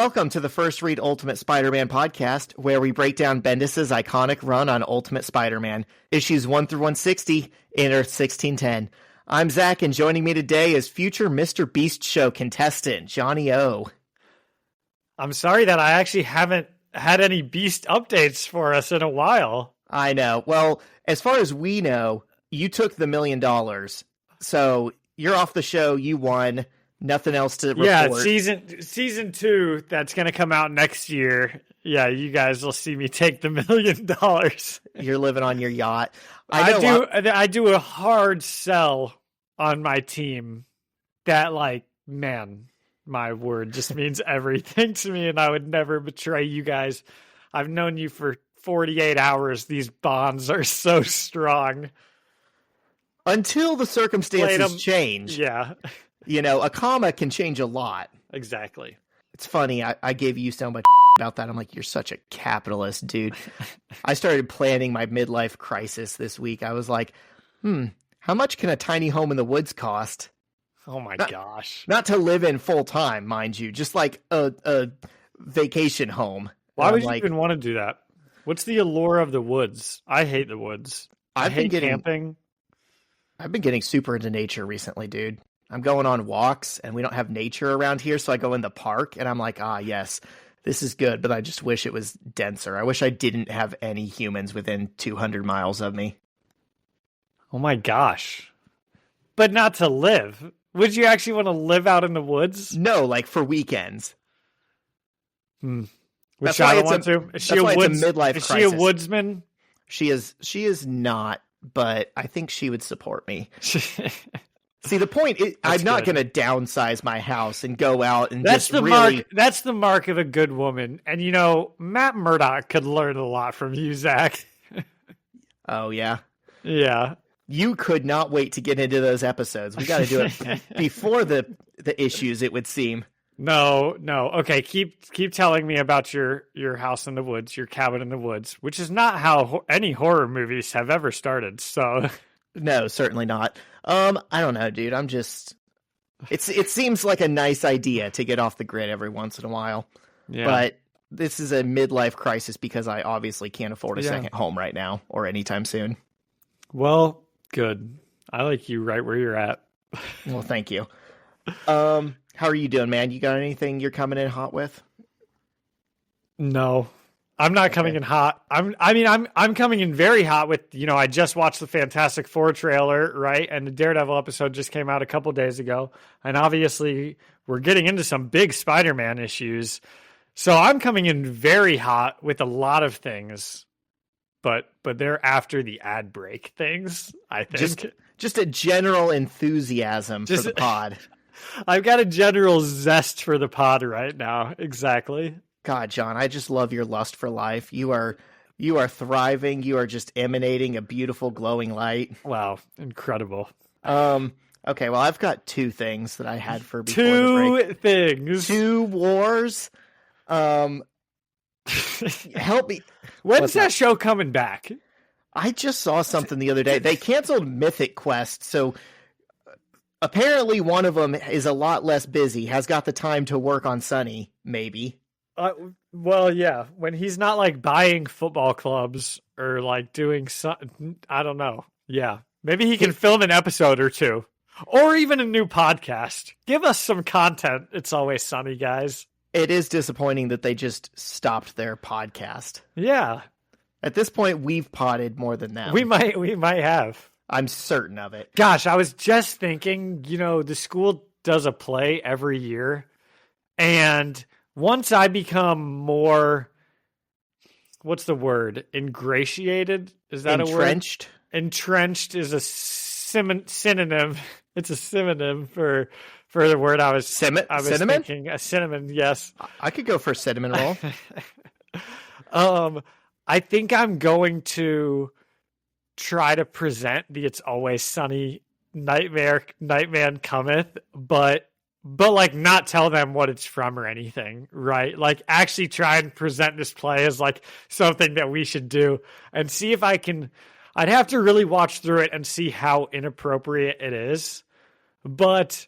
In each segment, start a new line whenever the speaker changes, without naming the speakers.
Welcome to the First Read Ultimate Spider-Man podcast, where we break down Bendis' iconic run on Ultimate Spider-Man, issues 1 through 160 in Earth 1610. I'm Zach, and joining me today is future Mr. Beast Show contestant, Johnny O.
I'm sorry that I actually haven't had any Beast updates for us in a while.
I know. Well, as far as we know, you took the $1 million, so you're off the show, you won. Nothing else to report.
Yeah, season 2 that's going to come out next year. Yeah, you guys will see me take the $1 million.
You're living on your yacht.
I do a hard sell on my team that, like, man, my word just means everything to me, and I would never betray you guys. I've known you for 48 hours. These bonds are so strong.
Until the circumstances change.
Yeah.
You know, a comma can change a lot.
Exactly.
It's funny. I gave you so much about that. I'm like, you're such a capitalist, dude. I started planning my midlife crisis this week. I was like, how much can a tiny home in the woods cost?
Oh my gosh.
Not to live in full time, mind you. Just like a vacation home.
Why would you even want to do that? What's the allure of the woods? I hate the woods. I hate camping.
I've been getting super into nature recently, dude. I'm going on walks, and we don't have nature around here, so I go in the park, and I'm like, yes, this is good, but I just wish it was denser. I wish I didn't have any humans within 200 miles of me.
Oh my gosh. But not to live. Would you actually want to live out in the woods?
No, like for weekends.
Which I don't want to. Is she a
midlife crisis.
Is she a woodsman?
She is not, but I think she would support me. See, the point is, I'm not going to downsize my house and go out and
that's the mark of a good woman. And, you know, Matt Murdock could learn a lot from you, Zach.
Oh, yeah?
Yeah.
You could not wait to get into those episodes. We got to do it before the issues, it would seem.
No. Okay, keep telling me about your house in the woods, your cabin in the woods, which is not how any horror movies have ever started, so...
No, certainly not. I don't know, dude. I'm just... It seems like a nice idea to get off the grid every once in a while. Yeah. But this is a midlife crisis because I obviously can't afford a second home right now or anytime soon.
Well, good. I like you right where you're at.
Well, thank you. How are you doing, man? You got anything you're coming in hot with?
No. I'm not coming in hot. I'm coming in very hot with, you know, I just watched the Fantastic Four trailer, right? And the Daredevil episode just came out a couple days ago. And obviously we're getting into some big Spider-Man issues. So I'm coming in very hot with a lot of things, but they're after the ad break things, I think.
Just a general enthusiasm for the pod.
I've got a general zest for the pod right now. Exactly.
God, John, I just love your lust for life. You are thriving. You are just emanating a beautiful, glowing light.
Wow, incredible.
Okay, well, I've got two things that I had for before the break.
Two things.
Two wars. Help me.
When's that show coming back?
I just saw something the other day. They canceled Mythic Quest, so apparently one of them is a lot less busy, has got the time to work on Sunny, maybe.
Well, yeah, when he's not like buying football clubs or like doing something, I don't know. Yeah, maybe he can film an episode or two or even a new podcast. Give us some content. It's Always Sunny, guys.
It is disappointing that they just stopped their podcast.
Yeah.
At this point, we've potted more than them.
We might have.
I'm certain of it.
Gosh, I was just thinking, you know, the school does a play every year, and once I become more, what's the word? Ingratiated? Is that
entrenched?
A word? Entrenched is a synonym. It's a synonym for the word I was
cinnamon?
thinking. A cinnamon, yes.
I could go for cinnamon roll.
I think I'm going to try to present the It's Always Sunny Nightman Cometh, but like not tell them what it's from or anything, right? Like actually try and present this play as like something that we should do and see if I can. I'd have to really watch through it and see how inappropriate it is. But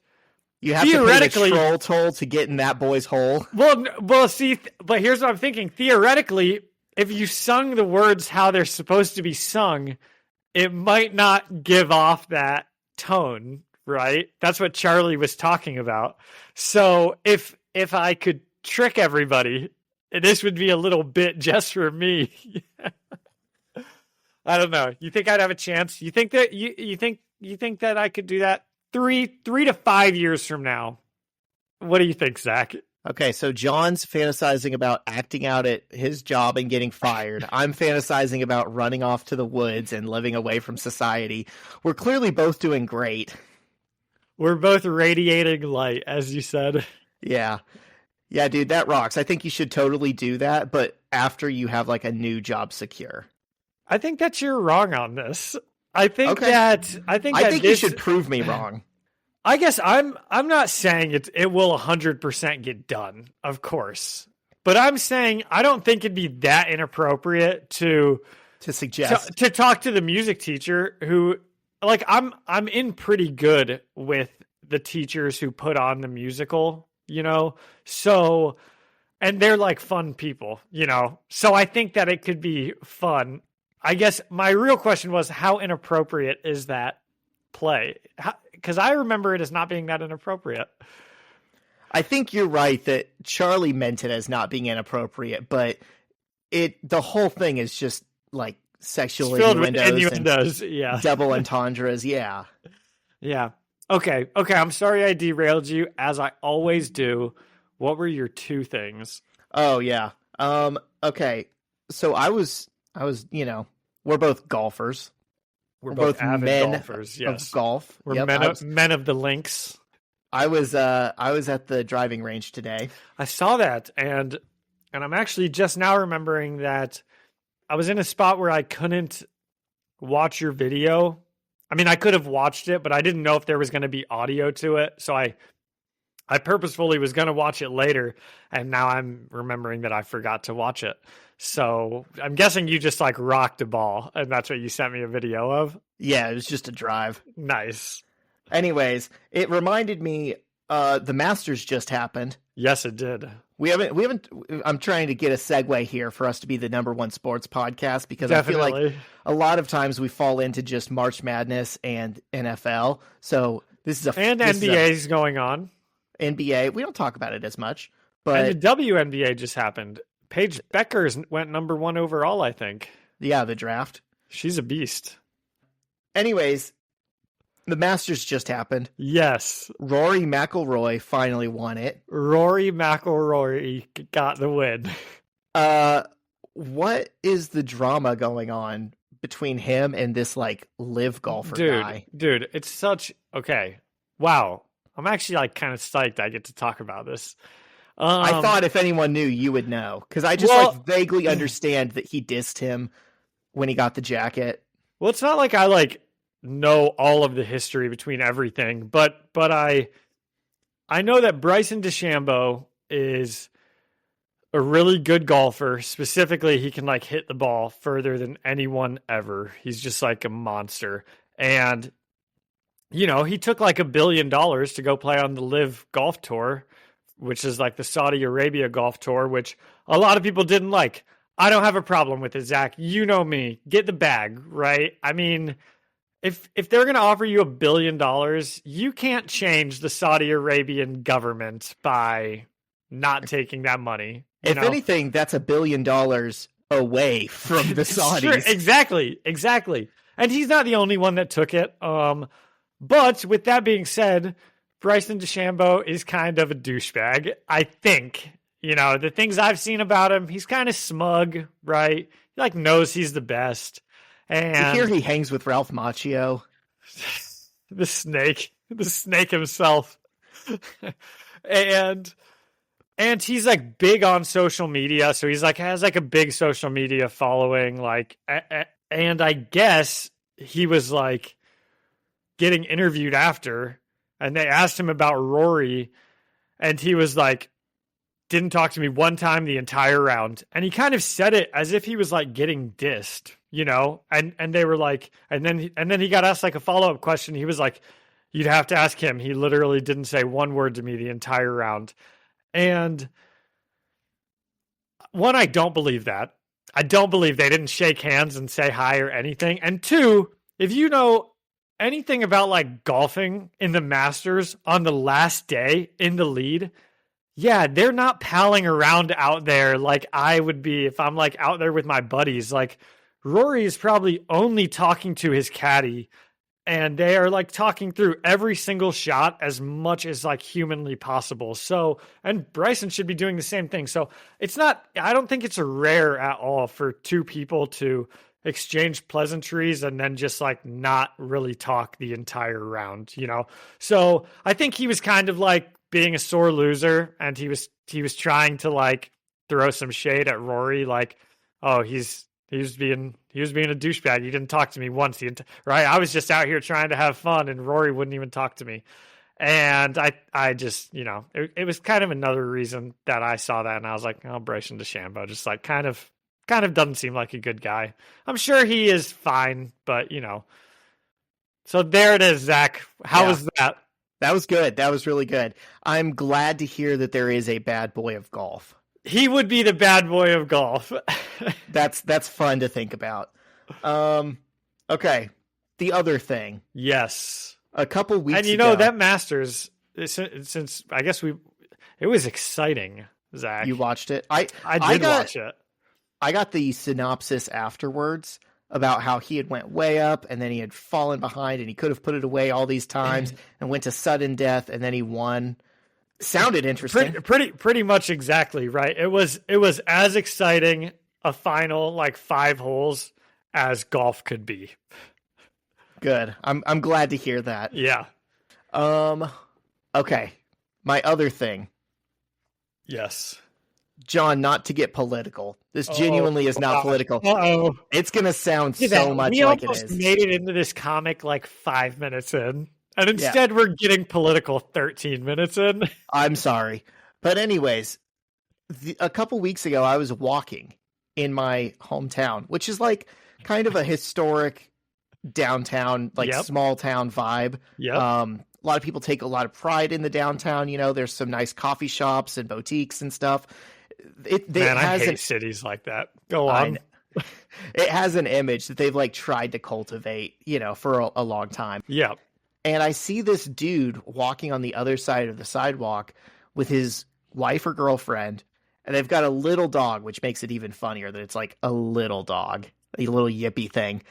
You have to pay the troll toll to get in that boy's hole.
Well, see, but here's what I'm thinking. Theoretically, if you sung the words how they're supposed to be sung, it might not give off that tone, right? That's what Charlie was talking about. So if I could trick everybody, this would be a little bit just for me. I don't know. You think I'd have a chance? You think that you think that I could do that 3 to 5 years from now? What do you think, Zach?
Okay, so John's fantasizing about acting out at his job and getting fired. I'm fantasizing about running off to the woods and living away from society. We're clearly both doing great.
We're both radiating light, as you said.
Yeah. Yeah, dude, that rocks. I think you should totally do that, but after you have like a new job secure.
I think that you're wrong on this. I think
you should prove me wrong.
I guess I'm not saying it will 100% get done, of course. But I'm saying I don't think it'd be that inappropriate to
suggest
to talk to the music teacher who, like, I'm in pretty good with the teachers who put on the musical, you know? So, and they're like fun people, you know? So I think that it could be fun. I guess my real question was, how inappropriate is that play? Because I remember it as not being that inappropriate.
I think you're right that Charlie meant it as not being inappropriate, but the whole thing is just like sexual innuendos and
yeah.
double entendres. Yeah.
Yeah. Okay. I'm sorry I derailed you, as I always do. What were your 2 things?
Oh yeah. Okay. So I was, we're both golfers.
We're both men golfers, yes.
Of golf.
We're men of the links.
I was at the driving range today.
I saw that, and I'm actually just now remembering that I was in a spot where I couldn't watch your video. I mean, I could have watched it, but I didn't know if there was going to be audio to it, so I purposefully was going to watch it later, and now I'm remembering that I forgot to watch it. So I'm guessing you just like rocked a ball, and that's what you sent me a video of.
Yeah, it was just a drive.
Nice.
Anyways, it reminded me, the Masters just happened.
Yes, it did.
We haven't. I'm trying to get a segue here for us to be the #1 sports podcast, because
Definitely.
I feel like a lot of times we fall into just March Madness and NFL. So this is
NBA is going on.
NBA. We don't talk about it as much, but
and the WNBA just happened. Paige Beckers went #1 overall, I think.
Yeah, the draft.
She's a beast.
Anyways, the Masters just happened.
Yes.
Rory McIlroy finally won it.
Rory McIlroy got the win.
What is the drama going on between him and this like live golfer guy?
Dude, it's such okay. Wow. I'm actually like kind of psyched I get to talk about this.
I thought if anyone knew, you would know, because I just like vaguely understand that he dissed him when he got the jacket.
Well, it's not like I like know all of the history between everything, but I know that Bryson DeChambeau is a really good golfer. Specifically, he can like hit the ball further than anyone ever. He's just like a monster. And you know, he took like $1 billion to go play on the Live Golf Tour, which is like the Saudi Arabia Golf Tour, which a lot of people didn't like. I don't have a problem with it, Zach. You know me. Get the bag, right? I mean, if they're going to offer you $1 billion, you can't change the Saudi Arabian government by not taking that money.
If anything, that's $1 billion away from the Saudis.
Sure, exactly. And he's not the only one that took it. But with that being said, Bryson DeChambeau is kind of a douchebag, I think. You know, the things I've seen about him, he's kind of smug, right? He like knows he's the best. And
you hear he hangs with Ralph Macchio?
the snake himself. and he's like big on social media, so he's like has like a big social media following, like, and I guess he was like getting interviewed after, and they asked him about Rory, and he was like, didn't talk to me one time the entire round. And he kind of said it as if he was like getting dissed, you know? And they were like, and then he got asked like a follow-up question. He was like, You'd have to ask him. He literally didn't say one word to me the entire round. And one, I don't believe that. I don't believe they didn't shake hands and say hi or anything. And two, if you know anything about like golfing in the Masters on the last day in the lead, yeah, they're not palling around out there like I would be if I'm like out there with my buddies. Like Rory is probably only talking to his caddy, and they are like talking through every single shot as much as like humanly possible. So, and Bryson should be doing the same thing. So it's not, I don't think it's rare at all for two people to exchange pleasantries and then just like not really talk the entire round, you know? So I think he was kind of like being a sore loser, and he was trying to like throw some shade at Rory. Like, oh, he was being a douchebag. He didn't talk to me once. Right? I was just out here trying to have fun, and Rory wouldn't even talk to me. And I just, you know, it was kind of another reason that I saw that, and I was like, oh, Bryson DeChambeau, just like kind of doesn't seem like a good guy. I'm sure he is fine, but you know. So there it is, Zach. How was that?
That was good. That was really good. I'm glad to hear that there is a bad boy of golf.
He would be the bad boy of golf.
That's fun to think about. Okay. The other thing.
Yes.
A couple weeks ago.
And you know, that Masters, since I guess it was exciting, Zach.
You watched it?
I did watch it.
I got the synopsis afterwards about how he had went way up and then he had fallen behind and he could have put it away all these times and went to sudden death and then he won. Sounded interesting.
Pretty much exactly right. It was as exciting a final like 5 holes as golf could be.
Good. I'm glad to hear that.
Yeah.
Okay. My other thing.
Yes.
John, not to get political. This genuinely is not political.
Uh-oh.
It's going to sound so much like it is.
We made it into this comic like 5 minutes in. And instead we're getting political 13 minutes in.
I'm sorry. But anyways, a couple weeks ago, I was walking in my hometown, which is like kind of a historic downtown, like small town vibe.
Yep.
A lot of people take a lot of pride in the downtown. You know, there's some nice coffee shops and boutiques and stuff.
I hate cities like that. Go on.
It has an image that they've like tried to cultivate, you know, for a long time.
Yeah.
And I see this dude walking on the other side of the sidewalk with his wife or girlfriend, and they've got a little dog, which makes it even funnier that it's like a little dog, a little yippy thing.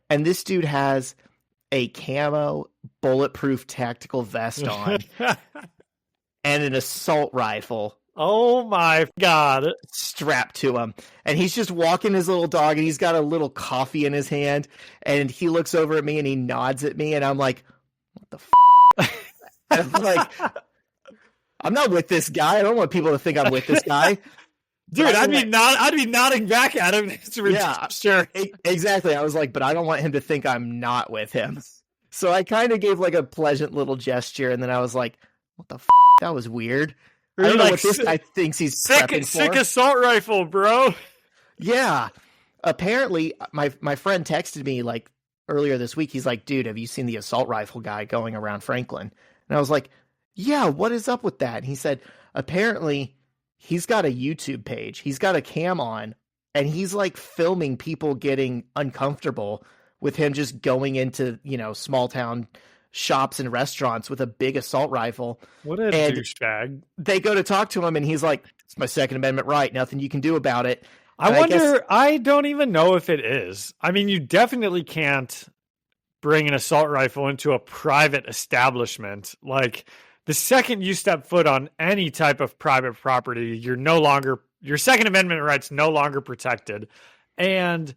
And this dude has a camo bulletproof tactical vest on and an assault rifle.
Oh my God.
Strapped to him. And he's just walking his little dog and he's got a little coffee in his hand. And he looks over at me and he nods at me. And I'm like, what the f? And I'm like, I'm not with this guy. I don't want people to think I'm with this guy.
Dude, I'd be nodding back at him.
Yeah, sure. Exactly. I was like, but I don't want him to think I'm not with him. So I kind of gave like a pleasant little gesture. And then I was like, what the f? That was weird. I don't know what this guy thinks he's prepping for.
Sick assault rifle, bro.
Yeah. Apparently, my friend texted me like earlier this week. He's like, dude, have you seen the assault rifle guy going around Franklin? And I was like, yeah, what is up with that? And he said, apparently, he's got a YouTube page. He's got a cam on, and he's like filming people getting uncomfortable with him just going into, you know, small town shops and restaurants with a big assault rifle.
What a douchebag.
They go to talk to him and he's like, it's my Second Amendment right. Nothing you can do about it.
I don't even know if it is. I mean, you definitely can't bring an assault rifle into a private establishment. Like the second you step foot on any type of private property, your Second Amendment rights no longer protected. And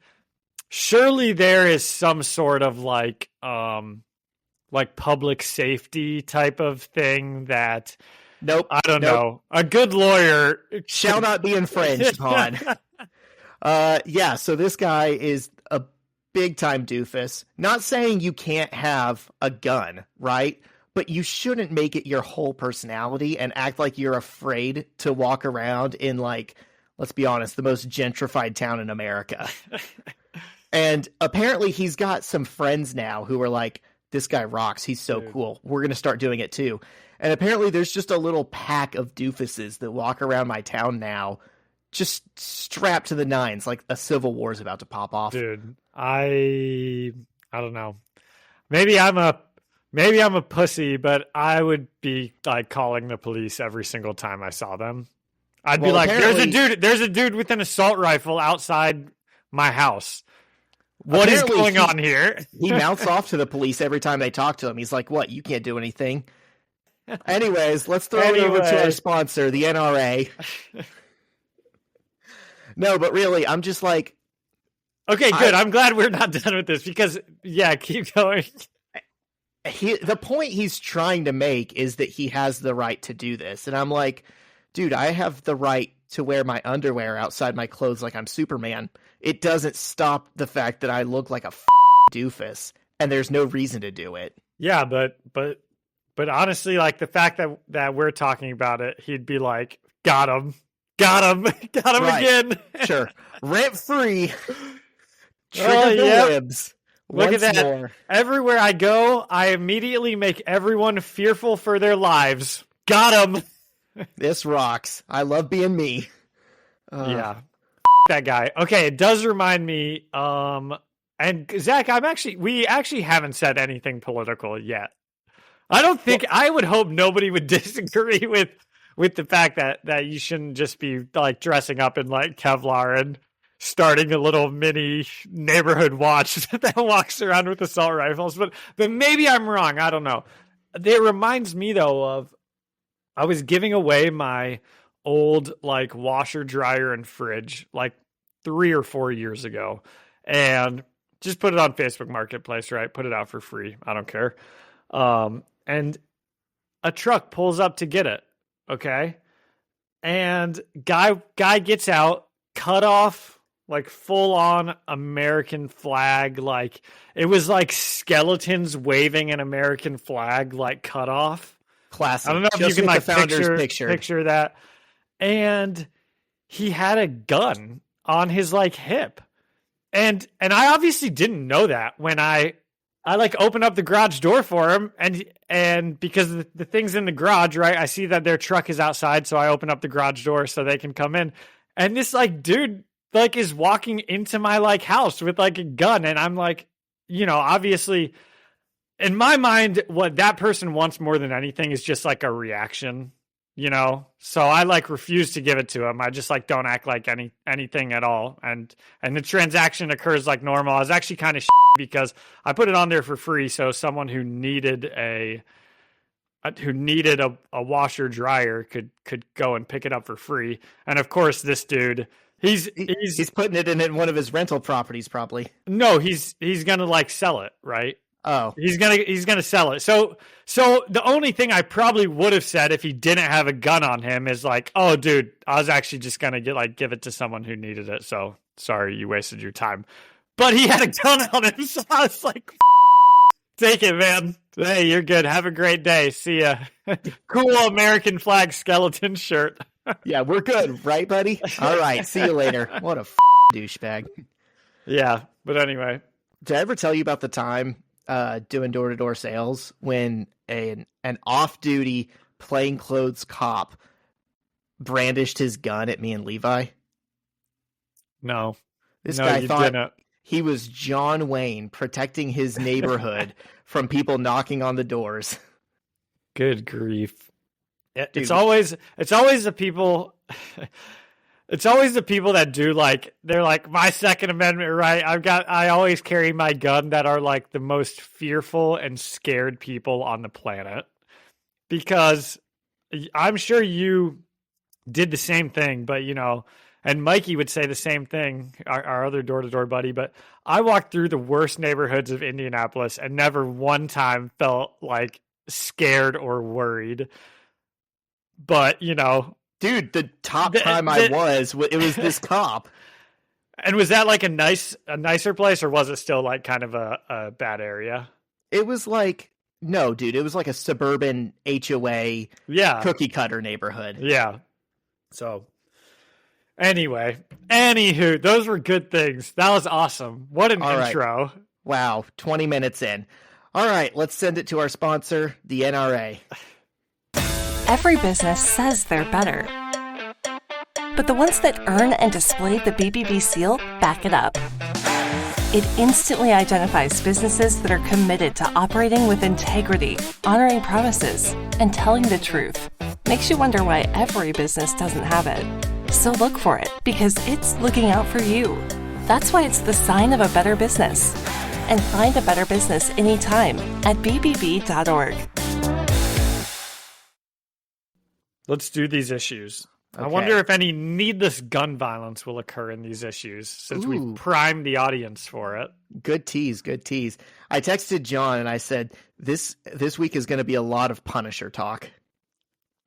surely there is some sort of like public safety type of thing that I don't know. A good lawyer
shall not be infringed upon. Yeah, so this guy is a big time doofus. Not saying you can't have a gun, right? But you shouldn't make it your whole personality and act like you're afraid to walk around in, like, let's be honest, the most gentrified town in America. And apparently he's got some friends now who are like, this guy rocks. He's so cool. We're going to start doing it too. And apparently there's just a little pack of doofuses that walk around my town now, just strapped to the nines, like a civil war is about to pop off.
Dude, I don't know. Maybe I'm a pussy, but I would be like calling the police every single time I saw them. I'd be like, there's a dude with an assault rifle outside my house. What is going on here?
He mouths off to the police every time they talk to him. He's like, what? You can't do anything. Anyways, let's throw it over to our sponsor, the NRA. No, but really, I'm just like...
Okay, good. I'm glad we're not done with this because, yeah, keep going.
The point he's trying to make is that he has the right to do this. And I'm like, dude, I have the right to wear my underwear outside my clothes like I'm Superman. It doesn't stop the fact that I look like a doofus, and there's no reason to do it.
Yeah, but honestly, like the fact that we're talking about it, he'd be like, got him right. Again.
Sure. Rent free. Trigger the libs.
Look at that. More. Everywhere I go, I immediately make everyone fearful for their lives. Got him.
This rocks. I love being me.
Yeah. That guy. Okay, it does remind me, and Zach, we actually haven't said anything political yet. I would hope nobody would disagree with the fact that you shouldn't just be like dressing up in like Kevlar and starting a little mini neighborhood watch that walks around with assault rifles. But maybe I'm wrong. I don't know. It reminds me though of, I was giving away my old like washer, dryer, and fridge like 3 or 4 years ago, and just put it on Facebook Marketplace, right? Put it out for free. I don't care. And a truck pulls up to get it. Okay. And guy gets out, cut off, like full on American flag. Like it was like skeletons waving an American flag, like cut off.
Classic.
I don't know if you can like picture that. And he had a gun on his like hip. And I obviously didn't know that when I like opened up the garage door for him, and because the thing's in the garage, right? I see that their truck is outside, so I open up the garage door so they can come in. And this like dude like is walking into my like house with like a gun, and I'm like, you know, obviously in my mind, what that person wants more than anything is just like a reaction, you know? So I like refuse to give it to him. I just like don't act like anything at all. And the transaction occurs like normal. I was actually kind of because I put it on there for free. So someone who needed a washer dryer could go and pick it up for free. And of course this dude, he's
putting it in one of his rental properties probably.
No, he's going to like sell it, right?
Oh,
he's gonna sell it. So the only thing I probably would have said if he didn't have a gun on him is like, oh, dude, I was actually just gonna give it to someone who needed it. So sorry, you wasted your time. But he had a gun on him, so I was like, take it, man. Hey, you're good. Have a great day. See ya. Cool American flag skeleton shirt.
Yeah, we're good, right, buddy? All right, see you later. What a douchebag.
Yeah, but anyway.
Did I ever tell you about the time doing door-to-door sales when an off-duty plainclothes cop brandished his gun at me and Levi?
No.
This guy thought he was John Wayne protecting his neighborhood from people knocking on the doors.
Good grief. It's always the people... It's always the people that do like, they're like, my Second Amendment right. I always carry my gun that are like the most fearful and scared people on the planet, because I'm sure you did the same thing, but you know, and Mikey would say the same thing, our other door-to-door buddy, but I walked through the worst neighborhoods of Indianapolis and never one time felt like scared or worried. But, you know,
dude, the top time it was this cop.
And was that like a nicer place, or was it still like kind of a bad area?
It was like, no, dude, it was like a suburban HOA cookie cutter neighborhood.
Yeah. So anywho, those were good things. That was awesome. What an intro.
Right. Wow. 20 minutes in. All right, let's send it to our sponsor, the NRA.
Every business says they're better, but the ones that earn and display the BBB seal back it up. It instantly identifies businesses that are committed to operating with integrity, honoring promises, and telling the truth. Makes you wonder why every business doesn't have it. So look for it, because it's looking out for you. That's why it's the sign of a better business. And find a better business anytime at bbb.org.
Let's do these issues.
Okay.
I wonder if any needless gun violence will occur in these issues, since we've primed the audience for it.
Good tease, good tease. I texted John and I said, this week is going to be a lot of Punisher talk.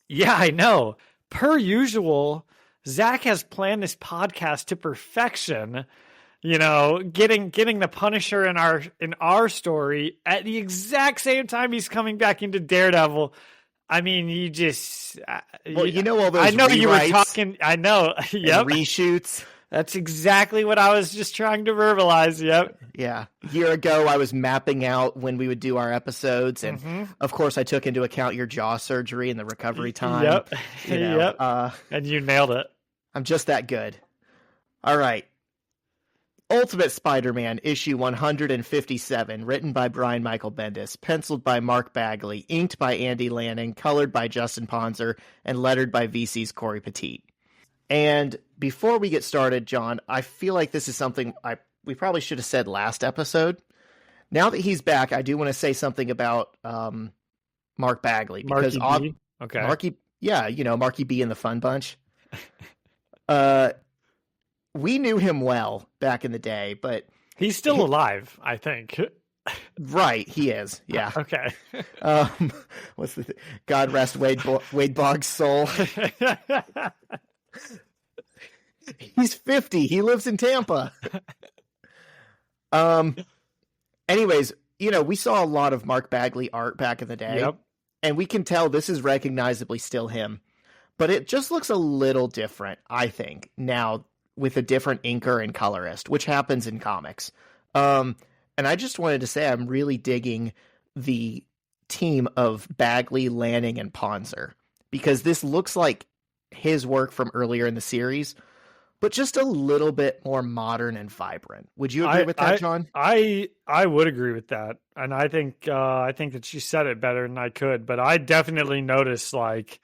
Yeah, I know. Per usual, Zach has planned this podcast to perfection. You know, getting the Punisher in our story at the exact same time he's coming back into Daredevil. I mean, you just...
Well, you know all those
I know
rewrites
you were talking... I know. Yep.
Reshoots.
That's exactly what I was just trying to verbalize. Yep.
Yeah. A year ago, I was mapping out when we would do our episodes. And, of course, I took into account your jaw surgery and the recovery time.
Yep.
You know,
yep. And you nailed it.
I'm just that good. All right. Ultimate Spider-Man, issue 157, written by Brian Michael Bendis, penciled by Mark Bagley, inked by Andy Lanning, colored by Justin Ponzer, and lettered by VC's Corey Petit. And before we get started, John, I feel like this is something we probably should have said last episode. Now that he's back, I do want to say something about Mark Bagley. Because
Marky B? Okay.
Marky, yeah, you know, Marky B and the Fun Bunch. We knew him well back in the day, but...
He's still alive, I think.
Right, he is, yeah.
Okay.
What's the God rest Wade Boggs' soul. He's 50. He lives in Tampa. Anyways, you know, we saw a lot of Mark Bagley art back in the day.
Yep.
And we can tell this is recognizably still him. But it just looks a little different, I think, now with a different inker and colorist, which happens in comics. And I just wanted to say I'm really digging the team of Bagley, Lanning, and Ponzer, because this looks like his work from earlier in the series, but just a little bit more modern and vibrant. Would you agree with that, John?
I would agree with that. And I think that you said it better than I could, but I definitely noticed, like,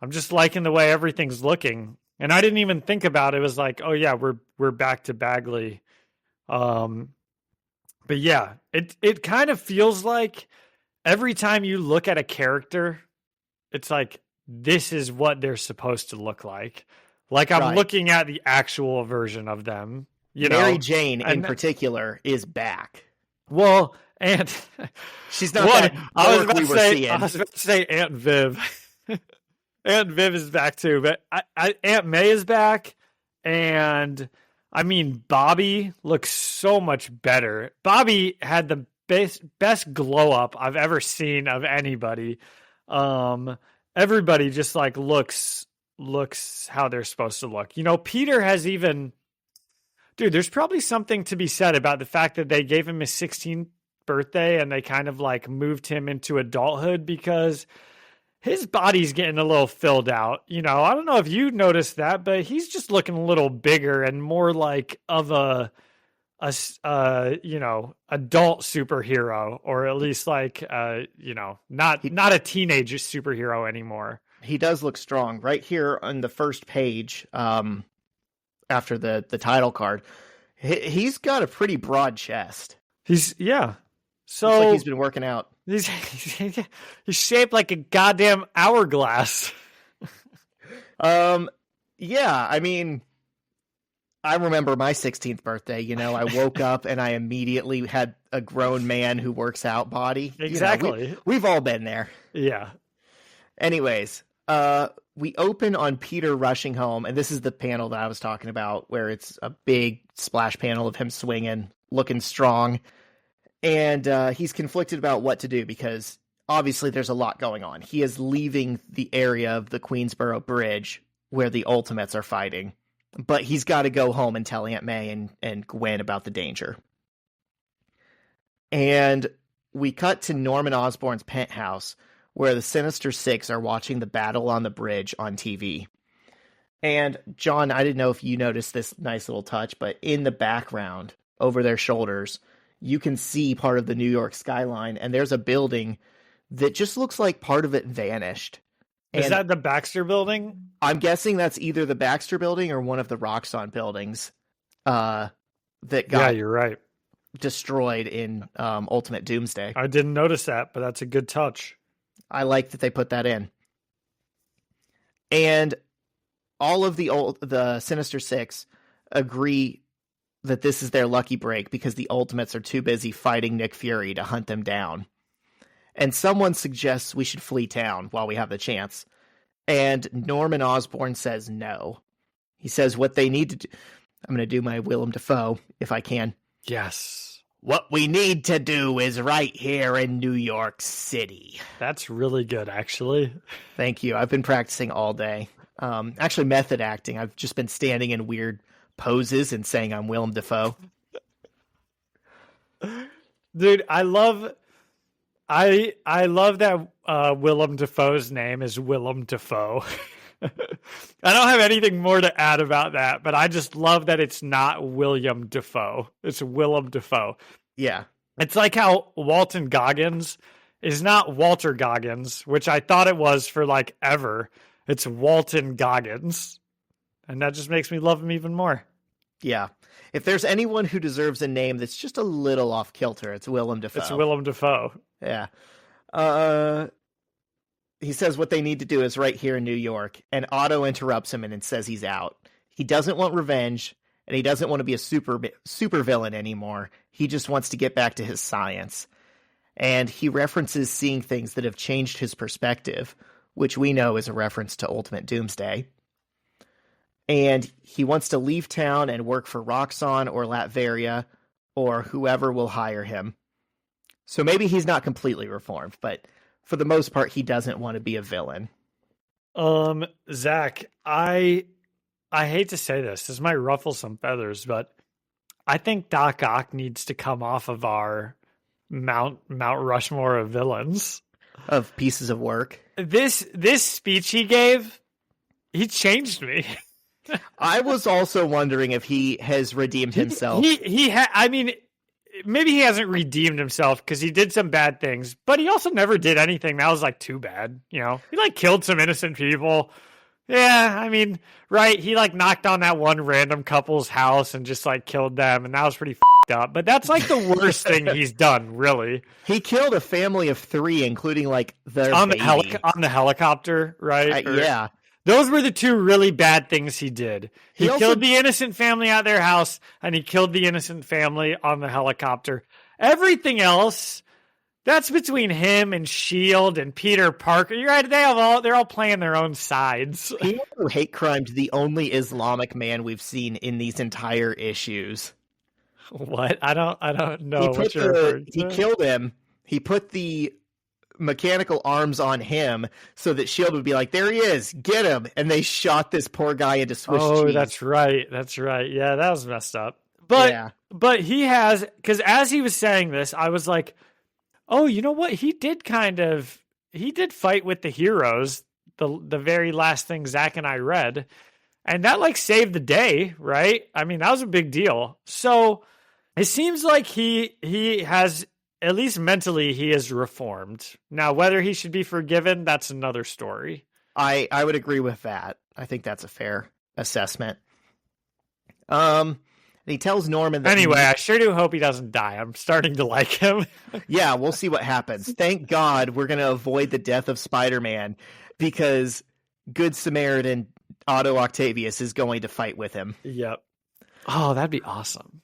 I'm just liking the way everything's looking. And I didn't even think about it. It was like, oh yeah, we're back to Bagley. But yeah, it kind of feels like every time you look at a character, it's like, this is what they're supposed to look like. Like I'm looking at the actual version of them. You know,
Mary Jane in particular is back.
Well, and
she's not that dork we were seeing.
I was about to say Aunt Viv. Aunt Viv is back too, but Aunt May is back, and I mean Bobby looks so much better. Bobby had the best glow up I've ever seen of anybody. Everybody just like looks how they're supposed to look. You know, Peter has even, dude, there's probably something to be said about the fact that they gave him his 16th birthday and they kind of like moved him into adulthood, because his body's getting a little filled out. You know, I don't know if you noticed that, but he's just looking a little bigger and more like of a you know, adult superhero, or at least like you know, not a teenage superhero anymore.
He does look strong right here on the first page. After the title card, he's got a pretty broad chest.
So
looks like he's been working out.
He's shaped like a goddamn hourglass.
Yeah, I mean, I remember my 16th birthday. You know, I woke up and I immediately had a grown man who works out body.
Exactly.
You know, we've all been there.
Yeah.
Anyways, we open on Peter rushing home, and this is the panel that I was talking about, where it's a big splash panel of him swinging, looking strong. And he's conflicted about what to do, because obviously there's a lot going on. He is leaving the area of the Queensboro Bridge where the Ultimates are fighting, but he's got to go home and tell Aunt May and Gwen about the danger. And we cut to Norman Osborn's penthouse, where the Sinister Six are watching the battle on the bridge on TV. And, John, I didn't know if you noticed this nice little touch, but in the background, over their shoulders, you can see part of the New York skyline, and there's a building that just looks like part of it vanished.
Is that the Baxter Building?
I'm guessing that's either the Baxter Building or one of the Roxxon buildings that got
you're right.
destroyed in Ultimate Doomsday.
I didn't notice that, but that's a good touch.
I like that they put that in. And all of the Sinister Six agree that this is their lucky break because the Ultimates are too busy fighting Nick Fury to hunt them down. And someone suggests we should flee town while we have the chance. And Norman Osborn says no. He says what they need to do... I'm going to do my Willem Dafoe, if I can.
Yes.
What we need to do is right here in New York City.
That's really good, actually.
Thank you. I've been practicing all day. Actually, method acting. I've just been standing in weird poses and saying I'm Willem Dafoe.
Dude, I love that Willem Dafoe's name is Willem Dafoe. I don't have anything more to add about that, but I just love that it's not William Dafoe. It's Willem Dafoe.
Yeah.
It's like how Walton Goggins is not Walter Goggins, which I thought it was for like ever. It's Walton Goggins. And that just makes me love him even more.
Yeah. If there's anyone who deserves a name that's just a little off kilter, it's Willem Dafoe.
It's Willem Dafoe.
Yeah. He says what they need to do is right here in New York, and Otto interrupts him and says he's out. He doesn't want revenge, and he doesn't want to be a super villain anymore. He just wants to get back to his science. And he references seeing things that have changed his perspective, which we know is a reference to Ultimate Doomsday. And he wants to leave town and work for Roxxon or Latveria or whoever will hire him. So maybe he's not completely reformed, but for the most part, he doesn't want to be a villain.
Zach, I hate to say this. This might ruffle some feathers, but I think Doc Ock needs to come off of our Mount Rushmore of villains.
Of pieces of work. This
speech he gave, he changed me.
I was also wondering if he has redeemed himself.
I mean, maybe he hasn't redeemed himself because he did some bad things, but he also never did anything that was like too bad. You know, he like killed some innocent people. Yeah, I mean, right. He like knocked on that one random couple's house and just like killed them. And that was pretty f***ed up, but that's like the worst thing he's done, really.
He killed a family of 3, including like their
on
baby.
On the helicopter, right?
Yeah.
Those were the 2 really bad things he did. He killed the innocent family at their house, and he killed the innocent family on the helicopter. Everything else, that's between him and S.H.I.E.L.D. and Peter Parker. You're right, they're all playing their own sides.
He also hate crimed the only Islamic man we've seen in these entire issues.
What? I don't know what you're referring to.
He killed him. He put the mechanical arms on him so that S.H.I.E.L.D. would be like, there he is, get him. And they shot this poor guy into Swiss cheese.
Oh, that's right. Yeah, that was messed up. But he has, because as he was saying this, I was like, oh, you know what? He did fight with the heroes, the very last thing Zach and I read. And that like saved the day, right? I mean, that was a big deal. So it seems like he has, at least mentally, he is reformed. Now, whether he should be forgiven, that's another story.
I would agree with that. I think that's a fair assessment. He tells Norman that...
Anyway, I sure do hope he doesn't die. I'm starting to like him.
Yeah, we'll see what happens. Thank God we're going to avoid the death of Spider-Man because Good Samaritan Otto Octavius is going to fight with him.
Yep. Oh, that'd be awesome.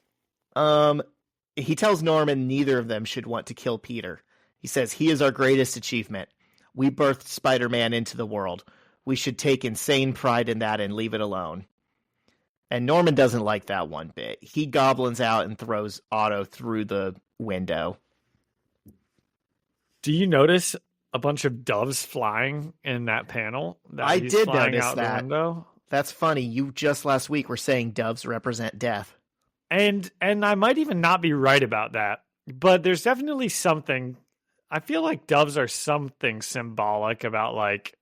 He tells Norman neither of them should want to kill Peter. He says, he is our greatest achievement. We birthed Spider-Man into the world. We should take insane pride in that and leave it alone. And Norman doesn't like that one bit. He goblins out and throws Otto through the window.
Do you notice a bunch of doves flying in that panel?
I did notice that. That's funny. You just last week were saying doves represent death.
And I might even not be right about that. But there's definitely something. I feel like doves are something symbolic about like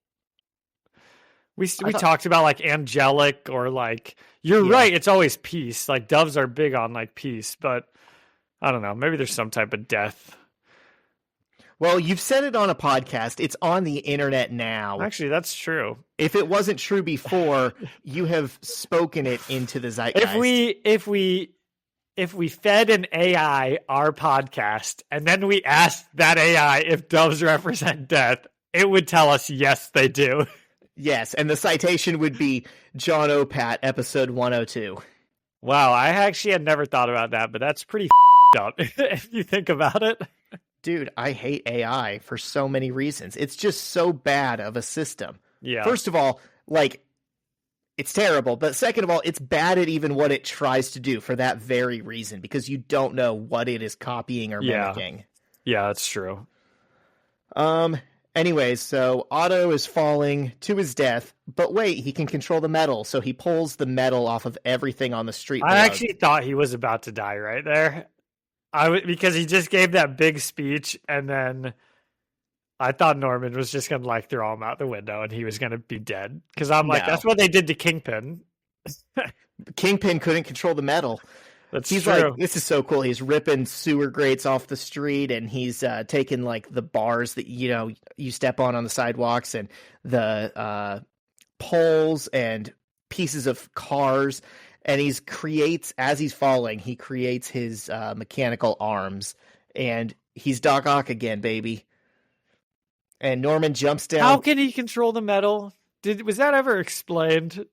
we talked about like angelic or like you're right. It's always peace. Like doves are big on like peace, but I don't know. Maybe there's some type of death.
Well, you've said it on a podcast. It's on the internet now.
Actually, that's true.
If it wasn't true before, you have spoken it into the zeitgeist.
If we fed an AI our podcast and then we asked that AI if doves represent death, it would tell us yes, they do.
Yes, and the citation would be John Opat, episode 102.
Wow, I actually had never thought about that, but that's pretty up if you think about it.
Dude, I hate AI for so many reasons. It's just so bad of a system.
Yeah.
First of all, like, it's terrible. But second of all, it's bad at even what it tries to do for that very reason, because you don't know what it is copying or mimicking.
Yeah, that's true.
Anyways, so Otto is falling to his death, but wait, he can control the metal, so he pulls the metal off of everything on the street.
I actually thought he was about to die right there. Because he just gave that big speech, and then I thought Norman was just going to like throw him out the window and he was going to be dead. Because I'm like, that's what they did to Kingpin.
Kingpin couldn't control the metal. He's
true.
Like, this is so cool. He's ripping sewer grates off the street, and he's taking like the bars that you step on the sidewalks, and the poles and pieces of cars. And as he's falling, he creates his mechanical arms, and he's Doc Ock again, baby. And Norman jumps down.
How can he control the metal? Was that ever explained?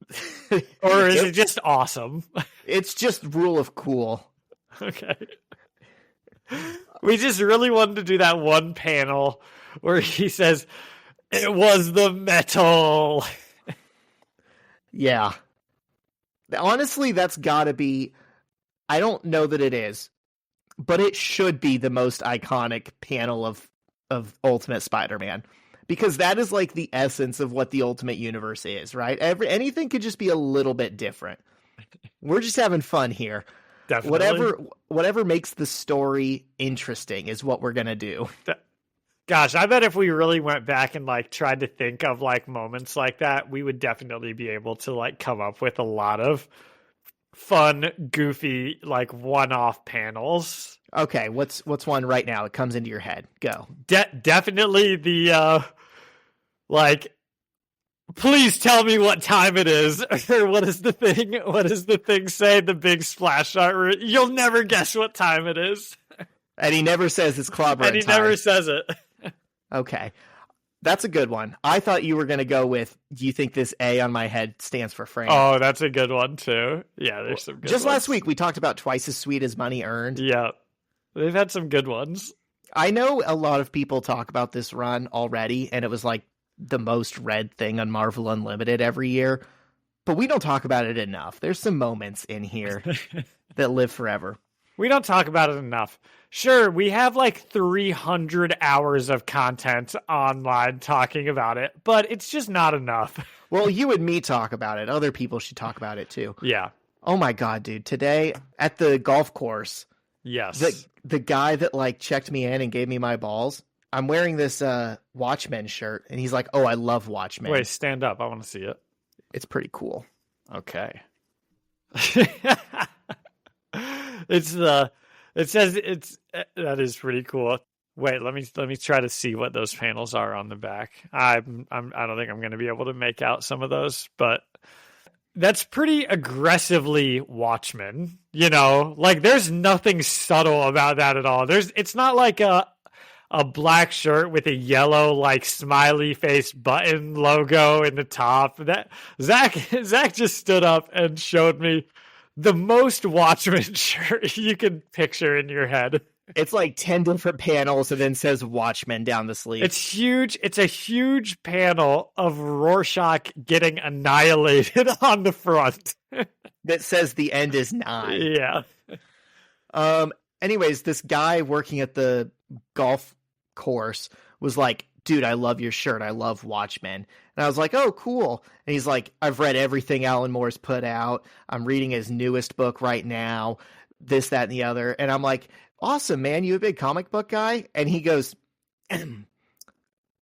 Or is it just awesome?
It's just rule of cool.
Okay. We just really wanted to do that one panel where he says, "It was the metal."
Yeah. Honestly, that's gotta be, I don't know that it is, but it should be the most iconic panel of Ultimate Spider-Man, because that is like the essence of what the Ultimate Universe is, right? Anything could just be a little bit different. We're just having fun here.
Definitely.
Whatever makes the story interesting is what we're gonna do.
Gosh, I bet if we really went back and like tried to think of like moments like that, we would definitely be able to like come up with a lot of fun, goofy, like one-off panels.
Okay, what's one right now that comes into your head? Go.
Definitely the like, please tell me what time it is. Or what does the thing say? The big splash shot where you'll never guess what time it is.
And he never says it's clobbering time.
And he never says it.
Okay. That's a good one. I thought you were going to go with, do you think this A on my head stands for Frank?
Oh, that's a good one, too. Yeah, there's some good
Just
ones.
last week, we talked about twice as sweet as money earned.
Yeah. They've had some good ones.
I know a lot of people talk about this run already, and it was like the most read thing on Marvel Unlimited every year, but we don't talk about it enough. There's some moments in here that live forever.
We don't talk about it enough. Sure, we have like 300 hours of content online talking about it, but it's just not enough.
Well, you and me talk about it. Other people should talk about it too.
Yeah.
Oh my God, dude. Today at the golf course.
Yes.
The guy that like checked me in and gave me my balls. I'm wearing this Watchmen shirt, and he's like, "Oh, I love Watchmen."
Wait, stand up. I want to see it.
It's pretty cool.
Okay. That is pretty cool. Wait, let me try to see what those panels are on the back. I don't think I'm going to be able to make out some of those, but that's pretty aggressively Watchmen. Like there's nothing subtle about that at all. It's not like a black shirt with a yellow like smiley face button logo in the top. That Zach just stood up and showed me the most Watchmen shirt you can picture in your head.
It's like 10 different panels and then says Watchmen down the sleeve.
It's huge. It's a huge panel of Rorschach getting annihilated on the front.
That says the end is nigh.
Yeah.
Anyways, this guy working at the golf course was like, "Dude, I love your shirt. I love Watchmen." And I was like, "Oh, cool." And he's like, "I've read everything Alan Moore's put out. I'm reading his newest book right now. This, that, and the other." And I'm like, awesome, man. You a big comic book guy? And he goes, I'm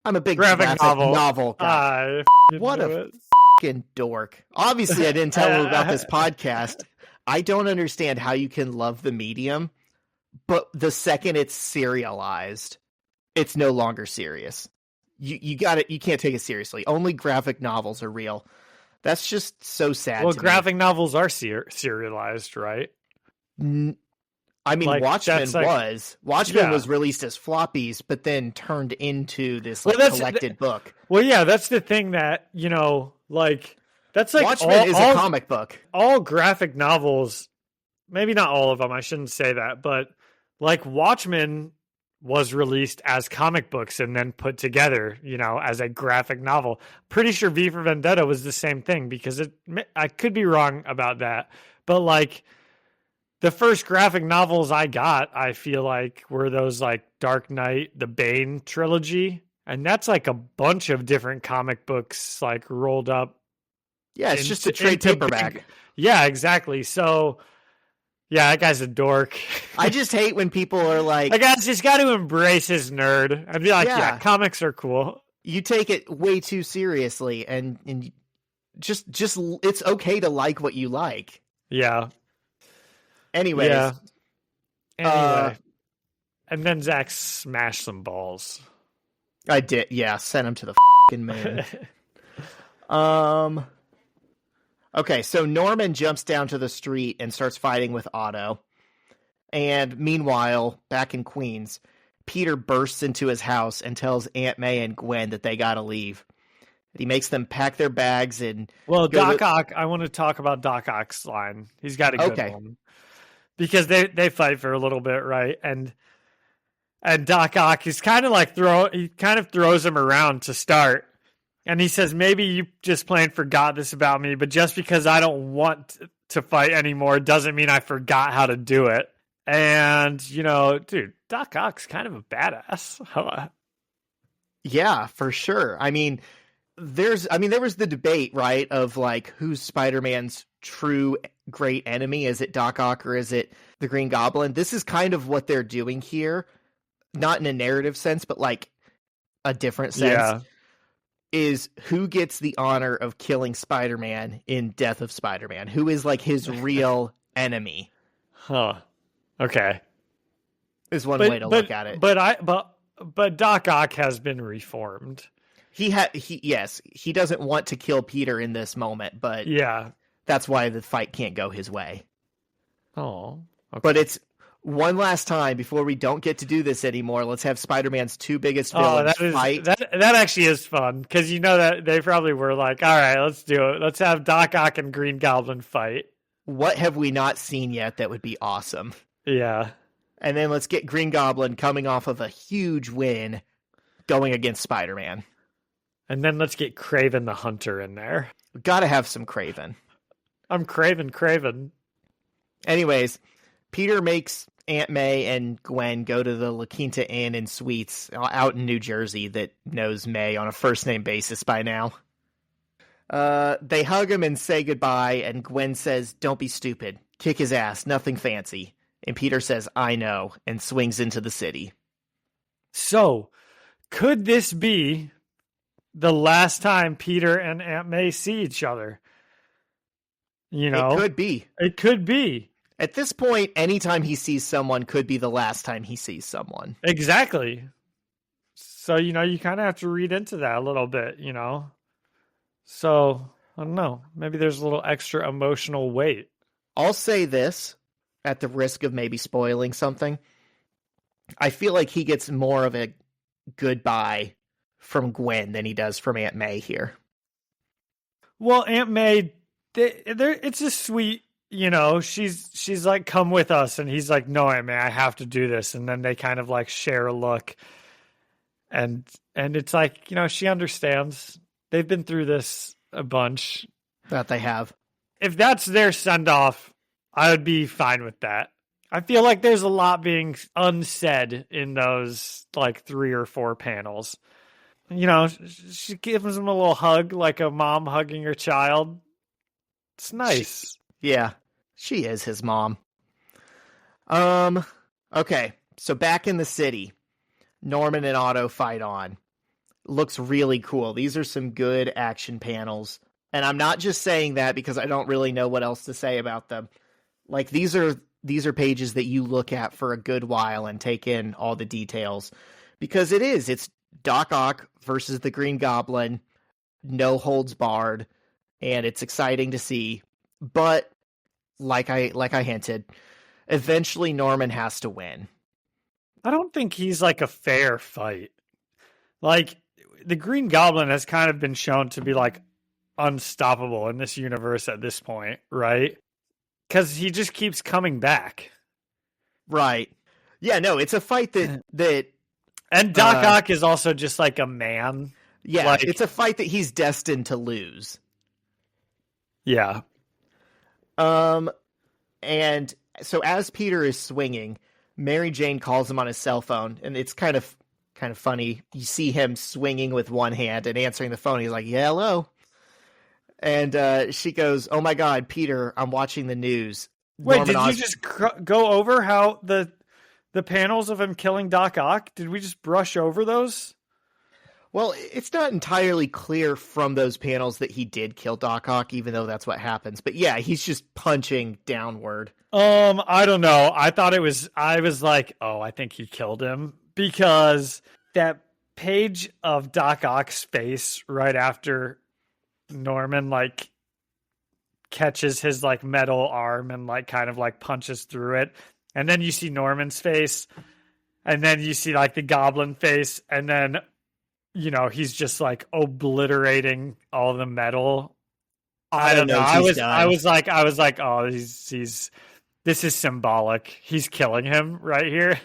a big
graphic
novel guy. What a fucking dork. Obviously, I didn't tell him about this podcast. I don't understand how you can love the medium, but the second it's serialized, it's no longer serious. You got it. You can't take it seriously. Only graphic novels are real. That's just so sad.
Well, graphic novels are serialized, right?
I mean, like, Watchmen was released as floppies, but then turned into this collected book.
Well, yeah, that's the thing that, like, that's like
Watchmen is a comic book.
All graphic novels, maybe not all of them, I shouldn't say that, but like Watchmen was released as comic books and then put together, as a graphic novel. Pretty sure V for Vendetta was the same thing, because I could be wrong about that, but like the first graphic novels I got, I feel like were those like Dark Knight, the Bane trilogy, and that's like a bunch of different comic books like rolled up.
Yeah, it's just a trade paperback.
Yeah, exactly. So yeah, that guy's a dork.
I just hate when people are like...
That guy's just got to embrace his nerd and be like, yeah, comics are cool.
You take it way too seriously, and just it's okay to like what you like.
Yeah.
Anyways.
Yeah. Anyway. And then Zach smashed some balls.
I did, yeah. Sent him to the fucking moon. Okay, so Norman jumps down to the street and starts fighting with Otto. And meanwhile, back in Queens, Peter bursts into his house and tells Aunt May and Gwen that they gotta leave. He makes them pack their bags and...
Well, Doc Ock, I want to talk about Doc Ock's line. He's got a good one. Because they fight for a little bit, right? And Doc Ock, he's kind of like throws him around to start. And he says, maybe you just plain forgot this about me, but just because I don't want to fight anymore doesn't mean I forgot how to do it. And, dude, Doc Ock's kind of a badass.
Yeah, for sure. I mean, there was the debate, right, of like who's Spider-Man's true great enemy. Is it Doc Ock or is it the Green Goblin? This is kind of what they're doing here. Not in a narrative sense, but like a different sense.
Yeah.
Is who gets the honor of killing Spider-Man in Death of Spider-Man? Who is like his real enemy?
Huh. Okay.
Is one way to look at it.
But Doc Ock has been reformed.
He doesn't want to kill Peter in this moment, but
yeah,
that's why the fight can't go his way.
Oh. Okay.
But it's one last time before we don't get to do this anymore. Let's have Spider-Man's two biggest villains fight.
That actually is fun, because that they probably were like, all right, let's do it. Let's have Doc Ock and Green Goblin fight.
What have we not seen yet that would be awesome?
Yeah.
And then let's get Green Goblin coming off of a huge win going against Spider-Man.
And then let's get Kraven the Hunter in there.
We gotta have some Kraven.
I'm Kraven.
Anyways, Peter makes Aunt May and Gwen go to the La Quinta Inn and Suites out in New Jersey that knows May on a first-name basis by now. They hug him and say goodbye, and Gwen says, "Don't be stupid. Kick his ass. Nothing fancy." And Peter says, "I know," and swings into the city.
So, could this be the last time Peter and Aunt May see each other?
It could be.
It could be.
At this point, anytime he sees someone could be the last time he sees someone.
Exactly. So, you kind of have to read into that a little bit, So, I don't know. Maybe there's a little extra emotional weight.
I'll say this, at the risk of maybe spoiling something. I feel like he gets more of a goodbye from Gwen than he does from Aunt May here.
Well, Aunt May, it's a sweet... she's like, come with us. And he's like, no, Aunt May, I have to do this. And then they kind of like share a look. And it's like, she understands. They've been through this a bunch.
That they have.
If that's their send-off, I would be fine with that. I feel like there's a lot being unsaid in those like 3 or 4 panels. She gives him a little hug, like a mom hugging her child. It's nice.
Yeah. She is his mom. Okay, so back in the city, Norman and Otto fight on. Looks really cool. These are some good action panels. And I'm not just saying that because I don't really know what else to say about them. Like, these are pages that you look at for a good while and take in all the details. Because it's Doc Ock versus the Green Goblin, no holds barred, and it's exciting to see. But like I hinted, eventually Norman has to win.
I don't think he's like a fair fight. Like, the Green Goblin has kind of been shown to be like unstoppable in this universe at this point, right? Because he just keeps coming back.
Right. Yeah, no, it's a fight that
and Doc Ock is also just like a man.
Yeah, like, it's a fight that he's destined to lose.
Yeah.
And so as Peter is swinging, Mary Jane calls him on his cell phone, and it's kind of funny. You see him swinging with one hand and answering the phone. He's like, "Yeah, hello." And she goes, "Oh my God, Peter, I'm watching the news."
Wait, did you just go over how the panels of him killing Doc Ock? Did we just brush over those?
Well, it's not entirely clear from those panels that he did kill Doc Ock, even though that's what happens. But yeah, he's just punching downward.
I don't know. I was like, oh, I think he killed him, because that page of Doc Ock's face right after Norman like catches his like metal arm and like kind of like punches through it. And then you see Norman's face, and then you see like the goblin face, and then he's just like obliterating all the metal. I don't know. I was like, oh, he's this is symbolic. He's killing him right here.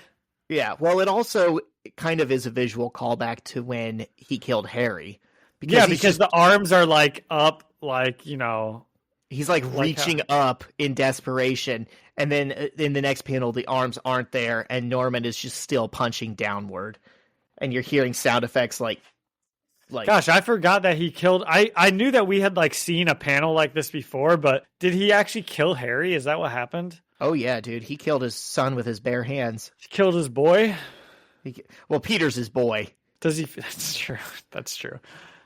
Yeah. Well, it also kind of is a visual callback to when he killed Harry.
Because the arms are like up, like,
he's like reaching up in desperation. And then in the next panel, the arms aren't there, and Norman is just still punching downward. And you're hearing sound effects like
gosh, I forgot that he killed. I knew that we had like seen a panel like this before, but did he actually kill Harry? Is that what happened?
Oh yeah, dude. He killed his son with his bare hands.
He killed his boy?
Well, Peter's his boy.
Does he? That's true. That's true.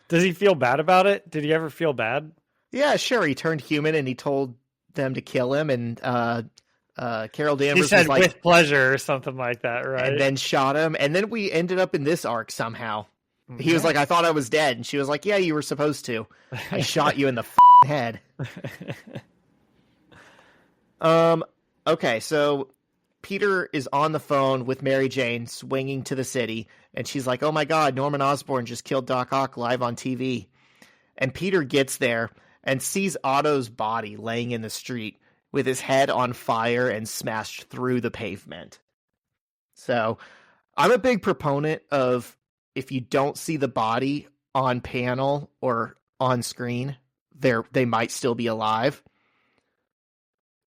Does he feel bad about it? Did he ever feel bad?
Yeah, sure. He turned human and he told them to kill him, and Carol Danvers
he said
was like,
with pleasure or something like that, right?
And then shot him, and then we ended up in this arc somehow. He was like, I thought I was dead, and she was like, yeah, you were supposed to. I shot you in the head. Okay, so Peter is on the phone with Mary Jane, swinging to the city, and she's like, oh my God, Norman Osborn just killed Doc Ock live on TV. And Peter gets there and sees Otto's body laying in the street with his head on fire and smashed through the pavement. So I'm a big proponent of, if you don't see the body on panel or on screen, they might still be alive.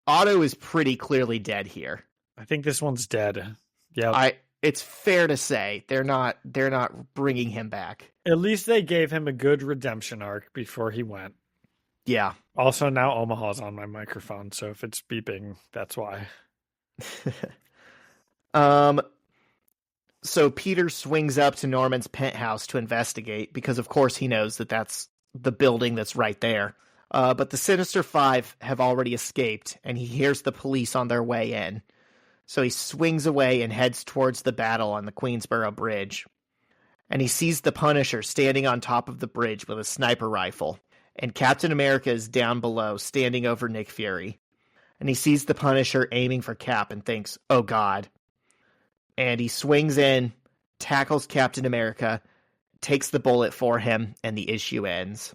Otto is pretty clearly dead here.
I think this one's dead. Yeah.
It's fair to say they're not bringing him back.
At least they gave him a good redemption arc before he went.
Yeah.
Also, now Omaha's on my microphone, so if it's beeping, that's why.
So Peter swings up to Norman's penthouse to investigate, because of course he knows that that's the building that's right there. But the Sinister Five have already escaped, and he hears the police on their way in. So he swings away and heads towards the battle on the Queensboro Bridge. And he sees the Punisher standing on top of the bridge with a sniper rifle. And Captain America is down below, standing over Nick Fury. And he sees the Punisher aiming for Cap and thinks, oh God. And he swings in, tackles Captain America, takes the bullet for him, and the issue ends.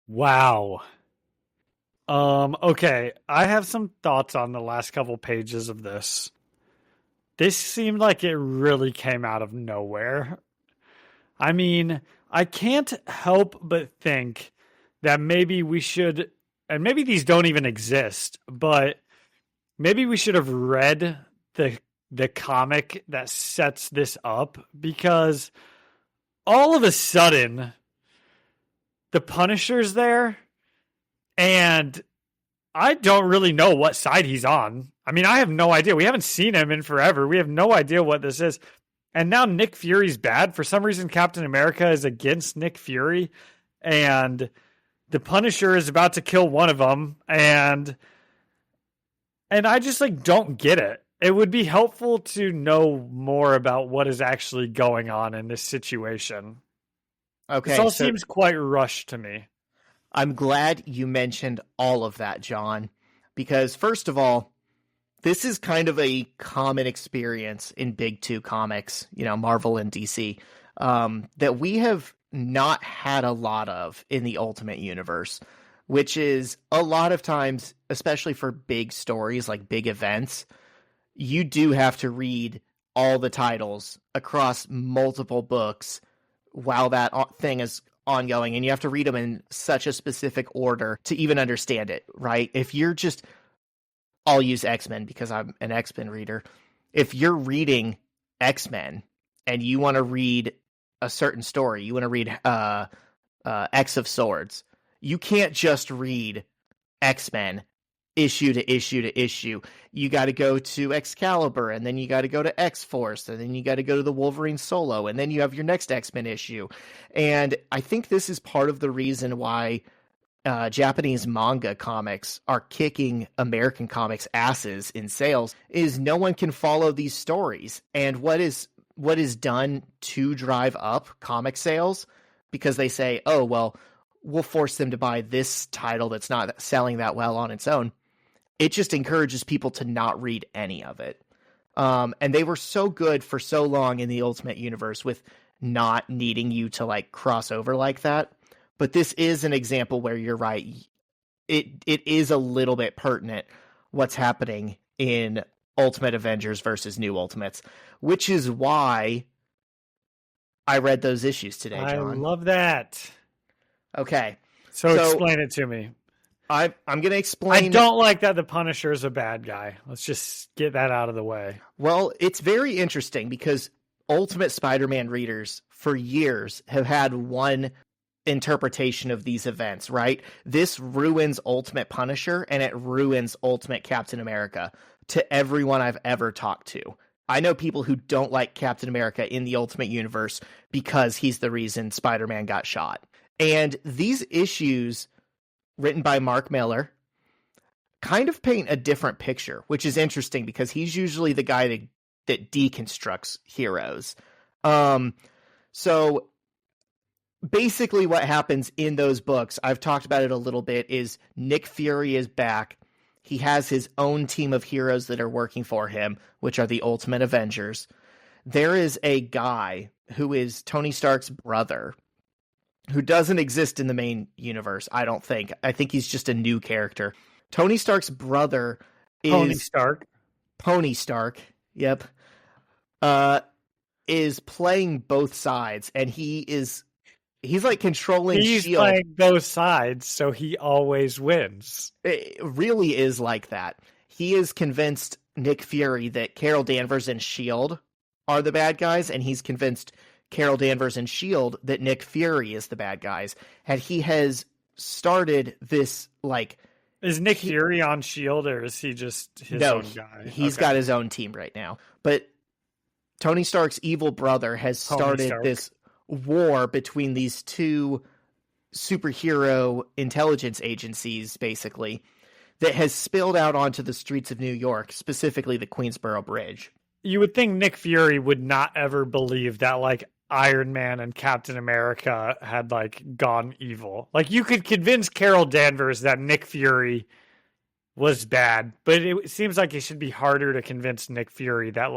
Wow. Okay, I have some thoughts on the last couple pages of this. This seemed like it really came out of nowhere. I mean, I can't help but think that maybe we should, and maybe these don't even exist, but maybe we should have read the comic that sets this up, because all of a sudden the Punisher's there, and I don't really know what side he's on. I mean, I have no idea. We haven't seen him in forever. We have no idea what this is. And now Nick Fury's bad. For some reason, Captain America is against Nick Fury. And the Punisher is about to kill one of them. And I just don't get it. It would be helpful to know more about what is actually going on in this situation.
Okay.
This all seems quite rushed to me.
I'm glad you mentioned all of that, John, because first of all, this is kind of a common experience in big two comics, Marvel and DC, that we have not had a lot of in the Ultimate Universe, which is a lot of times, especially for big stories, like big events, you do have to read all the titles across multiple books while that thing is ongoing, and you have to read them in such a specific order to even understand it, right? If you're just, I'll use X-Men because I'm an X-Men reader. If you're reading X-Men and you want to read a certain story, you want to read X of Swords, you can't just read X-Men issue to issue to issue. You got to go to Excalibur, and then you got to go to X-Force, and then you got to go to the Wolverine solo, and then you have your next X-Men issue. And I think this is part of the reason why Japanese manga comics are kicking American comics asses in sales, is no one can follow these stories. And what is done to drive up comic sales, because they say, oh, well, we'll force them to buy this title that's not selling that well on its own. It just encourages people to not read any of it. And they were so good for so long in the Ultimate Universe with not needing you to cross over like that. But this is an example where you're right. It is a little bit pertinent what's happening in Ultimate Avengers versus New Ultimates, which is why I read those issues today, John.
I love that.
Okay.
So explain it to me.
I'm going to explain.
I don't like that the Punisher is a bad guy. Let's just get that out of the way.
Well, it's very interesting because Ultimate Spider-Man readers for years have had one interpretation of these events, right? This ruins Ultimate Punisher and it ruins Ultimate Captain America to everyone I've ever talked to. I know people who don't like Captain America in the Ultimate Universe because he's the reason Spider-Man got shot. And these issues, written by Mark Millar, kind of paint a different picture, which is interesting because he's usually the guy that deconstructs heroes. So basically what happens in those books, I've talked about it a little bit, is Nick Fury is back. He has his own team of heroes that are working for him, which are the Ultimate Avengers. There is a guy who is Tony Stark's brother, who doesn't exist in the main universe, I don't think. I think he's just a new character. Tony Stark's brother is... Pony Stark, yep. Is playing both sides, and he's controlling
S.H.I.E.L.D. He's playing both sides, so he always wins.
It really is like that. He is convinced Nick Fury that Carol Danvers and S.H.I.E.L.D. are the bad guys, and he's convinced Carol Danvers and S.H.I.E.L.D. that Nick Fury is the bad guys. And he has started this,
Is Nick Fury on S.H.I.E.L.D., or is he just his own guy?
He's got his own team right now. But Tony Stark's evil brother has started this war between these two superhero intelligence agencies, basically, that has spilled out onto the streets of New York, specifically the Queensboro Bridge.
You would think Nick Fury would not ever believe that, Iron Man and Captain America had, gone evil. You could convince Carol Danvers that Nick Fury was bad, but it seems like it should be harder to convince Nick Fury that,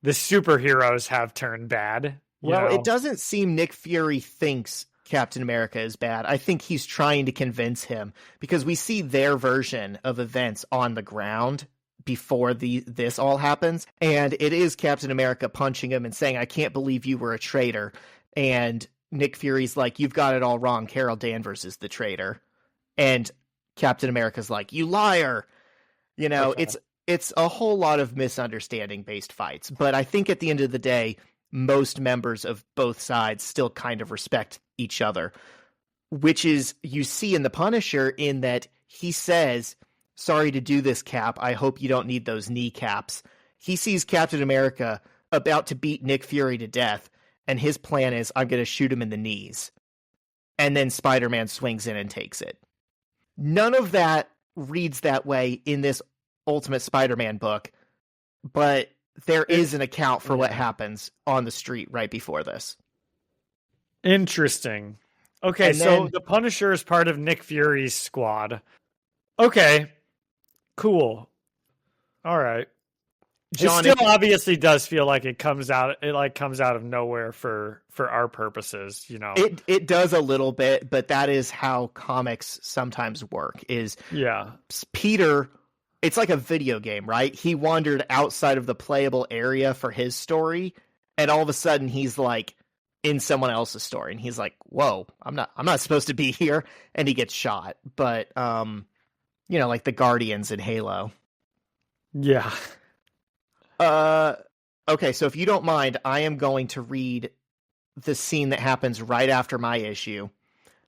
the superheroes have turned bad.
Well, it doesn't seem Nick Fury thinks Captain America is bad. I think he's trying to convince him because we see their version of events on the ground before this all happens. And it is Captain America punching him and saying, I can't believe you were a traitor. And Nick Fury's like, you've got it all wrong. Carol Danvers is the traitor. And Captain America's like, you liar. Okay. It's a whole lot of misunderstanding based fights. But I think at the end of the day, most members of both sides still kind of respect each other, which is you see in the Punisher in that he says, "Sorry to do this, Cap. I hope you don't need those kneecaps." He sees Captain America about to beat Nick Fury to death, and his plan is, I'm going to shoot him in the knees. And then Spider-Man swings in and takes it. None of that reads that way in this Ultimate Spider-Man book, but there is an account for what happens on the street right before this.
Interesting. Okay, so the Punisher is part of Nick Fury's squad. Okay, cool. All right. John, it still obviously does feel like it comes out of nowhere for our purposes, you know.
It does a little bit, but that is how comics sometimes work. Peter, it's like a video game, right? He wandered outside of the playable area for his story, and all of a sudden he's like in someone else's story, and he's like, "Whoa, I'm not supposed to be here," and he gets shot. But like the Guardians in Halo.
Yeah.
Okay, so if you don't mind, I am going to read the scene that happens right after my issue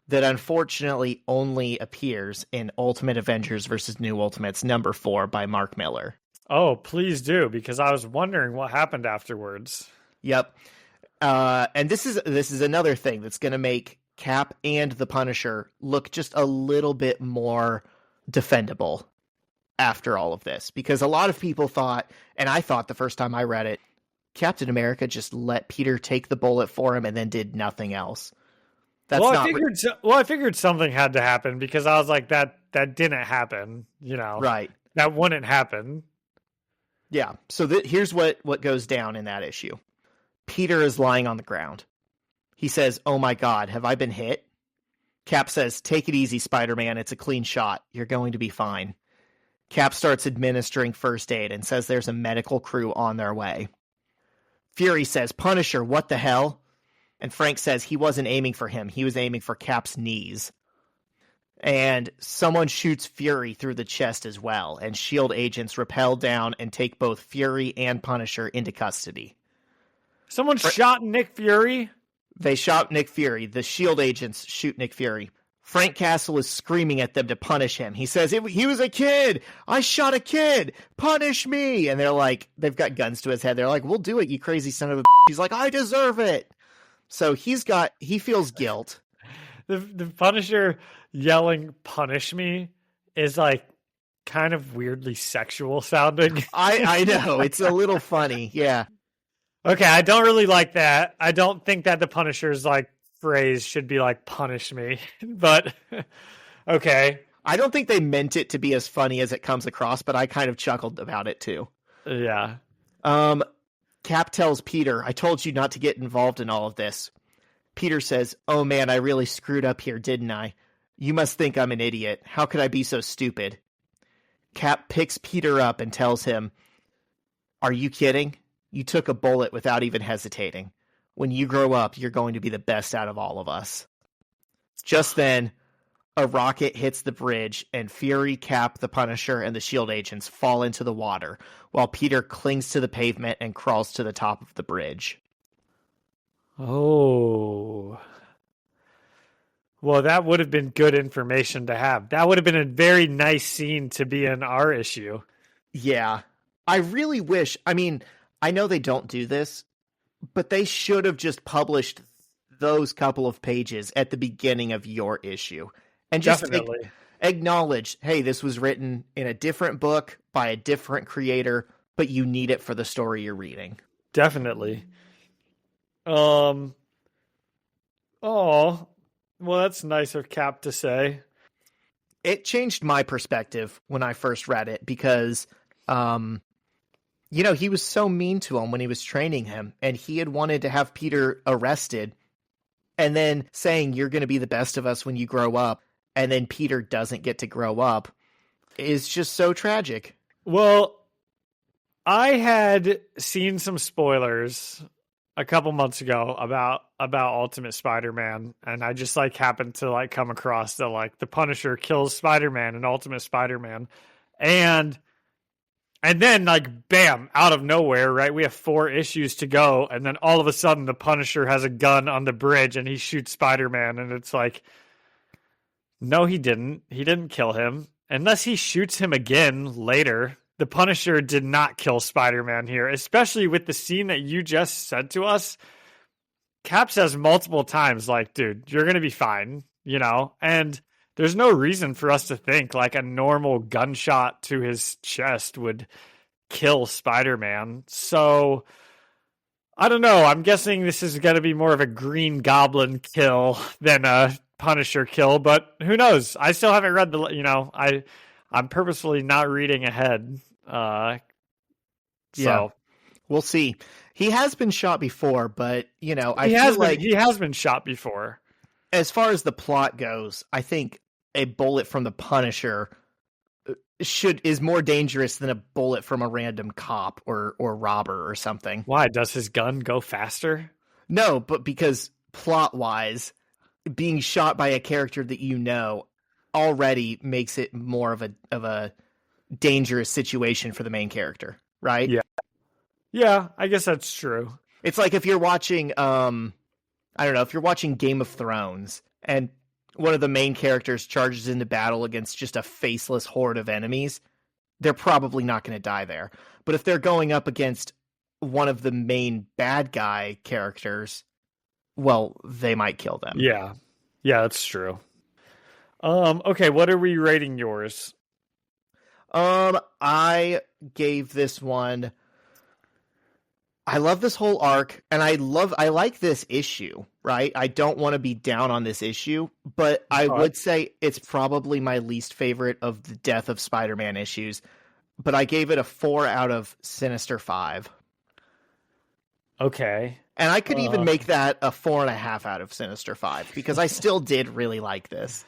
that unfortunately only appears in Ultimate Avengers vs. New Ultimates number 4 by Mark Miller.
Oh, please do, because I was wondering what happened afterwards.
Yep. And this is another thing that's going to make Cap and the Punisher look just a little bit more defendable after all of this, because a lot of people thought, and I thought the first time I read it, Captain America just let Peter take the bullet for him and then did nothing else.
I figured something had to happen, because I was like, that didn't happen, you know.
Right.
That wouldn't happen.
Yeah. So here's what goes down in that issue. Peter is lying on the ground. He says, "Oh my God, have I been hit?" Cap says, "Take it easy, Spider-Man. It's a clean shot. You're going to be fine." Cap starts administering first aid and says there's a medical crew on their way. Fury says, "Punisher, what the hell?" And Frank says he wasn't aiming for him. He was aiming for Cap's knees. And someone shoots Fury through the chest as well, and S.H.I.E.L.D. agents rappel down and take both Fury and Punisher into custody.
Someone shot Nick Fury?
They shot Nick Fury. The S.H.I.E.L.D. agents shoot Nick Fury. Frank Castle is screaming at them to punish him. He says, "He was a kid. I shot a kid. Punish me." And they're like, they've got guns to his head. They're like, "We'll do it, you crazy son of a." He's like, "I deserve it." So he feels guilt.
The Punisher yelling, "Punish me," is like kind of weirdly sexual sounding.
I know. It's a little funny. Yeah.
Okay. I don't really like that. I don't think that the Punisher's like phrase should be like "punish me," but okay.
I don't think they meant it to be as funny as it comes across, but I kind of chuckled about it too.
Yeah.
Cap tells Peter, "I told you not to get involved in all of this." Peter says, "Oh man, I really screwed up here, didn't I? You must think I'm an idiot. How could I be so stupid?" Cap picks Peter up and tells him, "Are you kidding? You took a bullet without even hesitating. When you grow up, you're going to be the best out of all of us." Just then, a rocket hits the bridge, and Fury, Cap, the Punisher, and the S.H.I.E.L.D. agents fall into the water, while Peter clings to the pavement and crawls to the top of the bridge.
Oh. Well, that would have been good information to have. That would have been a very nice scene to be in our issue.
Yeah. I really wish, I know they don't do this, but they should have just published those couple of pages at the beginning of your issue. And just acknowledge, hey, this was written in a different book by a different creator, but you need it for the story you're reading.
Definitely. Oh, well, that's nice of Cap to say.
It changed my perspective when I first read it because, he was so mean to him when he was training him, and he had wanted to have Peter arrested, and then saying, "You're going to be the best of us when you grow up," and then Peter doesn't get to grow up is just so tragic.
Well, I had seen some spoilers a couple months ago about Ultimate Spider-Man, and I just happened to come across that the Punisher kills Spider-Man in Ultimate Spider-Man, and then bam, out of nowhere, right? We have 4 issues to go, and then all of a sudden the Punisher has a gun on the bridge and he shoots Spider-Man, and it's like, no, he didn't. He didn't kill him. unless he shoots him again later, the Punisher did not kill Spider-Man here, especially with the scene that you just said to us. Cap says multiple times, like, dude, you're going to be fine, you know? And there's no reason for us to think like a normal gunshot to his chest would kill Spider-Man. So I don't know. I'm guessing this is going to be more of a Green Goblin kill than a Punisher kill, but who knows? I still haven't read I'm purposefully not reading ahead. So
we'll see. He has been shot before, but he
has been shot before.
As far as the plot goes, I think a bullet from the Punisher is more dangerous than a bullet from a random cop or robber or something.
Why? Does his gun go faster?
No, but because plot-wise, being shot by a character that you know already makes it more of a dangerous situation for the main character, right?
Yeah, I guess that's true.
It's like if you're watching, if you're watching Game of Thrones and one of the main characters charges into battle against just a faceless horde of enemies, they're probably not going to die there. But if they're going up against one of the main bad guy characters, well, they might kill them.
Yeah, that's true. Okay, what are we rating yours?
I gave this one. I love this whole arc, and I like this issue, right? I don't want to be down on this issue, but I would say it's probably my least favorite of the Death of Spider-Man issues, but I gave it a 4 out of Sinister 5.
Okay.
And I could even make that a 4.5 out of Sinister 5, because I still did really like this.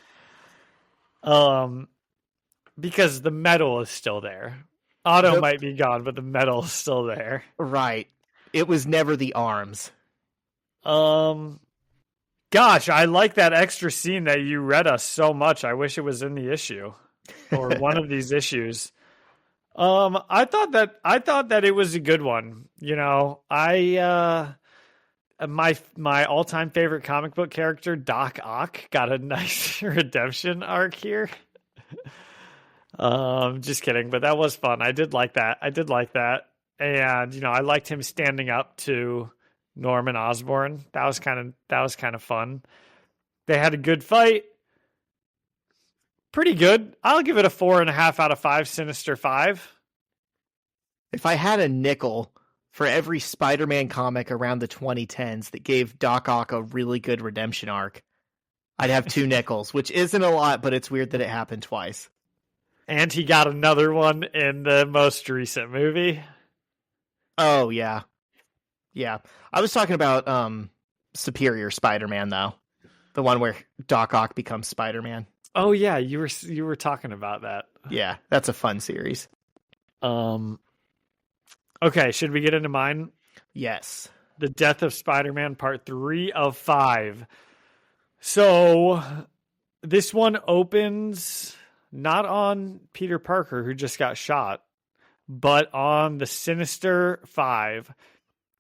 Because the metal is still there. Otto might be gone, but the metal is still there.
Right. It was never the arms.
Gosh, I like that extra scene that you read us so much. I wish it was in the issue or one of these issues. I thought that it was a good one. You know, my all-time favorite comic book character, Doc Ock, got a nice redemption arc here. Just kidding, but that was fun. I did like that. And, I liked him standing up to Norman Osborn. That was kind of fun. They had a good fight. Pretty good. I'll give it a 4.5 out of 5 Sinister 5.
If I had a nickel for every Spider-Man comic around the 2010s that gave Doc Ock a really good redemption arc, I'd have 2 nickels, which isn't a lot, but it's weird that it happened twice.
And he got another one in the most recent movie.
Oh, yeah. Yeah. I was talking about Superior Spider-Man, though. The one where Doc Ock becomes Spider-Man.
Oh, yeah. You were talking about that.
Yeah, that's a fun series.
Okay, should we get into mine?
Yes.
The Death of Spider-Man Part 3 of 5. So, this one opens not on Peter Parker, who just got shot, but on the Sinister 5.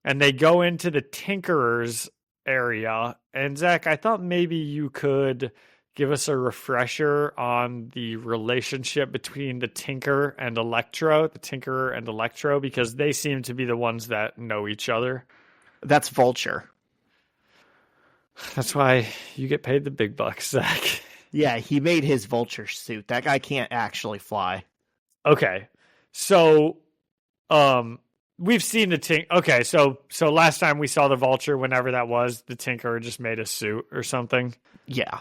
And they go into the Tinkerer's area. And Zach, I thought maybe you could give us a refresher on the relationship between the Tinkerer and Electro, because they seem to be the ones that know each other.
That's Vulture.
That's why you get paid the big bucks, Zach.
Yeah, he made his Vulture suit. That guy can't actually fly.
Okay. So, we've seen the Tinker. Okay, so last time we saw the Vulture, whenever that was, the Tinkerer just made a suit or something.
Yeah.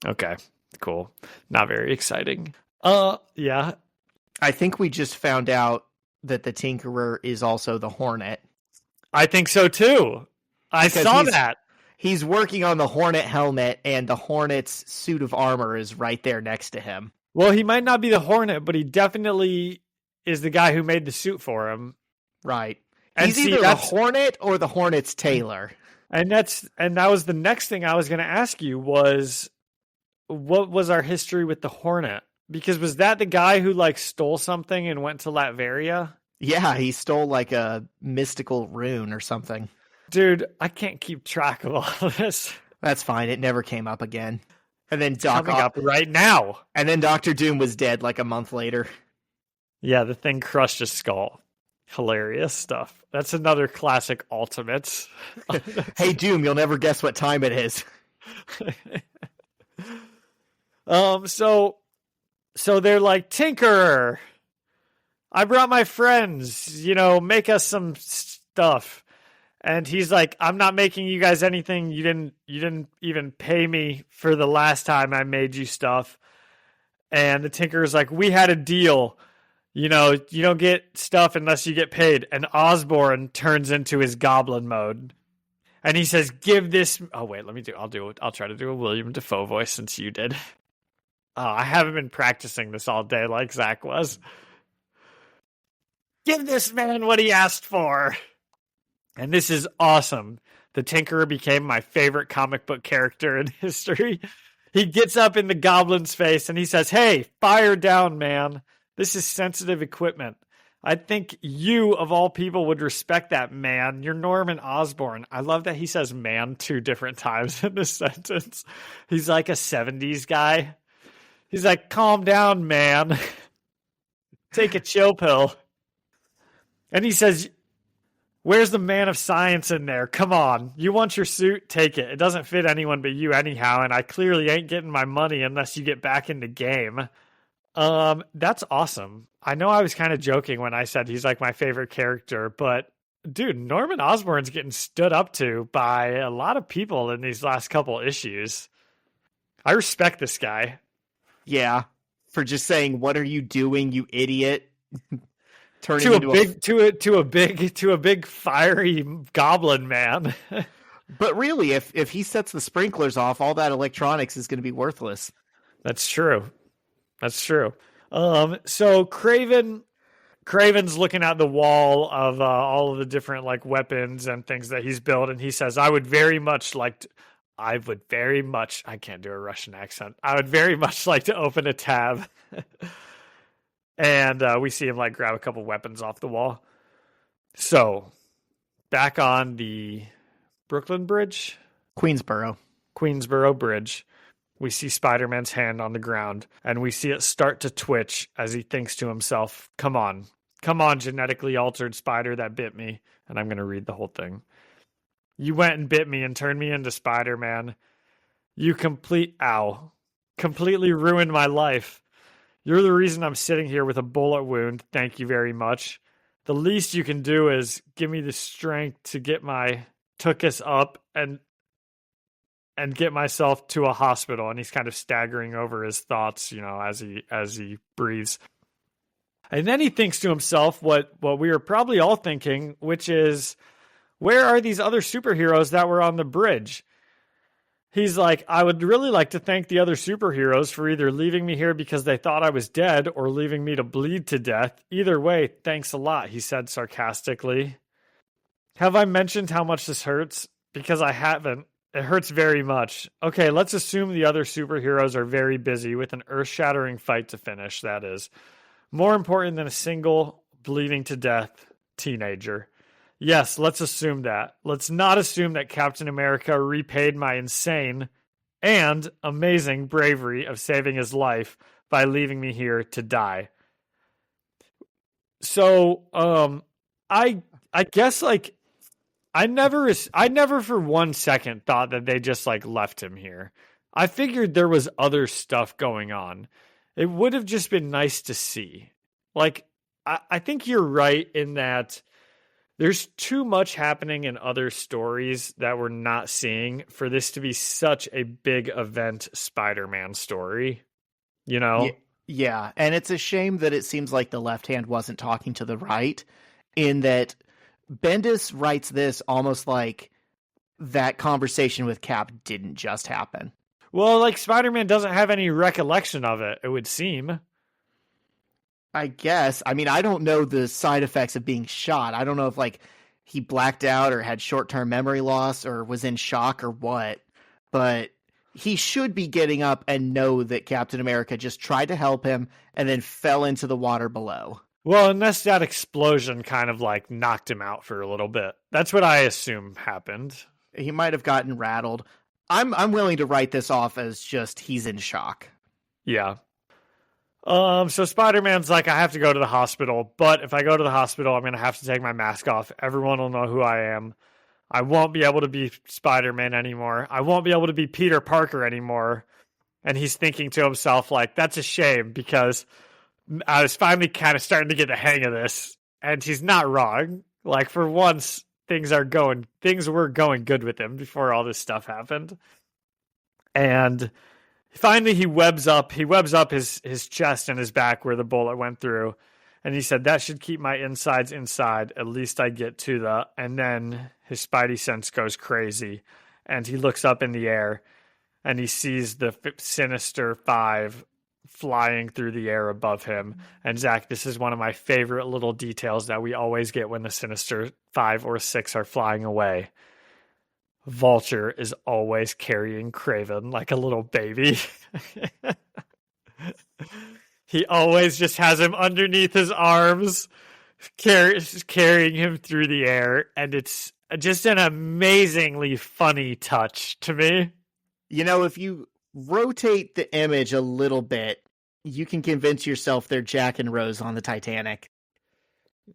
Okay, cool. Not very exciting. Yeah.
I think we just found out that the Tinkerer is also the Hornet.
I think so too. I saw that.
He's working on the Hornet helmet, and the Hornet's suit of armor is right there next to him.
Well, he might not be the Hornet, but he definitely is the guy who made the suit for him.
Right.
And
he's either the Hornet or the Hornet's tailor. And
that was the next thing I was going to ask you was, what was our history with the Hornet? Because was that the guy who stole something and went to Latveria?
Yeah, he stole a mystical rune or something.
Dude, I can't keep track of all of this.
That's fine. It never came up again. And then
coming up right now.
And then Dr. Doom was dead like a month later.
Yeah, the thing crushed his skull. Hilarious stuff. That's another classic Ultimates.
Hey, Doom, you'll never guess what time it is.
So they're like, Tinkerer, I brought my friends, make us some stuff. And he's like, I'm not making you guys anything. You didn't even pay me for the last time I made you stuff. And the Tinkerer's like, we had a deal. You don't get stuff unless you get paid. And Osborn turns into his goblin mode. And he says, give this... Oh, wait, I'll try to do a William Dafoe voice since you did. Oh, I haven't been practicing this all day like Zach was. Give this man what he asked for. And this is awesome. The Tinkerer became my favorite comic book character in history. He gets up in the goblin's face and he says, hey, fire down, man. This is sensitive equipment. I think you, of all people, would respect that, man. You're Norman Osborn. I love that he says man 2 different times in this sentence. He's like a 70s guy. He's like, calm down, man. Take a chill pill. And he says, where's the man of science in there? Come on. You want your suit? Take it. It doesn't fit anyone but you anyhow, and I clearly ain't getting my money unless you get back in the game. That's awesome. I know I was kind of joking when I said he's like my favorite character, but dude, Norman Osborn's getting stood up to by a lot of people in these last couple issues. I respect this guy.
Yeah, for just saying, "What are you doing, you idiot?"
Turning into a big fiery goblin man.
But really, if he sets the sprinklers off, all that electronics is going to be worthless.
That's true. So Craven's looking at the wall of all of the different like weapons and things that he's built, and he says, I would very much, I can't do a Russian accent. I would very much like to open a tab. And we see him like grab a couple weapons off the wall. So back on the Brooklyn Bridge?
Queensboro
Bridge. We see Spider-Man's hand on the ground, and we see it start to twitch as he thinks to himself, come on, genetically altered spider that bit me. And I'm going to read the whole thing. You went and bit me and turned me into Spider-Man. You completely ruined my life. You're the reason I'm sitting here with a bullet wound. Thank you very much. The least you can do is give me the strength to get my tuchus up and get myself to a hospital. And he's kind of staggering over his thoughts, as he breathes. And then he thinks to himself what we are probably all thinking, which is, where are these other superheroes that were on the bridge? He's like, I would really like to thank the other superheroes for either leaving me here because they thought I was dead or leaving me to bleed to death. Either way, thanks a lot, he said sarcastically. Have I mentioned how much this hurts? Because I haven't. It hurts very much. Okay, let's assume the other superheroes are very busy with an earth-shattering fight to finish, that is. More important than a single bleeding to death teenager. Yes, let's assume that. Let's not assume that Captain America repaid my insane and amazing bravery of saving his life by leaving me here to die. So, I guess I never for 1 second thought that they just left him here. I figured there was other stuff going on. It would have just been nice to see. I think you're right in that there's too much happening in other stories that we're not seeing for this to be such a big event Spider-Man story,
Yeah, and it's a shame that it seems like the left hand wasn't talking to the right, in that Bendis writes this almost like that conversation with Cap didn't just happen.
Well, Spider-Man doesn't have any recollection of it, it would seem.
I guess. I mean, I don't know the side effects of being shot. I don't know if he blacked out or had short-term memory loss or was in shock or what, but he should be getting up and know that Captain America just tried to help him and then fell into the water below.
Well, unless that explosion kind of knocked him out for a little bit. That's what I assume happened.
He might have gotten rattled. I'm willing to write this off as just he's in shock.
Yeah. So Spider-Man's like, I have to go to the hospital, but if I go to the hospital, I'm going to have to take my mask off. Everyone will know who I am. I won't be able to be Spider-Man anymore. I won't be able to be Peter Parker anymore. And he's thinking to himself, like, that's a shame because I was finally kind of starting to get the hang of this. And he's not wrong. Like, for once, things were going good with him before all this stuff happened. And finally he webs up his chest and his back where the bullet went through. And he said, that should keep my insides inside. At least I get to the... And then his spidey sense goes crazy. And he looks up in the air and he sees the Sinister Five flying through the air above him. And Zach, this is one of my favorite little details that we always get when the Sinister 5 or 6 are flying away. Vulture is always carrying Kraven like a little baby. He always just has him underneath his arms, carrying him through the air. And it's just an amazingly funny touch to me.
You know, if you rotate the image a little bit, you can convince yourself they're Jack and Rose on the Titanic.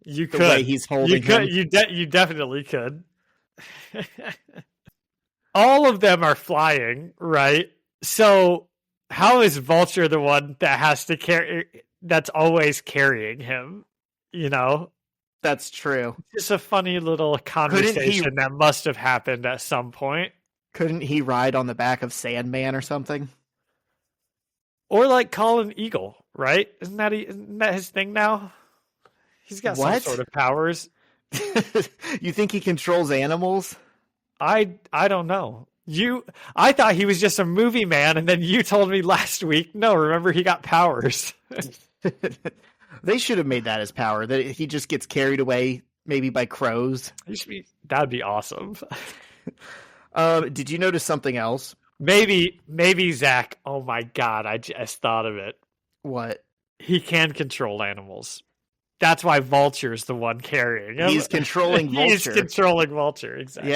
You
the
could.
Way he's holding him.
You definitely could. All of them are flying, right? So how is Vulture the one that has to that's always carrying him? You know?
That's true.
It's just a funny little conversation that must have happened at some point.
Couldn't he ride on the back of Sandman or something?
Or like call an eagle, right? Isn't that his thing now? He's got some sort of powers.
You think he controls animals?
I don't know. I thought he was just a movie man, and then you told me last week, no, remember he got powers.
They should have made that his power, that he just gets carried away maybe by crows.
That'd be awesome.
Did you notice something else?
Maybe Zach, oh my God, I just thought of it.
What?
He can control animals. That's why Vulture's the one carrying him.
He's controlling Vulture.
He's controlling Vulture, exactly.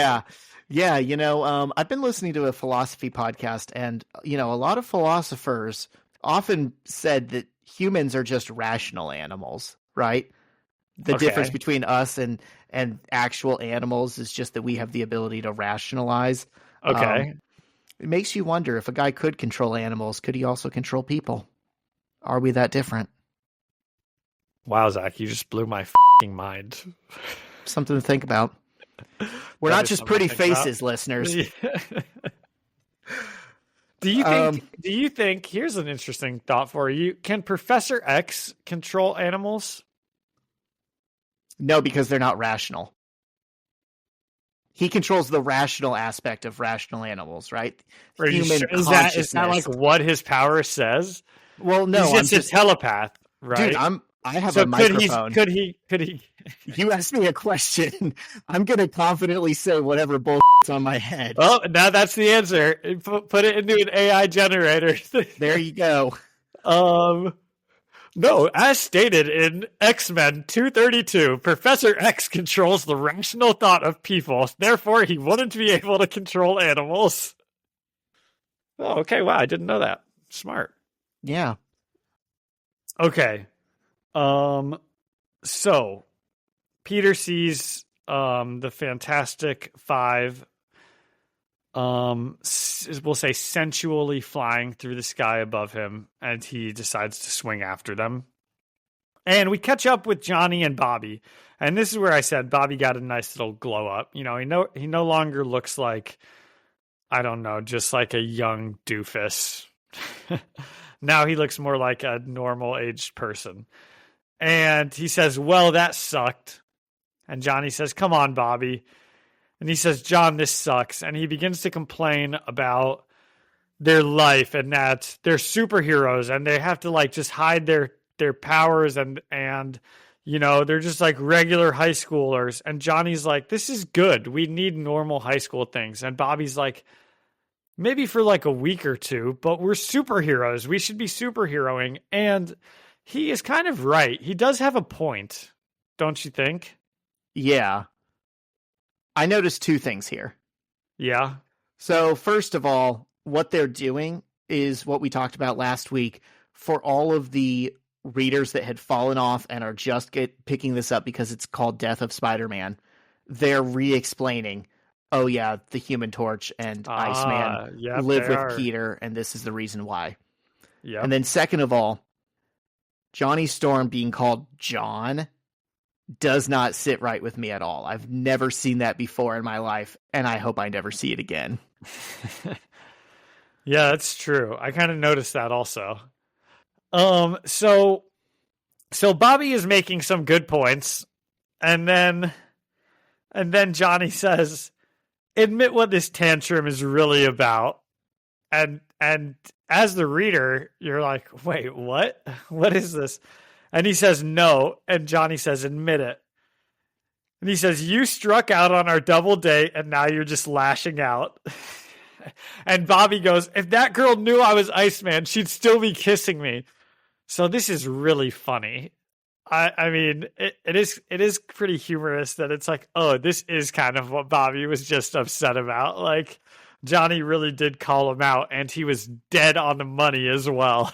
Yeah, you know, I've been listening to a philosophy podcast, and, you know, a lot of philosophers often said that humans are just rational animals, right? The difference between us and actual animals is just that we have the ability to rationalize.
Okay.
It makes you wonder, if a guy could control animals, could he also control people? Are we that different?
Wow, Zach, you just blew my f***ing mind.
Something to think about. We're not just pretty faces, listeners.
Do you think, here's an interesting thought for you, can Professor X control animals?
No, because they're not rational. He controls the rational aspect of rational animals, right?
Human consciousness. Is that like what his power says?
Well, no.
He's just a telepath, right?
Dude, I have a microphone.
Could he?
You asked me a question. I'm going to confidently say whatever bullshit's on my head.
Well, now that's the answer. Put it into an AI generator.
There you go.
No, as stated in X-Men 232, Professor X controls the rational thought of people. Therefore, he wouldn't be able to control animals. Oh, okay. Wow, I didn't know that. Smart.
Yeah.
Okay. So Peter sees the Fantastic Five, we'll say sensually flying through the sky above him, and he decides to swing after them. And we catch up with Johnny and Bobby, and this is where I said Bobby got a nice little glow up. You know, he no longer looks like, I don't know, just like a young doofus. Now he looks more like a normal aged person. And he says, well, that sucked. And Johnny says, come on, Bobby. And he says, John, this sucks. And he begins to complain about their life and that they're superheroes and they have to like just hide their powers and you know, they're just like regular high schoolers. And Johnny's like, this is good. We need normal high school things. And Bobby's like, maybe for like a week or two, but we're superheroes. We should be superheroing. And he is kind of right. He does have a point, don't you think?
Yeah. I noticed two things here.
Yeah.
So first of all, what they're doing is what we talked about last week. For all of the readers that had fallen off and are just picking this up because it's called Death of Spider-Man, they're re-explaining, oh yeah, the Human Torch and Iceman live with Peter, and this is the reason why. Yep. And then second of all, Johnny Storm being called John does not sit right with me at all. I've never seen that before in my life, and I hope I never see it again.
Yeah, that's true. I kind of noticed that also. So Bobby is making some good points, and then Johnny says, admit what this tantrum is really about. And as the reader, you're like, wait, what? What is this? And he says, no. And Johnny says, admit it. And he says, you struck out on our double date and now you're just lashing out. And Bobby goes, if that girl knew I was Iceman, she'd still be kissing me. So this is really funny. I mean, it is pretty humorous that it's like, oh, this is kind of what Bobby was just upset about. Like, Johnny really did call him out, and he was dead on the money as well.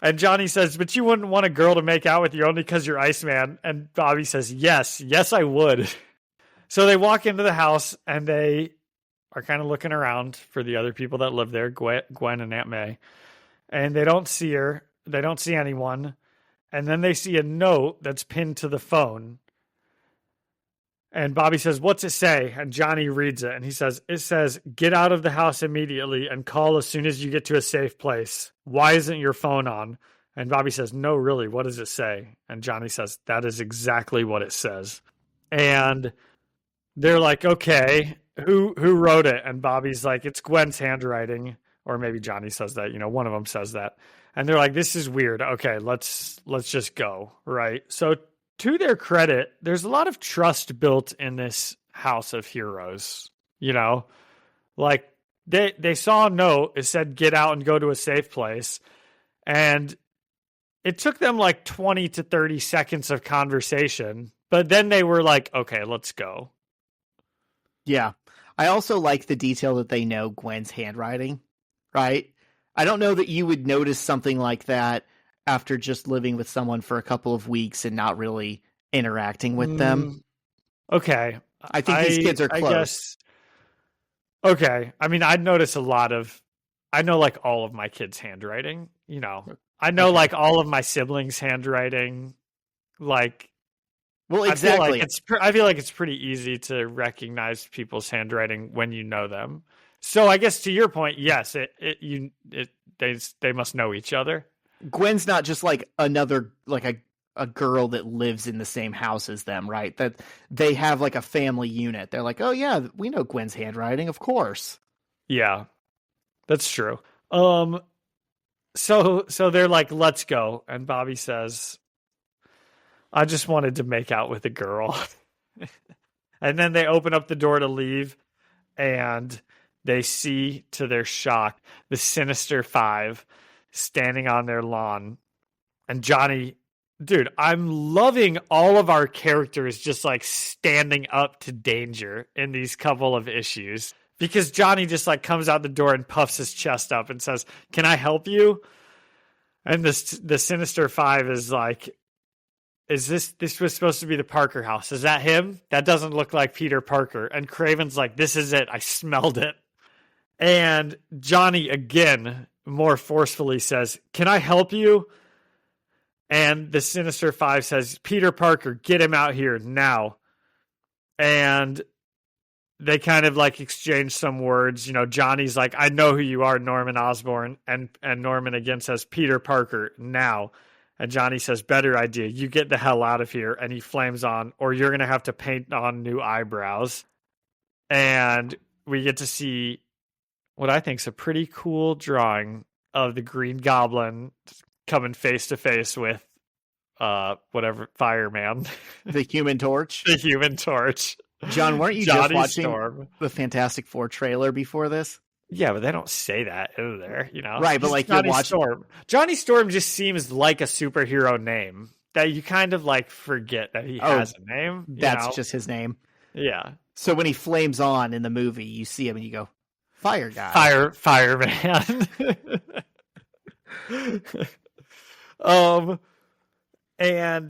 And Johnny says, but you wouldn't want a girl to make out with you only because you're Iceman. And Bobby says, yes, I would. So they walk into the house, and they are kind of looking around for the other people that live there, Gwen and Aunt May. And they don't see her. They don't see anyone. And then they see a note that's pinned to the phone. And Bobby says, what's it say? And Johnny reads it. And he says, it says, get out of the house immediately and call as soon as you get to a safe place. Why isn't your phone on? And Bobby says, no, really, what does it say? And Johnny says, that is exactly what it says. And they're like, okay, who wrote it? And Bobby's like, it's Gwen's handwriting. Or maybe Johnny says that, one of them says that. And they're like, this is weird. Okay, let's just go, right? So to their credit, there's a lot of trust built in this house of heroes, Like, they saw a note, it said, get out and go to a safe place. And it took them like 20 to 30 seconds of conversation. But then they were like, okay, let's go.
Yeah. I also like the detail that they know Gwen's handwriting, right? I don't know that you would notice something like that after just living with someone for a couple of weeks and not really interacting with them.
Okay.
I think these kids are close.
I guess. Okay. I mean, I'd notice I know like all of my kids' handwriting, I know like all of my siblings' handwriting, like.
Well, exactly.
I feel like it's pretty easy to recognize people's handwriting when you know them. So I guess to your point, yes, they must know each other.
Gwen's not just like another, like a girl that lives in the same house as them, right? That they have like a family unit. They're like, oh yeah, we know Gwen's handwriting, of course.
Yeah, that's true. So they're like, let's go. And Bobby says, I just wanted to make out with a girl. And then they open up the door to leave, and they see, to their shock, the Sinister Five standing on their lawn. And Johnny, dude, I'm loving all of our characters just like standing up to danger in these couple of issues. Because Johnny just like comes out the door and puffs his chest up and says, can I help you? And the Sinister Five is like, this was supposed to be the Parker house. Is that him? That doesn't look like Peter Parker. And Craven's like, this is it. I smelled it. And Johnny, again, more forcefully says, can I help you? And the Sinister Five says, Peter Parker, get him out here now. And they kind of like exchange some words. Johnny's like, I know who you are, Norman Osborn. And Norman again says, Peter Parker, now. And Johnny says, better idea. You get the hell out of here. And he flames on, or you're going to have to paint on new eyebrows. And we get to see what I think is a pretty cool drawing of the Green Goblin coming face to face with Fireman.
The Human Torch.
The Human Torch.
John, weren't you just watching the Fantastic Four trailer before this?
Yeah, but they don't say that in there,
Right, but like
Johnny Storm. Johnny Storm just seems like a superhero name that you kind of like forget that he has a name.
That's just his name.
Yeah.
So when he flames on in the movie, you see him and you go, fire guy.
Fireman. And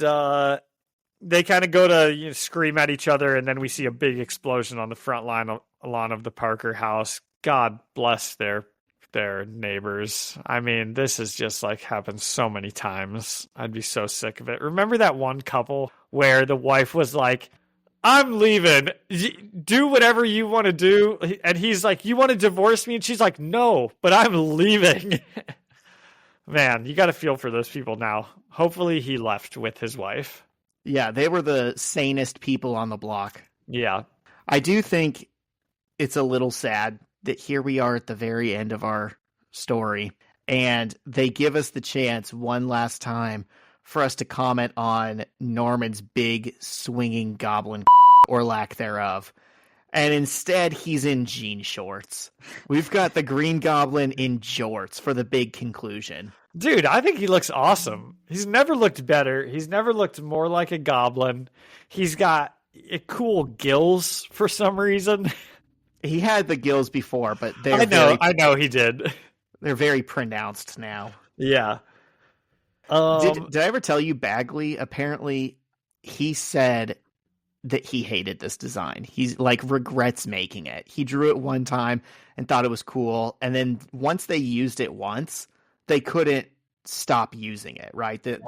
they kind of go to scream at each other, and then we see a big explosion on the front lawn of the Parker house. God bless their neighbors. I mean, this is just like happened so many times. I'd be so sick of it. Remember that one couple where the wife was like, I'm leaving. Do whatever you want to do. And he's like, you want to divorce me? And she's like, no, but I'm leaving. Man, you got to feel for those people now. Hopefully he left with his wife.
Yeah, they were the sanest people on the block.
Yeah.
I do think it's a little sad that here we are at the very end of our story, and they give us the chance one last time for us to comment on Norman's big swinging goblin or lack thereof. And instead, he's in jean shorts. We've got the Green Goblin in jorts for the big conclusion.
Dude, I think he looks awesome. He's never looked better. He's never looked more like a goblin. He's got cool gills for some reason.
He had the gills before, but
I know he did.
They're very pronounced now.
Yeah.
Did I ever tell you Bagley? Apparently, he said that he hated this design. He's like regrets making it. He drew it one time and thought it was cool, and then once they used it once, they couldn't stop using it. Right? This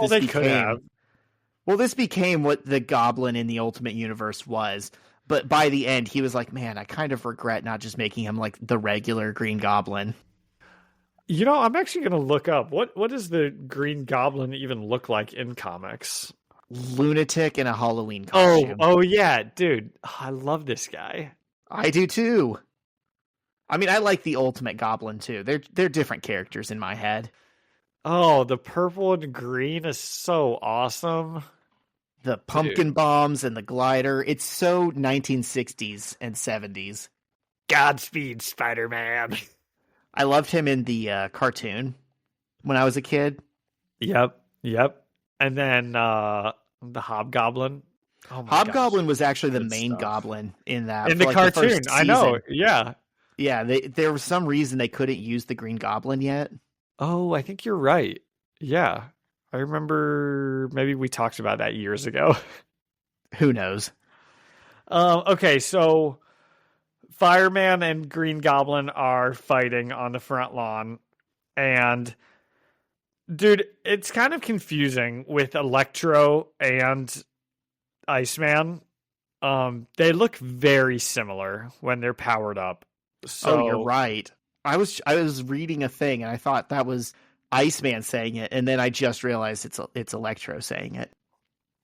became what the Goblin in the Ultimate Universe was. But by the end, he was like, man, I kind of regret not just making him like the regular Green Goblin.
I'm actually going to look up what does the Green Goblin even look like in comics?
Lunatic in a Halloween costume.
Oh yeah, dude. I love this guy.
I do too. I mean, I like the Ultimate Goblin too. They're different characters in my head.
Oh, the purple and green is so awesome.
The pumpkin bombs and the glider. It's so 1960s and 70s.
Godspeed, Spider-Man.
I loved him in the cartoon when I was a kid.
Yep. And then the Hobgoblin. Oh my
Hobgoblin
gosh.
was actually the
Good
main
stuff.
goblin in that.
In the cartoon, I know. Yeah.
Yeah, there was some reason they couldn't use the Green Goblin yet.
Oh, I think you're right. Yeah. I remember maybe we talked about that years ago.
Who knows?
Okay, so Fireman and Green Goblin are fighting on the front lawn. And, dude, it's kind of confusing with Electro and Iceman. They look very similar when they're powered up. So,
you're right. I was reading a thing and I thought that was Iceman saying it, and then I just realized it's Electro saying it.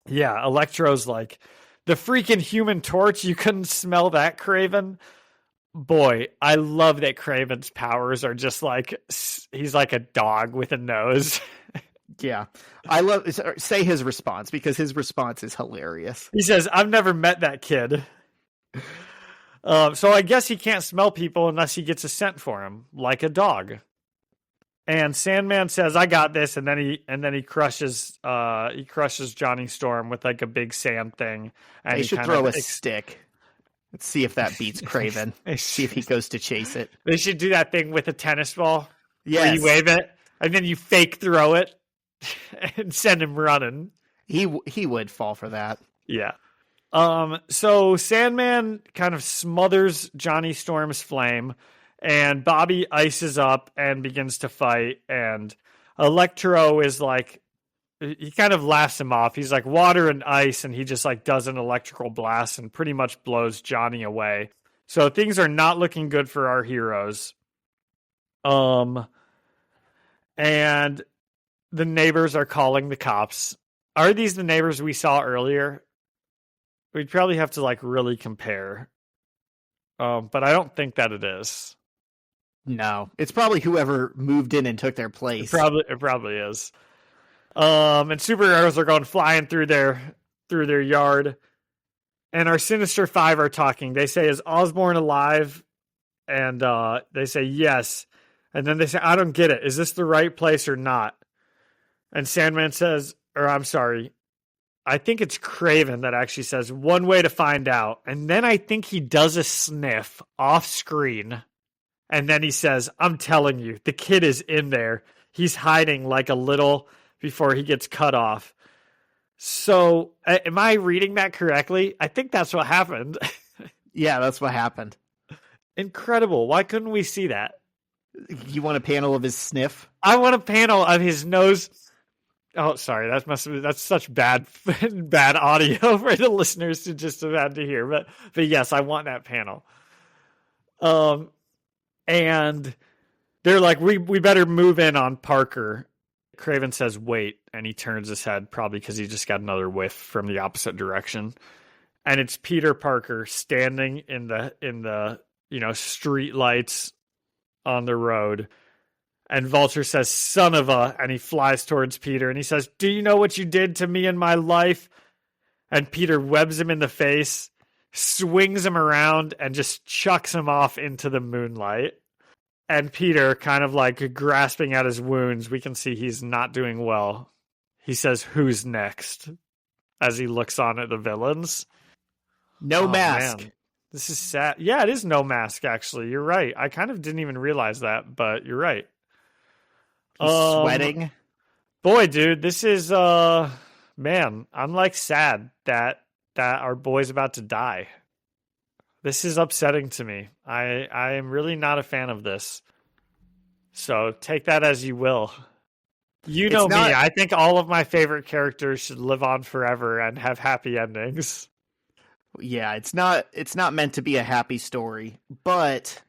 Yeah, Electro's like the freaking Human Torch. You couldn't smell that, Kraven? Boy, I love that Kraven's powers are just like he's like a dog with a nose.
Yeah, I love say his response because his response is hilarious.
He says, "I've never met that kid." So I guess he can't smell people unless he gets a scent for him, like a dog. And Sandman says, "I got this," and then he crushes Johnny Storm with like a big sand thing. And
they should throw a stick. Let's see if that beats Kraven. See if he goes to chase it.
They should do that thing with a tennis ball.
Yes.
Where you wave it and then you fake throw it and send him running.
He would fall for that.
Yeah. So Sandman kind of smothers Johnny Storm's flame, and Bobby ices up and begins to fight, and Electro is like, he kind of laughs him off. He's like water and ice, and he just like does an electrical blast and pretty much blows Johnny away. So things are not looking good for our heroes. And the neighbors are calling the cops. Are these the neighbors we saw earlier? We'd probably have to like really compare. But I don't think that it is.
No, it's probably whoever moved in and took their place.
It probably is. And superheroes are going flying through their yard. And our Sinister Five are talking. They say, "Is Osborn alive?" And they say, "Yes." And then they say, "I don't get it. Is this the right place or not?" And Sandman says, or I'm sorry, I think it's Craven that actually says one way to find out. And then I think he does a sniff off screen. And then he says, I'm telling you, the kid is in there. He's hiding like a little before he gets cut off. So am I reading that correctly? I think that's what happened.
Yeah, that's what happened.
Incredible. Why couldn't we see that?
You want a panel of his sniff?
I want a panel of his nose. Oh, sorry. That's such bad audio for the listeners to just have had to hear. But yes, I want that panel. And they're like, we better move in on Parker. Craven says, wait. And he turns his head, probably because he just got another whiff from the opposite direction. And it's Peter Parker standing in the street lights on the road. And Vulture says, son of a, and he flies towards Peter and he says, do you know what you did to me in my life? And Peter webs him in the face, swings him around, and just chucks him off into the moonlight. And Peter, kind of like grasping at his wounds, we can see he's not doing well. He says, who's next? As he looks on at the villains.
No mask.
Man. This is sad. Yeah, it is no mask, actually. You're right. I kind of didn't even realize that, but you're right.
He's sweating.
Boy, dude, this is, man, I'm like sad that our boy's about to die. This is upsetting to me. I am really not a fan of this. So take that as you will. You know me. I think all of my favorite characters should live on forever and have happy endings.
Yeah, it's not meant to be a happy story, but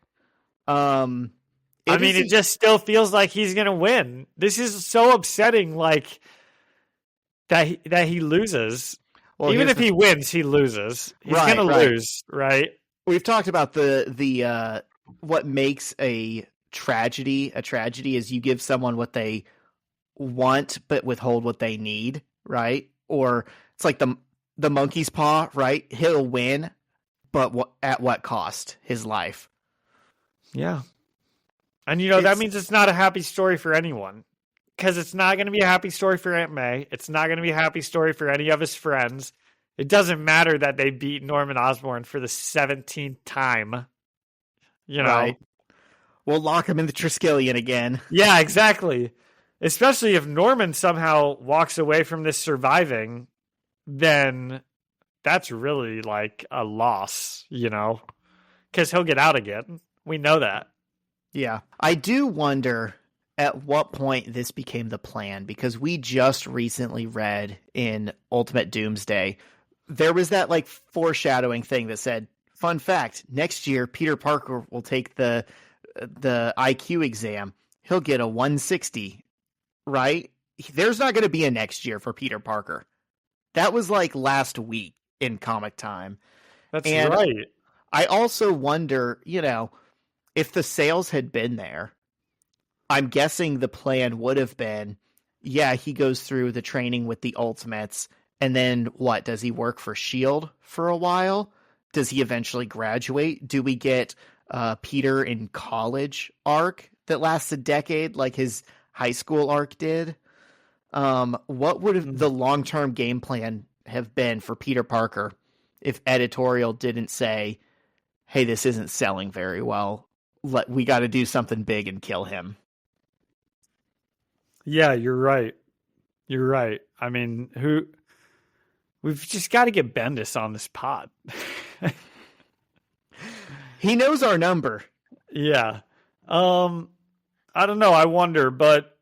it just still feels like he's gonna win. This is so upsetting, like that he loses. Well, even if he wins, he loses. He's gonna lose, right?
We've talked about the what makes a tragedy is you give someone what they want but withhold what they need, right? Or it's like the monkey's paw, right? He'll win, but at what cost? His life.
Yeah. And that means it's not a happy story for anyone. Because it's not going to be a happy story for Aunt May. It's not going to be a happy story for any of his friends. It doesn't matter that they beat Norman Osborn for the 17th time.
Right. We'll lock him in the Triskelion again.
Yeah, exactly. Especially if Norman somehow walks away from this surviving, then that's really like a loss, because he'll get out again. We know that.
Yeah. I do wonder at what point this became the plan, because we just recently read in Ultimate Doomsday, there was that like foreshadowing thing that said, fun fact, next year Peter Parker will take the IQ exam. He'll get a 160, right? There's not going to be a next year for Peter Parker. That was like last week in comic time.
That's right.
I also wonder, if the sales had been there, I'm guessing the plan would have been, yeah, he goes through the training with the Ultimates, and then what? Does he work for S.H.I.E.L.D. for a while? Does he eventually graduate? Do we get Peter in college arc that lasts a decade like his high school arc did? What would have the long-term game plan have been for Peter Parker if editorial didn't say, hey, this isn't selling very well. We got to do something big and kill him.
Yeah, you're right. You're right. I mean, we've just got to get Bendis on this pod.
He knows our number.
Yeah. I don't know. I wonder, but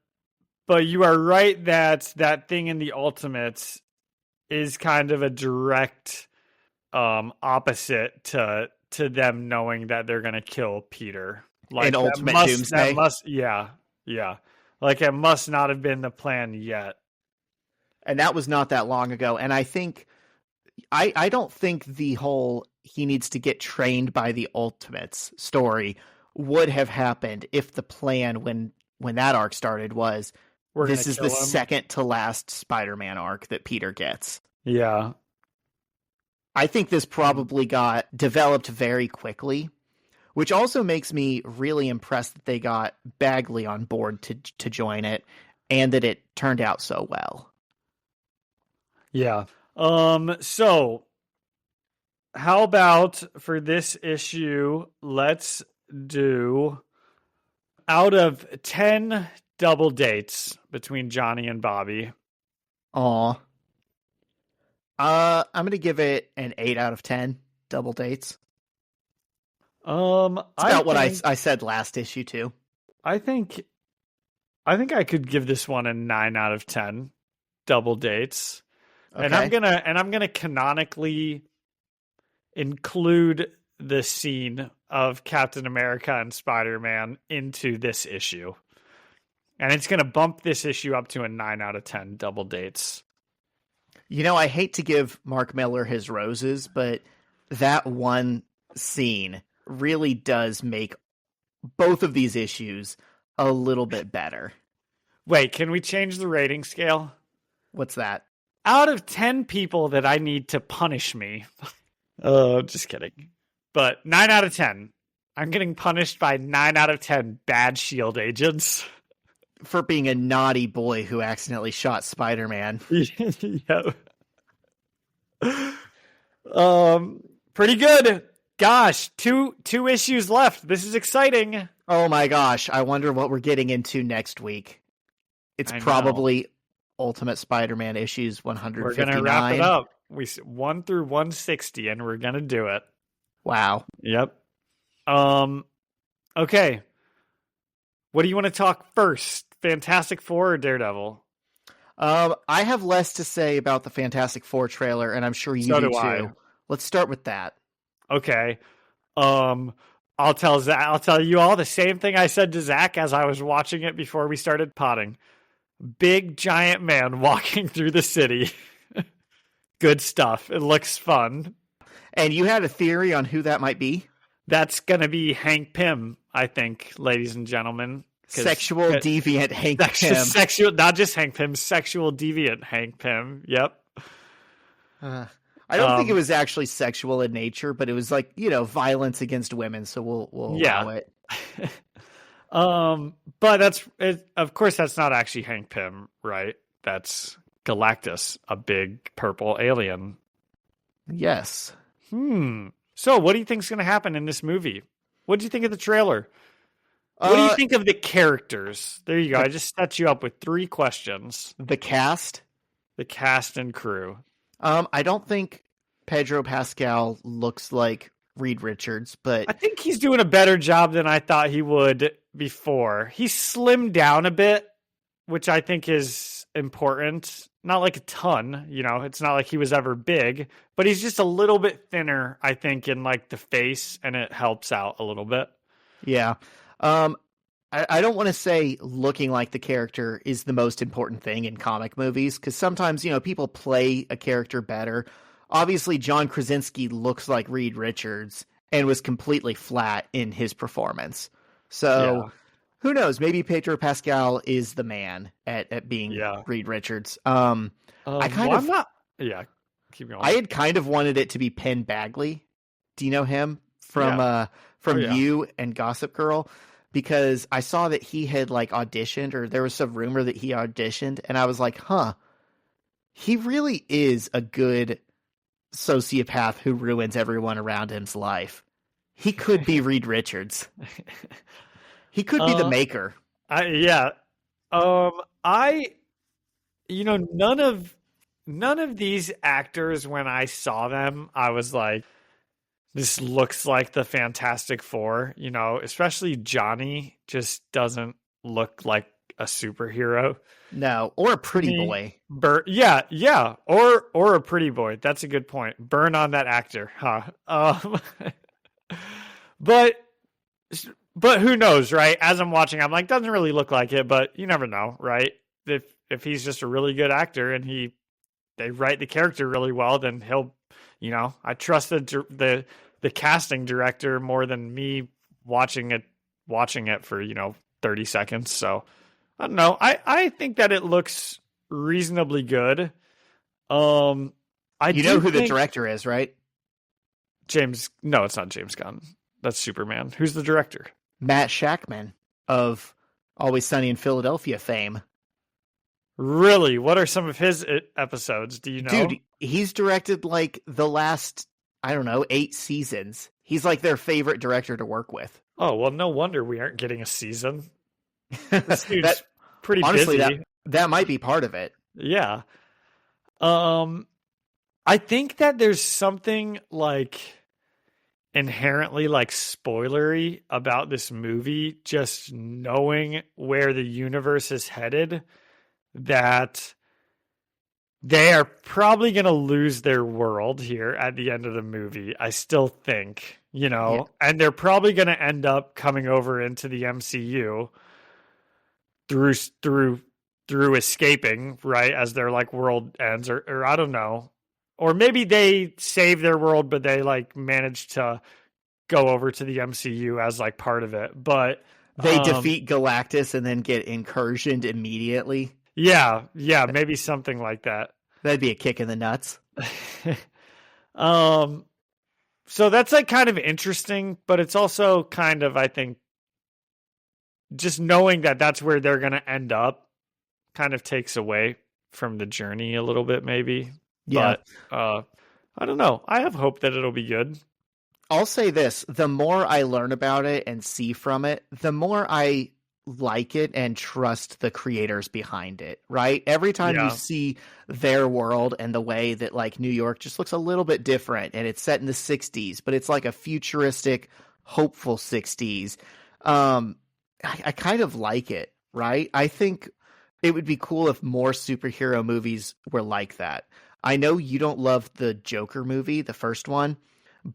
you are right that thing in the Ultimates is kind of a direct opposite to them knowing that they're going to kill Peter. Like
in Ultimate Doomsday?
Yeah. Like it must not have been the plan yet.
And that was not that long ago. And I think, I don't think the whole he needs to get trained by the Ultimates story would have happened if the plan when that arc started was, this is the second to last Spider-Man arc that Peter gets.
Yeah.
I think this probably got developed very quickly, which also makes me really impressed that they got Bagley on board to join it and that it turned out so well.
Yeah. So how about for this issue, let's do out of 10 double dates between Johnny and Bobby.
Aw. I'm going to give it an 8 out of 10 double dates. It's about what I said last issue too.
I think I could give this one a 9 out of 10 double dates. Okay. And I'm gonna canonically include the scene of Captain America and Spider-Man into this issue. And it's gonna bump this issue up to a 9 out of 10 double dates.
You know, I hate to give Mark Miller his roses, but that one scene really does make both of these issues a little bit better.
Wait, can we change the rating scale?
What's that?
Out of 10 people that I need to punish me. Just kidding. But 9 out of 10. I'm getting punished by 9 out of 10 bad S.H.I.E.L.D. agents.
For being a naughty boy who accidentally shot Spider-Man.
Yep. Pretty good. Gosh, two issues left. This is exciting.
Oh my gosh, I wonder what we're getting into next week. It's probably Ultimate Spider-Man issues 159.
We're going to wrap it up. 1 through 160, and we're going to do it.
Wow.
Yep. Okay. What do you want to talk first? Fantastic Four or Daredevil?
I have less to say about the Fantastic Four trailer, and I'm sure you do too. Let's start with that.
Okay. I'll tell you all the same thing I said to Zach as I was watching it before we started potting. Big giant man walking through the city. Good stuff. It looks fun.
And you had a theory on who that might be?
That's going to be Hank Pym, I think, ladies and gentlemen.
Sexual deviant Hank Pym.
Not just Hank Pym, sexual deviant Hank Pym. Yep.
I don't think it was actually sexual in nature, but it was like, violence against women. So we'll allow it.
But of course, that's not actually Hank Pym, right? That's Galactus, a big purple alien.
Yes.
So what do you think is going to happen in this movie? What do you think of the trailer? What do you think of the characters? There you go. I just set you up with 3 questions.
The cast?
The cast and crew.
I don't think Pedro Pascal looks like Reed Richards, but
I think he's doing a better job than I thought he would before. He's slimmed down a bit, which I think is important. Not like a ton, it's not like he was ever big, but he's just a little bit thinner, I think, in like the face, and it helps out a little bit.
Yeah. I don't want to say looking like the character is the most important thing in comic movies, because sometimes, people play a character better. Obviously, John Krasinski looks like Reed Richards and was completely flat in his performance. So who knows? Maybe Pedro Pascal is the man at being Reed Richards.
Keep going.
I had kind of wanted it to be Penn Badgley. Do you know him from You and Gossip Girl? Because I saw that he had auditioned, or there was some rumor that he auditioned, and I was like, he really is a good sociopath who ruins everyone around him's life. He could be Reed Richards. He could be the Maker.
None of these actors, when I saw them, I was like, this looks like the Fantastic Four, especially Johnny just doesn't look like a superhero.
No, or a pretty boy.
Or a pretty boy. That's a good point. Burn on that actor, huh? But who knows, right? As I'm watching, I'm like, doesn't really look like it, but you never know, right? If he's just a really good actor and they write the character really well, then he'll, I trust the casting director more than me watching it for 30 seconds. So I don't know. I think that it looks reasonably good.
Who the director is, right?
No, it's not James Gunn. That's Superman. Who's the director?
Matt Shakman of Always Sunny in Philadelphia fame.
Really? What are some of his episodes? Do you know?
Dude, he's directed like the last, I don't know, 8 seasons. He's like their favorite director to work with.
Oh, well, no wonder we aren't getting a season. This dude's pretty
honestly,
busy.
That might be part of it.
Yeah. I think that there's something like inherently like spoilery about this movie, just knowing where the universe is headed, that they are probably going to lose their world here at the end of the movie. I still think, and they're probably going to end up coming over into the MCU through escaping, right, as their like world ends, or I don't know. Or maybe they save their world, but they like manage to go over to the MCU as like part of it. But
they defeat Galactus and then get incursioned immediately.
Yeah, maybe something like that.
That'd be a kick in the nuts.
So that's like kind of interesting, but it's also kind of, I think, just knowing that that's where they're going to end up kind of takes away from the journey a little bit, maybe.
Yeah.
But I don't know. I have hope that it'll be good.
I'll say this. The more I learn about it and see from it, the more I like it and trust the creators behind it, right? Every time you see their world and the way that like New York just looks a little bit different, and it's set in the 60s, but it's like a futuristic, hopeful 60s. I kind of like it, right? I think it would be cool if more superhero movies were like that. I know you don't love the Joker movie, the first one,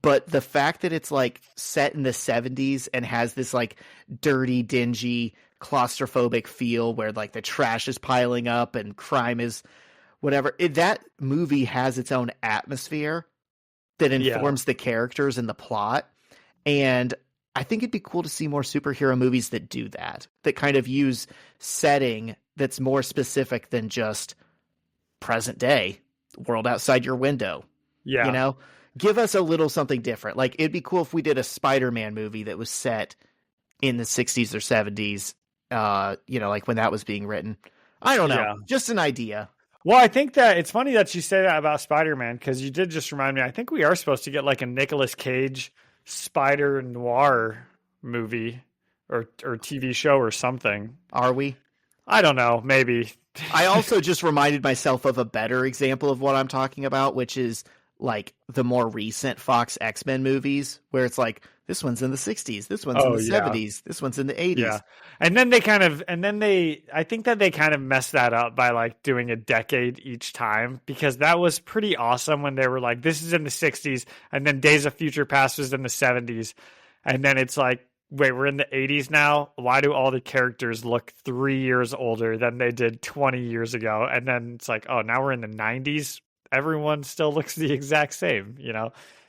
but the fact that it's like set in the 70s and has this like dirty, dingy, claustrophobic feel where like the trash is piling up and crime is whatever, that movie has its own atmosphere that informs the characters and the plot. And I think it'd be cool to see more superhero movies that do that kind of use setting that's more specific than just present day, world outside your window.
Yeah.
Give us a little something different. Like, it'd be cool if we did a Spider-Man movie that was set in the 60s or 70s, like when that was being written. I don't know. Yeah. Just an idea.
Well, I think that it's funny that you say that about Spider-Man, because you did just remind me, I think we are supposed to get like a Nicolas Cage Spider Noir movie or TV show or something.
Are we?
I don't know. Maybe.
I also just reminded myself of a better example of what I'm talking about, which is like the more recent Fox X-Men movies, where it's like, this one's in the 60s, this one's in the 70s, this one's in the 80s.
Yeah. And then I think that they kind of messed that up by like doing a decade each time, because that was pretty awesome when they were like, this is in the 60s, and then Days of Future Past was in the 70s. And then it's like, wait, we're in the 80s now? Why do all the characters look 3 years older than they did 20 years ago? And then it's like, oh, now we're in the 90s? Everyone still looks the exact same,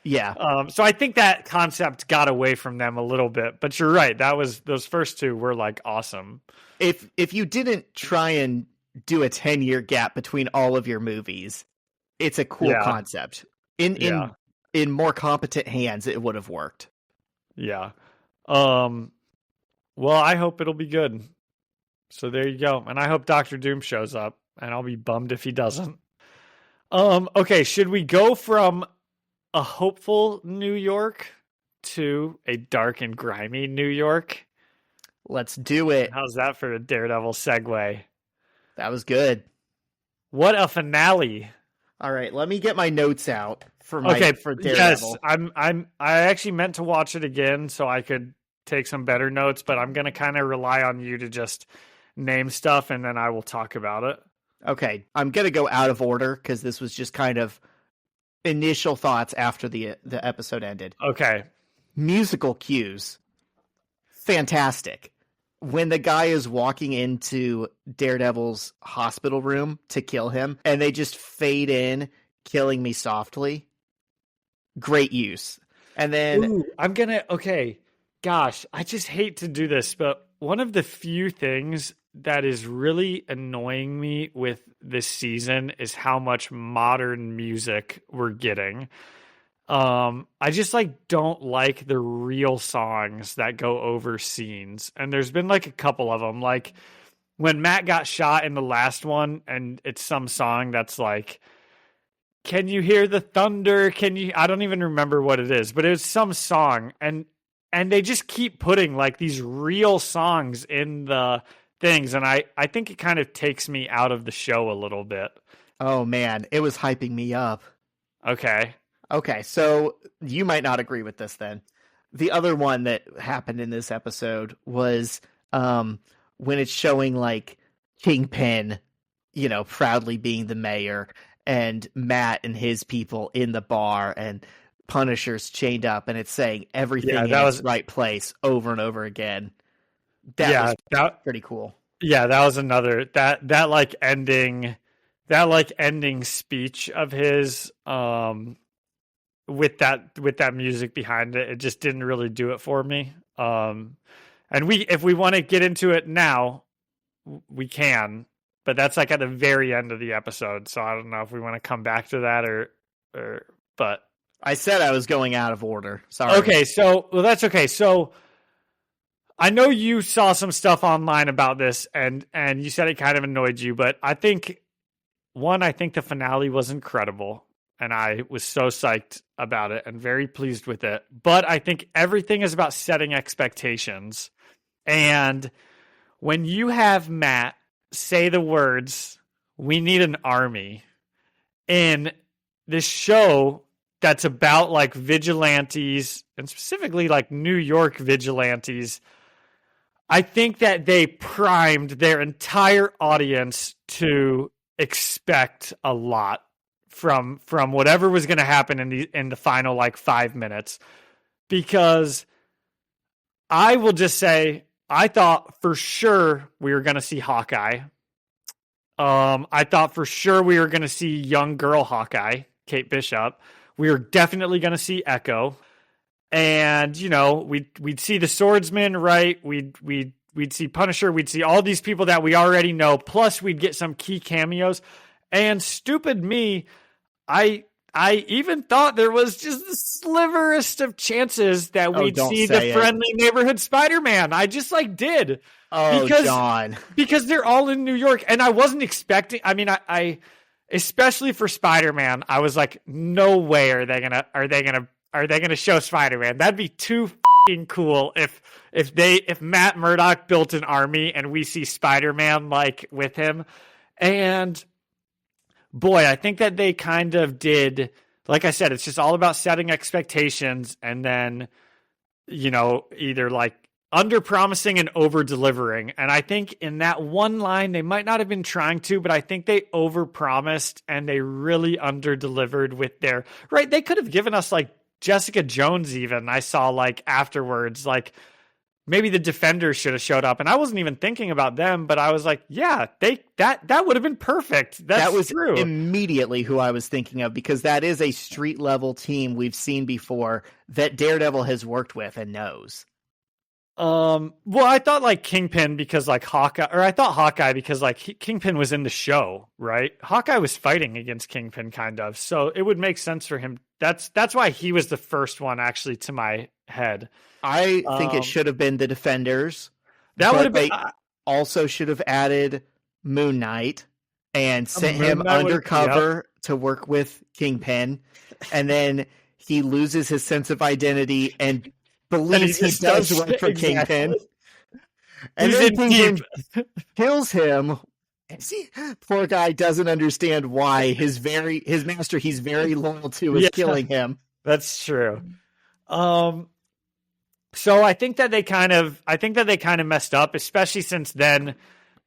Yeah.
So I think that concept got away from them a little bit, but you're right. Those first two were like awesome.
If you didn't try and do a 10-year gap between all of your movies, it's a cool concept. In more competent hands, it would have worked.
Yeah. Well, I hope it'll be good. So there you go. And I hope Dr. Doom shows up, and I'll be bummed if he doesn't. Okay, should we go from a hopeful New York to a dark and grimy New York?
Let's do it.
How's that for a Daredevil segue?
That was good.
What a finale.
All right, let me get my notes out for Daredevil.
Yes, I actually meant to watch it again so I could take some better notes, but I'm going to kind of rely on you to just name stuff, and then I will talk about it.
Okay, I'm going to go out of order because this was just kind of initial thoughts after the episode ended.
Okay.
Musical cues. Fantastic. When the guy is walking into Daredevil's hospital room to kill him, and they just fade in, killing me softly. Great use. And then...
Okay. Gosh, I just hate to do this, but one of the few things that is really annoying me with this season is how much modern music we're getting. I just don't like the real songs that go over scenes. And there's been a couple of them. when Matt got shot in the last one, and it's some song that's like, can you hear the thunder? I don't even remember what it is, but it was some song. And they just keep putting like these real songs in the things. And I think it kind of takes me out of the show a little bit.
Oh man, it was hyping me up.
Okay.
So you might not agree with this then. The other one that happened in this episode was when it's showing like Kingpin, proudly being the mayor, and Matt and his people in the bar, and Punisher's chained up, and it's saying everything in its right place over and over again. That was pretty cool.
Yeah, that was another that like ending speech of his with that music behind it. It just didn't really do it for me. And if we want to get into it now, we can, but that's like at the very end of the episode. So I don't know if we want to come back to that but
I said I was going out of order. Sorry.
Okay. So, well, that's okay. So I know you saw some stuff online about this and you said it kind of annoyed you, but I think the finale was incredible and I was so psyched about it and very pleased with it. But I think everything is about setting expectations. And when you have Matt say the words, "We need an army," in this show that's about like vigilantes and specifically like New York vigilantes, I think that they primed their entire audience to expect a lot from whatever was going to happen in the final like 5 minutes. Because I will just say, I thought for sure we were going to see Hawkeye. I thought for sure we were going to see young girl Hawkeye, Kate Bishop. We were definitely going to see Echo. And, we'd see the swordsman, right? We'd see Punisher. We'd see all these people that we already know. Plus, we'd get some key cameos. And stupid me, I even thought there was just the sliverest of chances that we'd see the friendly neighborhood Spider-Man. I just did.
Oh, John.
Because they're all in New York. And I wasn't expecting, I especially for Spider-Man, I was like, no way are they gonna show Spider-Man. That'd be too fucking cool if Matt Murdock built an army and we see Spider-Man with him. And boy, I think that they kind of did, like I said, it's just all about setting expectations and then, either under promising and over delivering. And I think in that one line, they might not have been trying to, but I think they over promised and they really under delivered with their, right. They could have given us Jessica Jones even. I saw afterwards, maybe the Defenders should have showed up, and I wasn't even thinking about them, but I was like, yeah, that would have been perfect. That was true.
Immediately who I was thinking of, because that is a street level team we've seen before that Daredevil has worked with and knows.
Well, I thought Kingpin because Hawkeye, or I thought Hawkeye because Kingpin was in the show, right? Hawkeye was fighting against Kingpin kind of, so it would make sense for him. That's why he was the first one actually to my head.
I think it should have been the Defenders.
That would have been.
Also should have added Moon Knight and sent him undercover to work with Kingpin, and then he loses his sense of identity and believes he does work for Kingpin. And then Kingpin kills him. Poor guy doesn't understand why his master he's very loyal to is killing him.
That's true. So I think that they kind of messed up, especially since then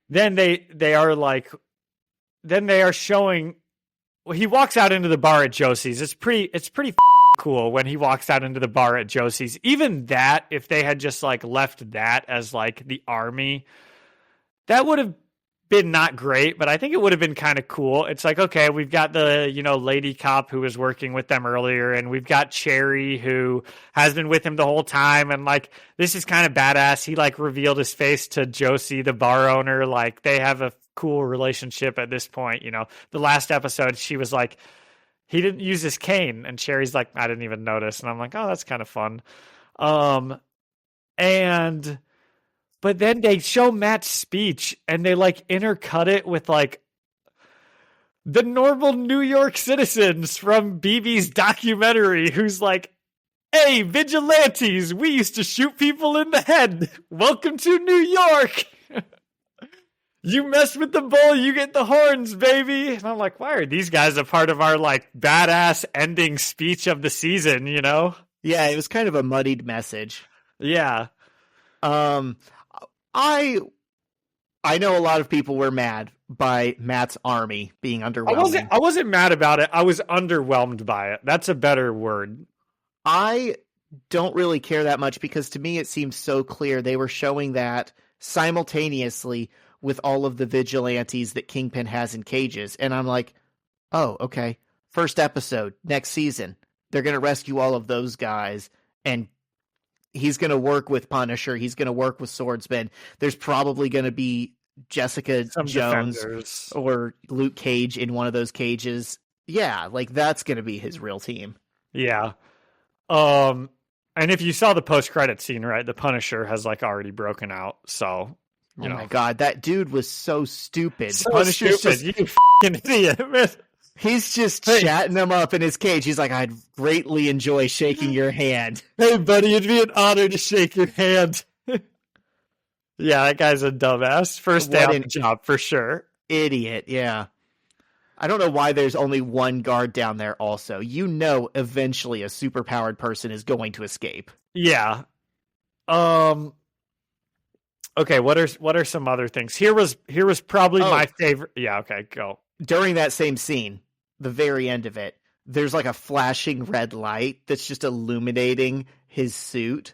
they are showing. Well, he walks out into the bar at Josie's. It's pretty cool when he walks out into the bar at Josie's. Even that, if they had just left that as the army, that would have been not great, but I think it would have been kind of cool. It's okay, we've got the, lady cop who was working with them earlier, and we've got Cherry who has been with him the whole time, and this is kind of badass. He revealed his face to Josie, the bar owner. They have a cool relationship at this point. The last episode, she was he didn't use his cane, and Cherry's I didn't even notice, and I'm oh, that's kind of fun. And But then they show Matt's speech and they like intercut it with like the normal New York citizens from BB's documentary who's like, hey, vigilantes, we used to shoot people in the head. Welcome to New York. You mess with the bull, you get the horns, baby. And I'm like, why are these guys a part of our like badass ending speech of the season, you know?
Yeah, it was kind of a muddied message.
Yeah.
I know a lot of people were mad by Matt's army being underwhelming.
I wasn't mad about it. I was underwhelmed by it. That's a better word.
I don't really care that much because to me it seems so clear they were showing that simultaneously with all of the vigilantes that Kingpin has in cages. And I'm like, oh, okay. First episode, next season. They're going to rescue all of those guys and he's going to work with Punisher. He's going to work with Swordsman. There's probably going to be Jessica Jones
defenders.
Or Luke Cage in one of those cages. Yeah, like that's going to be his real team.
Yeah. And if you saw the post-credit scene, right, the Punisher has like already broken out. So, you know.
My God, that dude was so stupid.
So
Punisher's
stupid.
just,
You fucking idiot, man.
He's just chatting him up in his cage. He's like, I'd greatly enjoy shaking your hand.
Hey, buddy, it'd be an honor to shake your hand. Yeah, that guy's a dumbass. First day on the job, for sure.
Idiot, yeah. I don't know why there's only one guard down there also. You know eventually a superpowered person is going to escape.
Yeah. Okay, what are some other things? Here was probably my favorite. Yeah, okay, go.
During that same scene, the very end of it, there's like a flashing red light that's just illuminating his suit.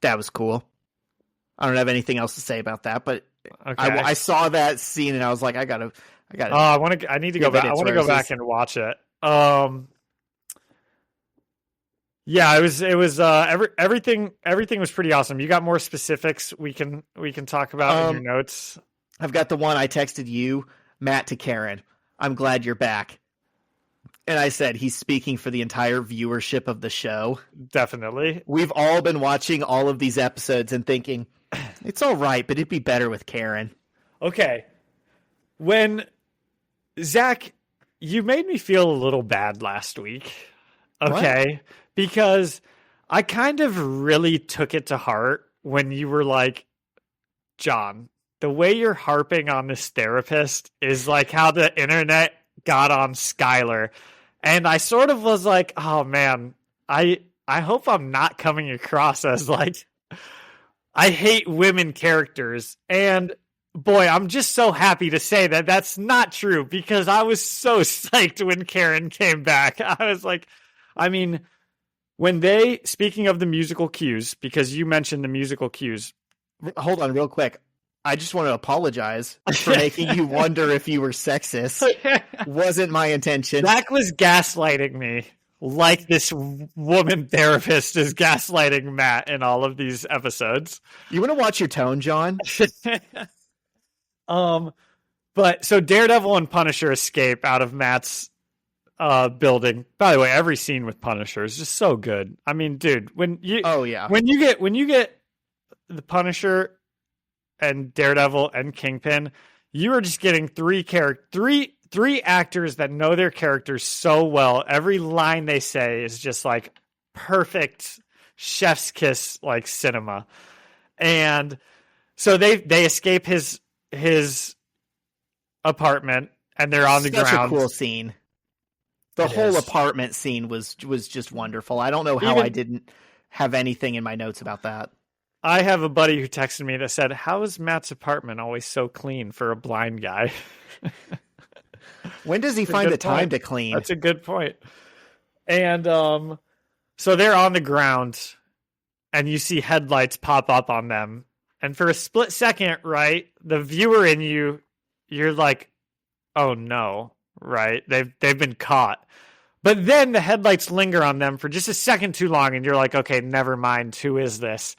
That was cool. I don't have anything else to say about that, but okay. I saw that scene and I was like, I gotta.
I need to go back. I want to go back and watch it. Yeah, it was everything was pretty awesome. You got more specifics we can talk about in your notes?
I've got the one I texted you, Matt, to Karen. I'm glad you're back. And I said he's speaking for the entire viewership of the show.
Definitely.
We've all been watching all of these episodes and thinking, it's all right, but it'd be better with Karen.
Okay. When Zach, you made me feel a little bad last week. Okay. What? Because I kind of really took it to heart when you were like, John, the way you're harping on this therapist is like how the internet got on Skylar. And I sort of was like, oh man, I hope I'm not coming across as like, I hate women characters. And boy, I'm just so happy to say that that's not true because I was so psyched when Karen came back. I was like, I mean, speaking of the musical cues, because you mentioned the musical cues.
Hold on real quick. I just want to apologize for making you wonder if you were sexist. Wasn't my intention.
Zach was gaslighting me like this woman therapist is gaslighting Matt in all of these episodes.
You want to watch your tone, John?
But so Daredevil and Punisher escape out of Matt's building. By the way, every scene with Punisher is just so good. I mean, dude, when you get the Punisher and Daredevil and Kingpin, you are just getting three actors that know their characters so well. Every line they say is just like perfect chef's kiss, like cinema. And so they escape his apartment and they're on the ground.
Such a cool scene. The whole apartment scene was just wonderful. I don't know how I didn't have anything in my notes about that.
I have a buddy who texted me that said, how is Matt's apartment always so clean for a blind guy?
When does he find the time to clean?
That's a good point. And so they're on the ground and you see headlights pop up on them. And for a split second, right, the viewer in you're like, oh no, right? They've been caught. But then the headlights linger on them for just a second too long and you're like, okay, never mind, who is this?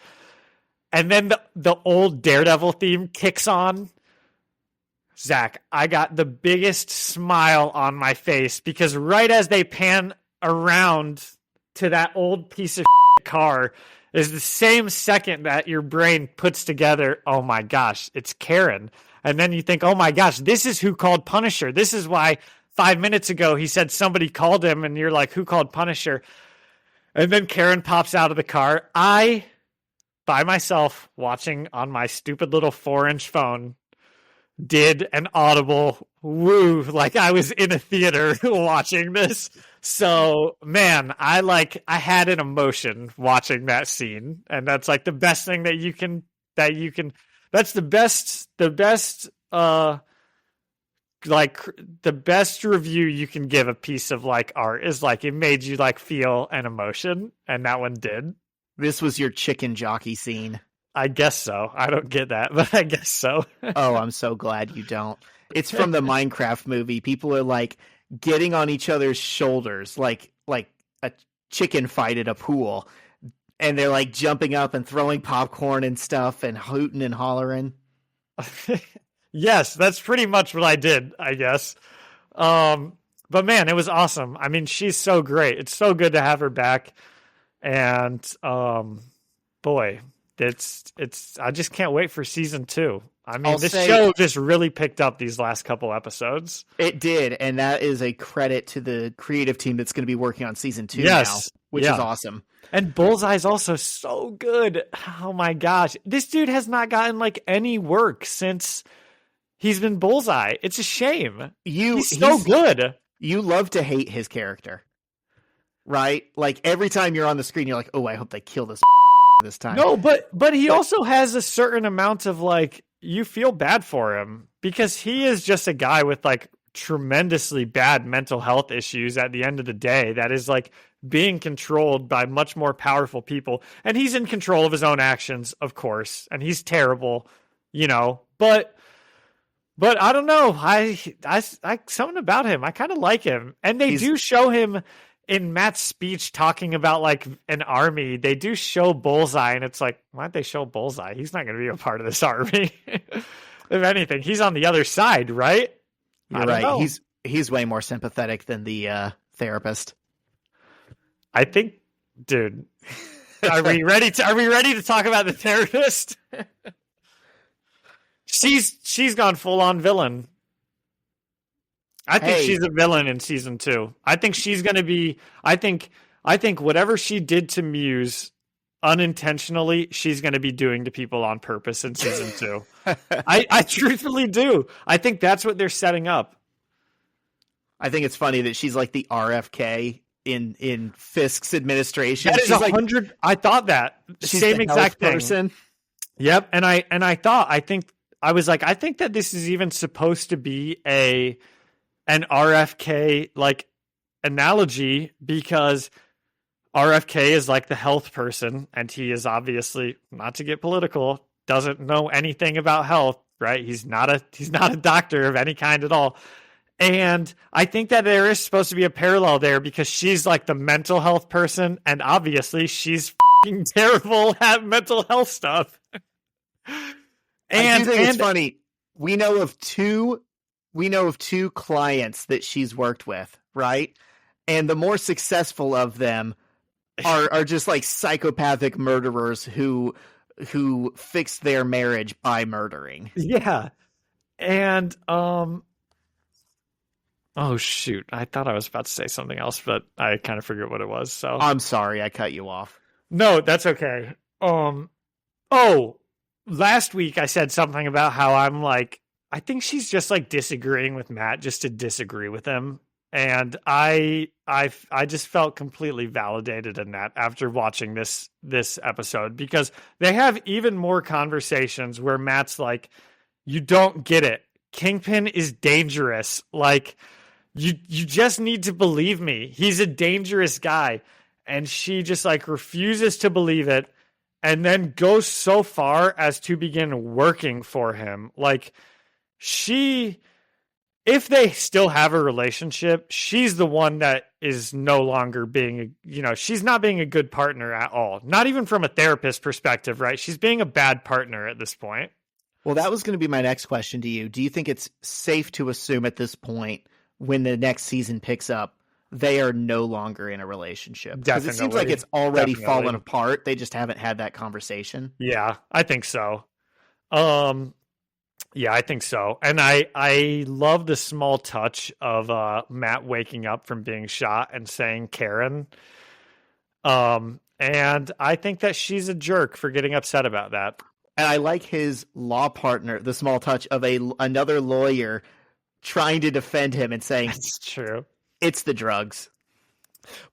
And then the old Daredevil theme kicks on. Zach, I got the biggest smile on my face because right as they pan around to that old piece of car is the same second that your brain puts together, oh my gosh, it's Karen. And then you think, oh my gosh, this is who called Punisher. This is why 5 minutes ago he said somebody called him, and you're like, who called Punisher? And then Karen pops out of the car. I, by myself, watching on my stupid little 4-inch phone, did an audible woo, like I was in a theater watching this. So, man, I had an emotion watching that scene, and that's like the best thing that you can that's the best like the best review you can give a piece of like art is like it made you like feel an emotion, and that one did.
This was your chicken jockey scene.
I guess so. I don't get that, but I guess so.
Oh, I'm so glad you don't. It's from the Minecraft movie. People are like getting on each other's shoulders like a chicken fight at a pool. And they're like jumping up and throwing popcorn and stuff and hooting and hollering.
Yes, that's pretty much what I did, I guess. But man, it was awesome. I mean, she's so great. It's so good to have her back. And boy, it's I just can't wait for season 2. I mean, show just really picked up these last couple episodes.
It did, and that is a credit to the creative team that's going to be working on season 2 now, which is awesome.
And Bullseye's also so good. Oh my gosh. This dude has not gotten like any work since he's been Bullseye. It's a shame. He's so good.
You love to hate his character, right? Like every time you're on the screen, you're like, oh, I hope they kill this this time.
No, but he also has a certain amount of like, you feel bad for him because he is just a guy with like tremendously bad mental health issues at the end of the day that is like being controlled by much more powerful people. And he's in control of his own actions, of course. And he's terrible, but I don't know. I something about him. I kind of like him. And they do show him in Matt's speech talking about like an army. They do show Bullseye, and it's like, why'd they show Bullseye? He's not going to be a part of this army. If anything, he's on the other side, right?
You're right. He's way more sympathetic than the therapist.
I think, dude. Are we ready to talk about the therapist? She's gone full on villain. I think she's a villain in season 2. I think she's going to be. I think whatever she did to Muse unintentionally, she's going to be doing to people on purpose in season 2. I truthfully do. I think that's what they're setting up.
I think it's funny that she's like the RFK in Fisk's administration.
That is 100. I thought that same exact person. Yep, and I think that this is even supposed to be an RFK like analogy because RFK is like the health person, and he is obviously, not to get political, doesn't know anything about health, right? He's not a doctor of any kind at all. And I think that there is supposed to be a parallel there because she's like the mental health person, and obviously she's fucking terrible at mental health stuff.
I do think it's funny. We know of two clients that she's worked with, right? And the more successful of them are just like psychopathic murderers who fixed their marriage by murdering.
Yeah. And oh shoot, I thought I was about to say something else, but I kind of forget what it was. So
I'm sorry, I cut you off.
No, that's okay. Last week I said something about how I'm like, I think she's just like disagreeing with Matt just to disagree with him. And I just felt completely validated in that after watching this episode, because they have even more conversations where Matt's like, you don't get it. Kingpin is dangerous. Like you just need to believe me. He's a dangerous guy. And she just like refuses to believe it and then goes so far as to begin working for him. Like if they still have a relationship, she's the one that is no longer being, she's not being a good partner at all. Not even from a therapist perspective, right? She's being a bad partner at this point.
Well, that was going to be my next question to you. Do you think it's safe to assume at this point, when the next season picks up, they are no longer in a relationship. Because
Definitely.
it seems like it's already fallen apart. They just haven't had that conversation.
Yeah, I think so. Yeah, I think so. And I love the small touch of Matt waking up from being shot and saying Karen. And I think that she's a jerk for getting upset about that.
And I like his law partner, the small touch of another lawyer trying to defend him and saying,
"It's true.
It's the drugs."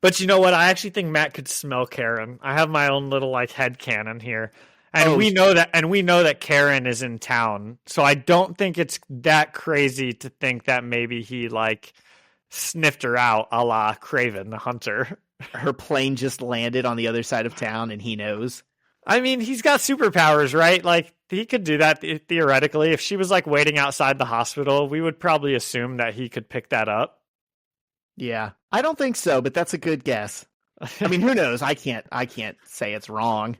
But you know what? I actually think Matt could smell Karen. I have my own little headcanon here. And we know that Karen is in town. So I don't think it's that crazy to think that maybe he sniffed her out a la Craven the Hunter.
Her plane just landed on the other side of town and he knows.
I mean, he's got superpowers, right? He could do that theoretically. If she was waiting outside the hospital, we would probably assume that he could pick that up.
Yeah. I don't think so, but that's a good guess. I mean, who knows? I can't say it's wrong.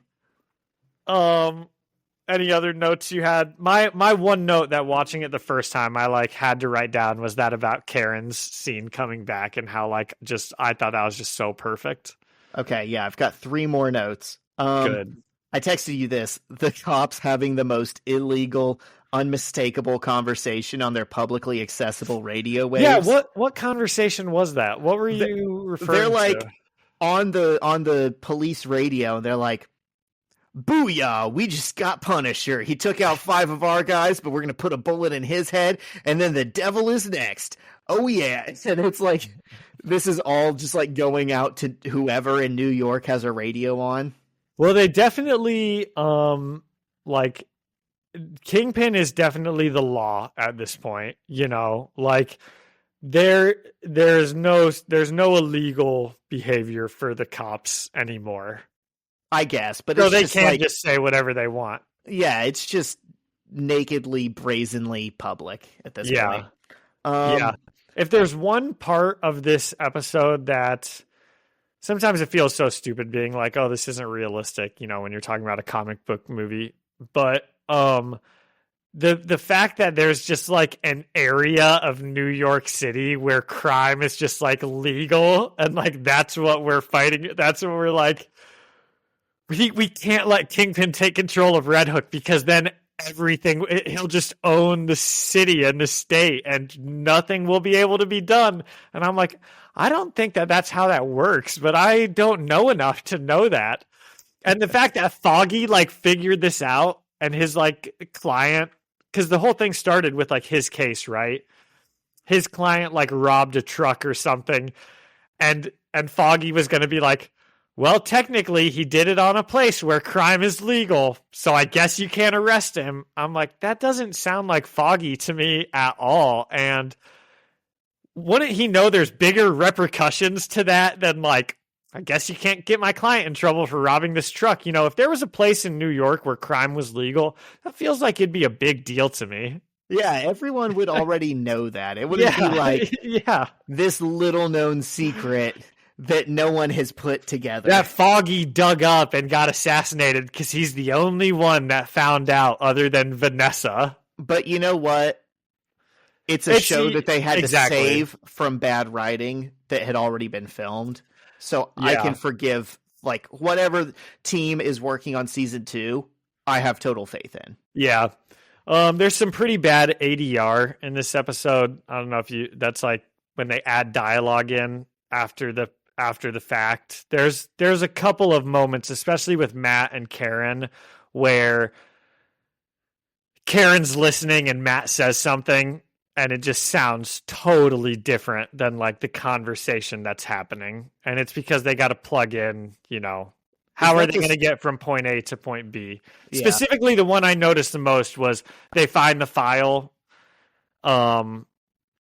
Any other notes you had? My one note that watching it the first time I had to write down was that about Karen's scene coming back and how I thought that was just so perfect.
Okay, yeah, I've got 3 more notes.
Good.
I texted you this. The cops having the most illegal, unmistakable conversation on their publicly accessible radio waves.
Yeah, what conversation was that? What were you referring to?
They're on the police radio, and they're like, "Booyah, we just got Punisher. He took out 5 of our guys, but we're going to put a bullet in his head, and then the devil is next. Oh, yeah." And it's this is all just going out to whoever in New York has a radio on.
Well, they definitely, Kingpin is definitely the law at this point, there's no illegal behavior for the cops anymore.
I guess, but
so they can't just say whatever they want.
Yeah, it's just nakedly, brazenly public at this point.
Yeah. If there's one part of this episode that sometimes it feels so stupid being oh, this isn't realistic, when you're talking about a comic book movie. But the fact that there's just an area of New York City where crime is just legal and that's what we're fighting. That's what we're we can't let Kingpin take control of Red Hook because then he'll just own the city and the state and nothing will be able to be done. And I'm I don't think that that's how that works, but I don't know enough to know that. And the fact that Foggy figured this out and his client, because the whole thing started with his case, right? His client robbed a truck or something, and Foggy was going to be well, technically he did it on a place where crime is legal, so I guess you can't arrest him. I'm that doesn't sound like Foggy to me at all. And wouldn't he know there's bigger repercussions to that than I guess you can't get my client in trouble for robbing this truck. If there was a place in New York where crime was legal, that feels like it'd be a big deal to me.
Yeah, everyone would already know that. It wouldn't be this little known secret that no one has put together.
That Foggy dug up and got assassinated because he's the only one that found out other than Vanessa.
But you know what? It's a show that they had to save from bad writing that had already been filmed. So I can forgive whatever team is working on season 2, I have total faith in.
Yeah. There's some pretty bad ADR in this episode. I don't know if that's when they add dialogue in after the fact. There's a couple of moments, especially with Matt and Karen, where Karen's listening and Matt says something and it just sounds totally different than the conversation that's happening. And it's because they got to plug in, how are they going to get from point A to point B? Yeah. Specifically, the one I noticed the most was they find the file. And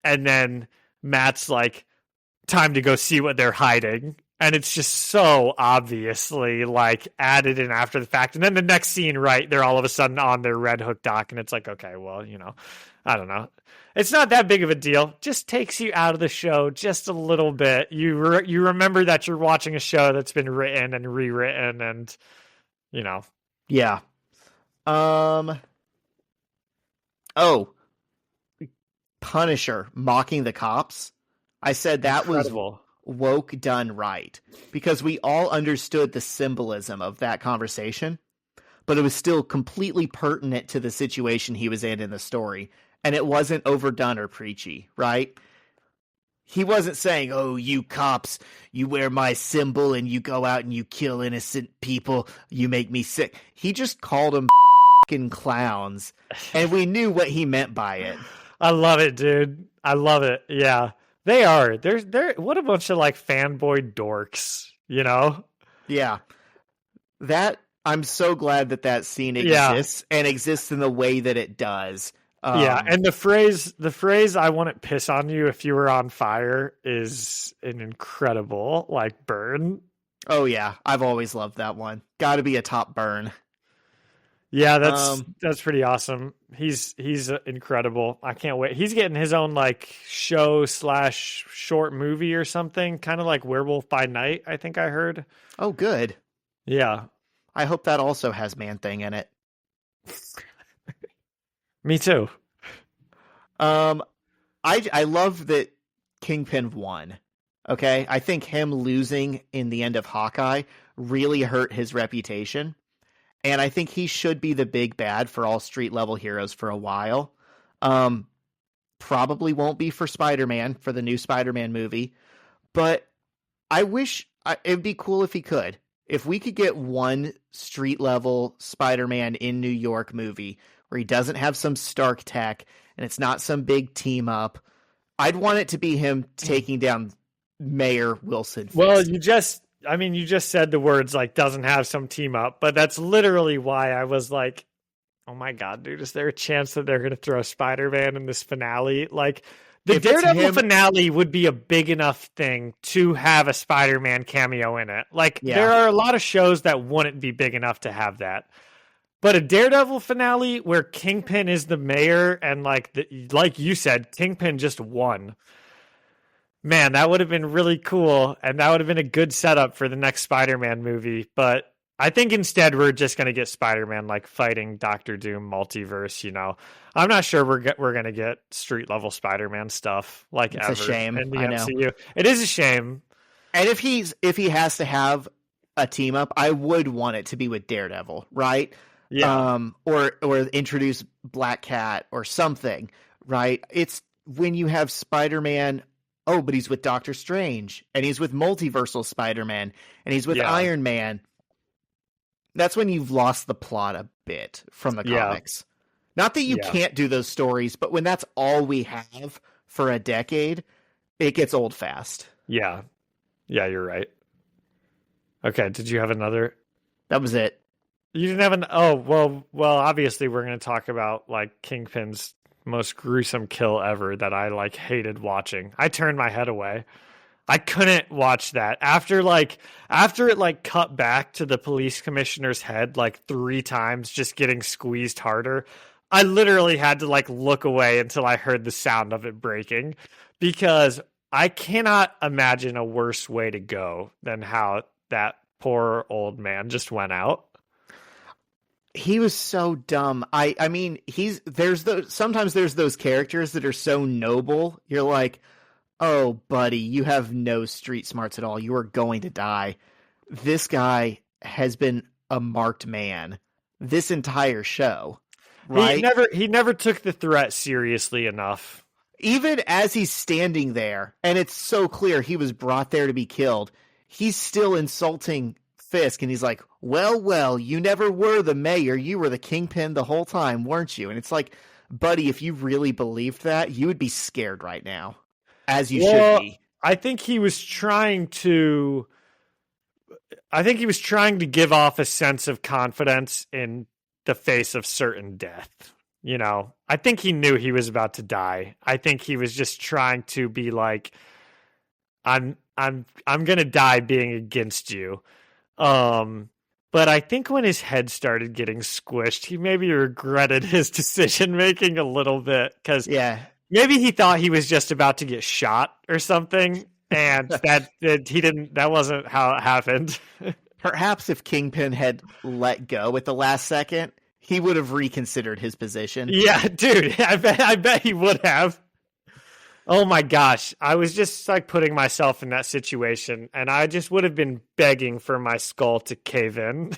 then Matt's time to go see what they're hiding. And it's just so obviously added in after the fact. And then the next scene, right, they're all of a sudden on their Red Hook dock. And it's okay, well, I don't know. It's not that big of a deal. Just takes you out of the show just a little bit. You remember that you're watching a show that's been written and rewritten and,
Yeah. Punisher mocking the cops. I said that
incredible.
woke done right, because we all understood the symbolism of that conversation, but it was still completely pertinent to the situation he was in the story, and it wasn't overdone or preachy, right? He wasn't saying, oh, you cops, you wear my symbol and you go out and you kill innocent people, you make me sick. He just called them fucking clowns, and we knew what he meant by it.
I love it, dude. I love it. Yeah. They are. They're what a bunch of like fanboy dorks, you know?
Yeah. I'm so glad that scene exists and exists in the way that it does.
Yeah, and the phrase "I wouldn't piss on you if you were on fire" is an incredible like burn.
Oh yeah, I've always loved that one. Got to be a top burn.
Yeah, that's pretty awesome. He's incredible. I can't wait. He's getting his own like show / short movie or something, kind of like Werewolf by Night, I think I heard.
Oh, good.
Yeah.
I hope that also has Man-Thing in it.
Me too.
I love that Kingpin won. Okay, I think him losing in the end of Hawkeye really hurt his reputation, and I think he should be the big bad for all street level heroes for a while. Probably won't be for Spider-Man, for the new Spider-Man movie, but I wish it'd be cool if he could. If we could get one street level Spider-Man in New York movie where he doesn't have some Stark tech and it's not some big team up, I'd want it to be him taking down Mayor Wilson Fisk.
Well, you just said the words like doesn't have some team up, but that's literally why I was like, oh my God, dude, is there a chance that they're going to throw Spider-Man in this finale? Like, the Daredevil finale would be a big enough thing to have a Spider-Man cameo in it. Like, there are a lot of shows that wouldn't be big enough to have that. But a Daredevil finale where Kingpin is the mayor and like you said, Kingpin just won. Man, that would have been really cool, and that would have been a good setup for the next Spider-Man movie. But I think instead we're just going to get Spider-Man like fighting Doctor Doom multiverse, you know. I'm not sure we're going to get street level Spider-Man stuff like
it's
ever
a shame.
in the
I
MCU.
know.
It is a shame.
And if he has to have a team up, I would want it to be with Daredevil, right?
Yeah.
Or introduce Black Cat or something, right? It's when you have Spider-Man, oh, but he's with Doctor Strange, and he's with multiversal Spider-Man, and he's with Iron Man. That's when you've lost the plot a bit from the comics. Not that you can't do those stories, but when that's all we have for a decade, it gets old fast.
Yeah. Yeah, you're right. Okay, did you have another?
That was it.
You didn't have well, obviously we're going to talk about like Kingpin's most gruesome kill ever that I like hated watching. I turned my head away. I couldn't watch that. After it like cut back to the police commissioner's head like 3 times just getting squeezed harder, I literally had to like look away until I heard the sound of it breaking, because I cannot imagine a worse way to go than how that poor old man just went out.
He was so dumb. I mean, sometimes there's those characters that are so noble. You're like, oh, buddy, you have no street smarts at all. You are going to die. This guy has been a marked man this entire show, right?
He never took the threat seriously enough.
Even as he's standing there, and it's so clear he was brought there to be killed, he's still insulting Fisk, and he's like, well, you never were the mayor. You were the Kingpin the whole time, weren't you? And it's like, buddy, if you really believed that, you would be scared right now, as you should be.
I think he was trying to give off a sense of confidence in the face of certain death. You know, I think he knew he was about to die. I think he was just trying to be like, I'm going to die being against you. But I think when his head started getting squished, he maybe regretted his decision making a little bit, because maybe he thought he was just about to get shot or something, and that wasn't how it happened.
Perhaps if Kingpin had let go at the last second, he would have reconsidered his position.
Yeah, dude, I bet he would have. Oh my gosh. I was just like putting myself in that situation, and I just would have been begging for my skull to cave in.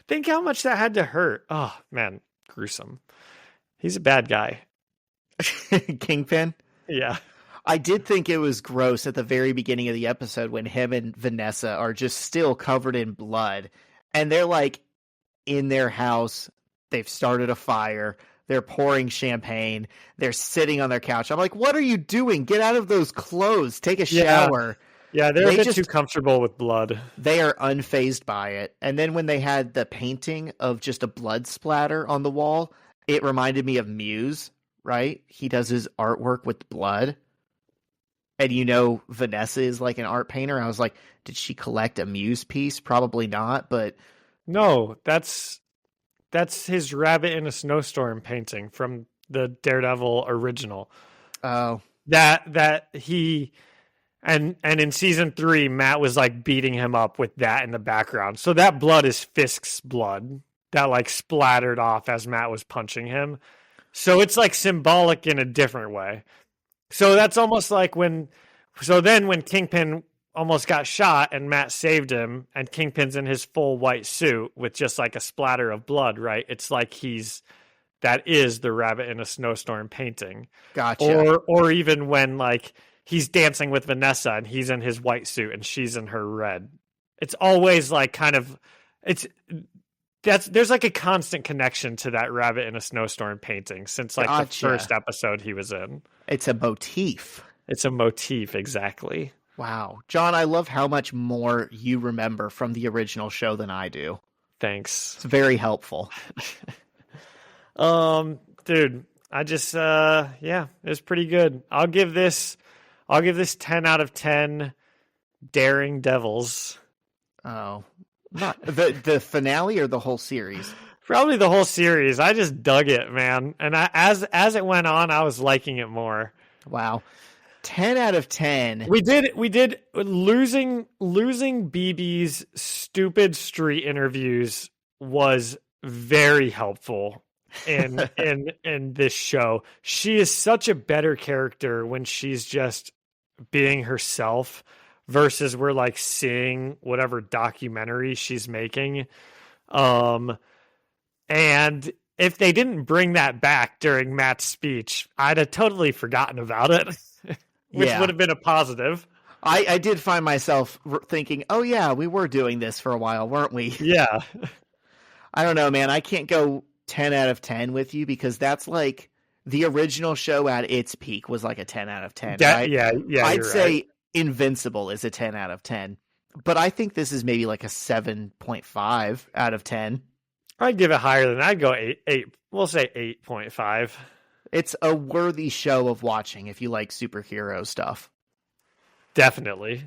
Think how much that had to hurt. Oh man, gruesome. He's a bad guy.
Kingpin?
Yeah.
I did think it was gross at the very beginning of the episode when him and Vanessa are just still covered in blood. And they're like in their house. They've started a fire. They're pouring champagne. They're sitting on their couch. I'm like, what are you doing? Get out of those clothes. Take a shower.
Yeah, they're a bit too comfortable with blood.
They are unfazed by it. And then when they had the painting of just a blood splatter on the wall, it reminded me of Muse, right? He does his artwork with blood. And Vanessa is like an art painter. I was like, did she collect a Muse piece? Probably not, but...
No, that's his Rabbit in a Snowstorm painting from the Daredevil original.
Oh.
That he... And in season 3, Matt was like beating him up with that in the background. So that blood is Fisk's blood that like splattered off as Matt was punching him. So it's like symbolic in a different way. So that's almost like when Kingpin almost got shot and Matt saved him, and Kingpin's in his full white suit with just like a splatter of blood, right? It's like that is the Rabbit in a Snowstorm painting.
Gotcha.
Or even when like he's dancing with Vanessa and he's in his white suit and she's in her red. It's always like there's like a constant connection to that Rabbit in a Snowstorm painting since like the first episode he was in.
It's a motif.
It's a motif, exactly.
Wow. John, I love how much more you remember from the original show than I do.
Thanks.
It's very helpful.
Dude, I just it was pretty good. I'll give this 10 out of 10 daring devils.
Oh. Not the finale or the whole series?
Probably the whole series. I just dug it, man. And as it went on, I was liking it more.
Wow. 10 out of 10.
We did losing BB's stupid street interviews was very helpful in this show. She is such a better character when she's just being herself versus we're like seeing whatever documentary she's making. And if they didn't bring that back during Matt's speech, I'd have totally forgotten about it, which would have been a positive.
I did find myself thinking, oh yeah, we were doing this for a while, weren't we?
Yeah.
I don't know, man. I can't go 10 out of 10 with you because that's like the original show at its peak was like a 10 out of 10. Right?
Yeah.
I'd say Invincible is a 10 out of 10, but I think this is maybe like a 7.5 out of 10.
I'd give it higher than I'd go 8. We'll say 8.5.
It's a worthy show of watching if you like superhero stuff.
Definitely.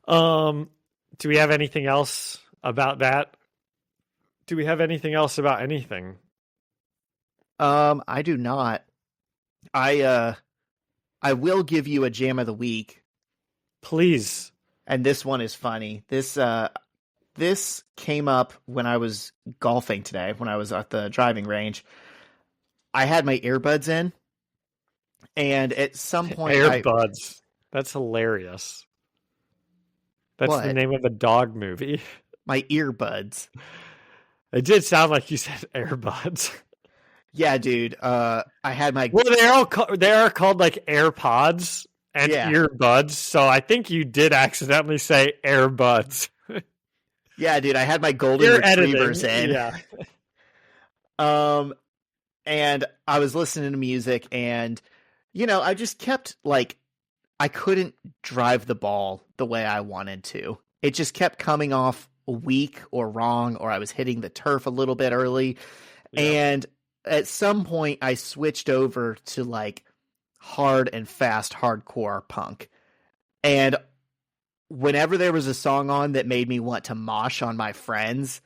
Do we have anything else about that? Do we have anything else about anything?
I do not. I will give you a jam of the week.
Please.
And this one is funny. This came up when I was golfing today, when I was at the driving range. I had my earbuds in, and at some point...
Earbuds. That's hilarious. That's
what?
The name of a dog movie.
My earbuds.
It did sound like you said earbuds.
Yeah, dude. I had my...
Well, they are called like AirPods and earbuds, so I think you did accidentally say airbuds.
Yeah, dude, I had my golden retrievers in.
Yeah.
And I was listening to music, and I just kept like I couldn't drive the ball the way I wanted to. It just kept coming off weak or wrong, or I was hitting the turf a little bit early. Yeah. And at some point I switched over to like hard and fast hardcore punk. And whenever there was a song on that made me want to mosh on my friends,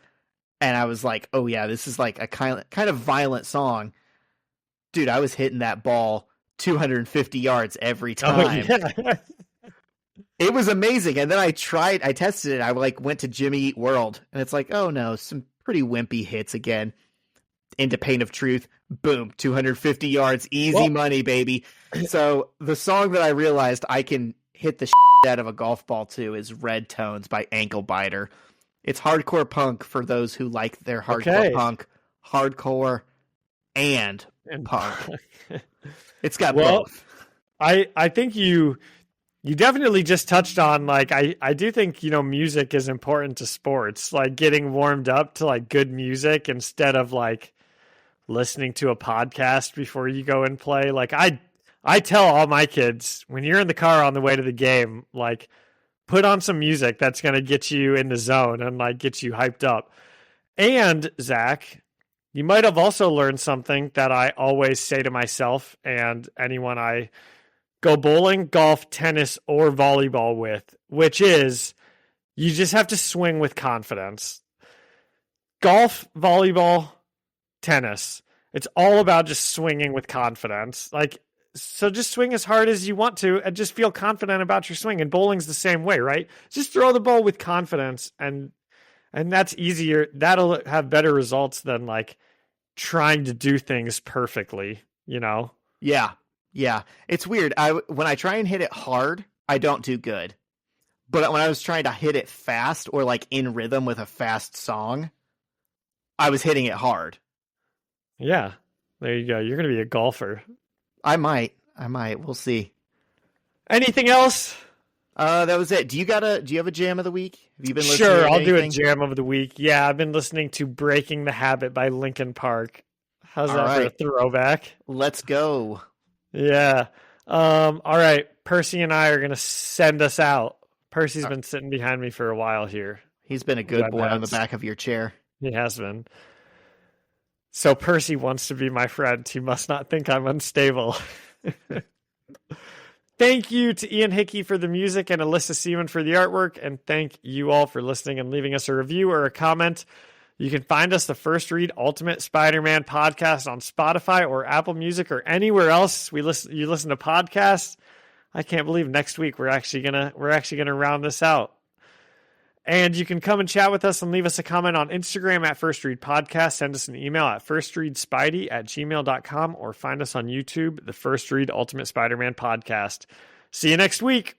and I was like, oh yeah, this is like a kind of violent song. Dude, I was hitting that ball 250 yards every time. Oh, yeah. It was amazing. And then I tested it. I like went to Jimmy Eat World, and it's like, oh no, some pretty wimpy hits again. into Pain of Truth. Boom, 250 yards, easy money, baby. So the song that I realized I can hit the shit out of a golf ball to is Red Tones by Ankle Biter. It's hardcore punk for those who like their hardcore punk, hardcore, and punk. It's got both.
I think you definitely just touched on, like, I do think, music is important to sports, like getting warmed up to like good music instead of like listening to a podcast before you go and play. Like I tell all my kids, when you're in the car on the way to the game, like put on some music that's going to get you in the zone and like get you hyped up. And Zach, you might have also learned something that I always say to myself and anyone I go bowling, golf, tennis, or volleyball with, which is you just have to swing with confidence. Golf, volleyball, tennis. It's all about just swinging with confidence. Like, so just swing as hard as you want to and just feel confident about your swing. And bowling's the same way, right? Just throw the ball with confidence and that's easier. That'll have better results than like trying to do things perfectly,
Yeah. Yeah. It's weird. When I try and hit it hard, I don't do good. But when I was trying to hit it fast or like in rhythm with a fast song, I was hitting it hard.
Yeah. There you go. You're going to be a golfer.
I might. We'll see.
Anything else?
That was it. Do you have a jam of the week? Have you been listening?
Sure,
to
I'll do a
anything?
jam of the week. Yeah, I've been listening to Breaking the Habit by Linkin Park. How's that for a throwback?
Let's go.
Yeah. All right. Percy and I are going to send us out. Percy's been sitting behind me for a while here.
He's been a good boy on the back of your chair.
He has been. So Percy wants to be my friend. He must not think I'm unstable. Thank you to Ian Hickey for the music and Alyssa Seaman for the artwork. And thank you all for listening and leaving us a review or a comment. You can find us, the First Read Ultimate Spider-Man podcast, on Spotify or Apple Music or anywhere else you listen to podcasts. I can't believe next week we're actually gonna round this out. And you can come and chat with us and leave us a comment on Instagram at First Read Podcast. Send us an email at firstreadspidey@gmail.com or find us on YouTube, the First Read Ultimate Spider-Man podcast. See you next week.